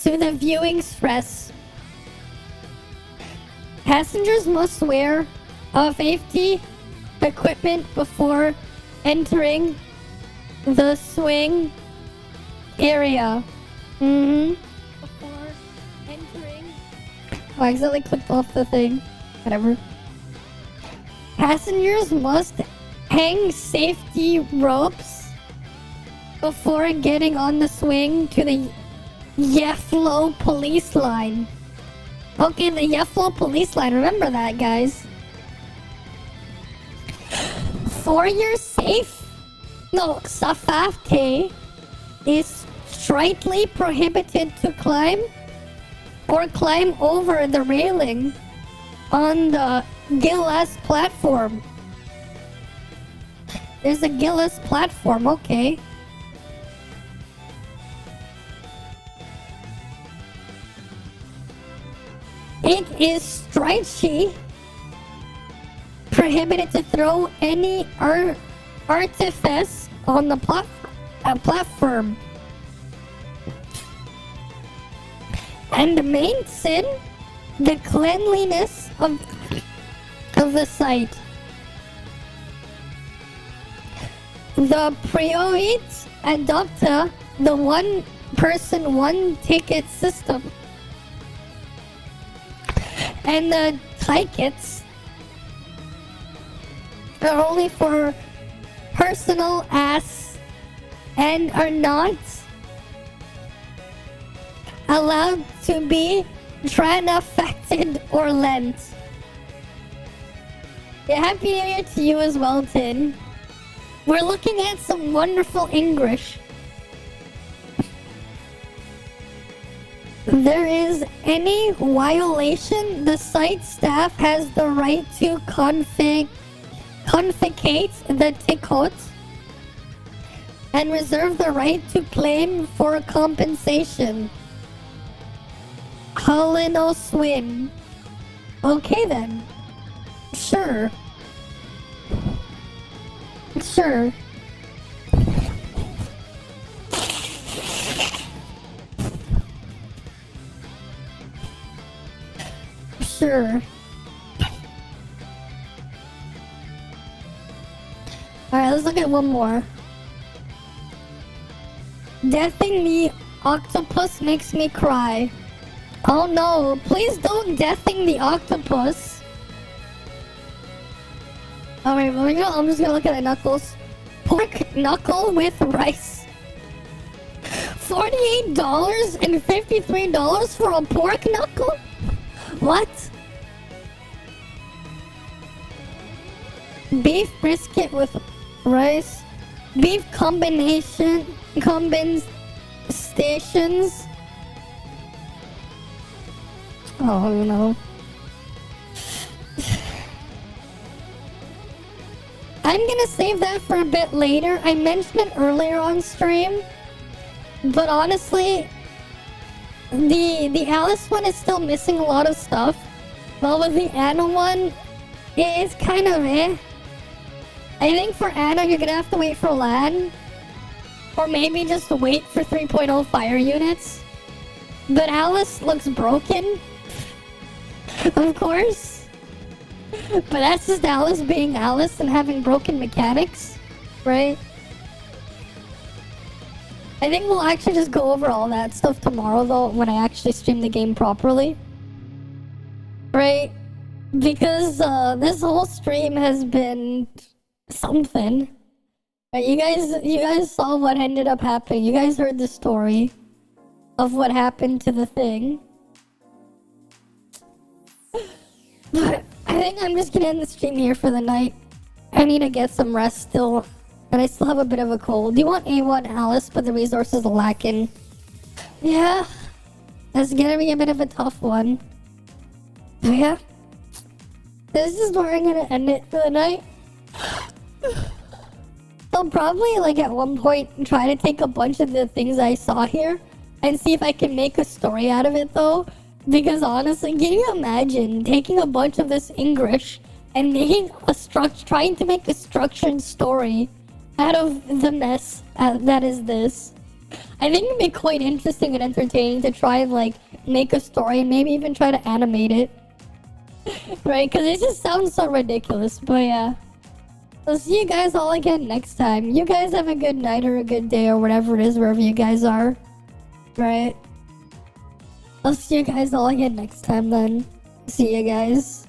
to the viewing stress. Passengers must wear a safety equipment before entering the swing area. Before entering. Oh, I accidentally clicked off the thing. Whatever. Passengers must hang safety ropes before getting on the swing to the Yeflo police line. Okay, the Yeflo police line. Remember that, guys. For your safety is strictly prohibited to climb or climb over the railing on the Gillis platform. There's a Gillis platform, okay. It is strictly prohibited to throw any artifice on the platform. And maintain the cleanliness of the site. The Priorit adopted the one person, one ticket system. And the tickets are only for personal and are not allowed to be transacted or lent. Yeah, Happy New Year to you as well, Tin. We're looking at some wonderful English. There is any violation, the site staff has the right to confiscate the ticket and reserve the right to claim for compensation. Holino Swin. Okay then. Sure. Sure. Sure. Alright, let's look at one more. Deathing the Octopus makes me cry. Oh no, please don't deathing the octopus. Alright, well, you know, I'm just gonna look at the knuckles. Pork knuckle with rice. $48 and $53 for a pork knuckle? What? Beef brisket with rice. Beef stations. Oh no. I'm gonna save that for a bit later. I mentioned it earlier on stream, but honestly, the Alice one is still missing a lot of stuff. While with the Anna one, it is kind of eh. I think for Anna, you're gonna have to wait for LAN, or maybe just wait for 3.0 fire units. But Alice looks broken, of course. But that's just Alice being Alice and having broken mechanics, right? I think we'll actually just go over all that stuff tomorrow, though, when I actually stream the game properly. Right? Because this whole stream has been something. Right, you guys saw what ended up happening. You guys heard the story of what happened to the thing. But I think I'm just gonna end the stream here for the night. I need to get some rest still. And I still have a bit of a cold. You want A1 Alice, but the resources are lacking. Yeah. That's gonna be a bit of a tough one. So yeah. This is where I'm gonna end it for the night. I'll probably, like, at one point try to take a bunch of the things I saw here and see if I can make a story out of it, though. Because honestly, can you imagine taking a bunch of this English and making trying to make a structured story out of the mess that is this? I think it'd be quite interesting and entertaining to try and, like, make a story and maybe even try to animate it. Right? Because it just sounds so ridiculous, but yeah. I'll see you guys all again next time. You guys have a good night or a good day or whatever it is, wherever you guys are. Right? I'll see you guys all again next time then. See you guys.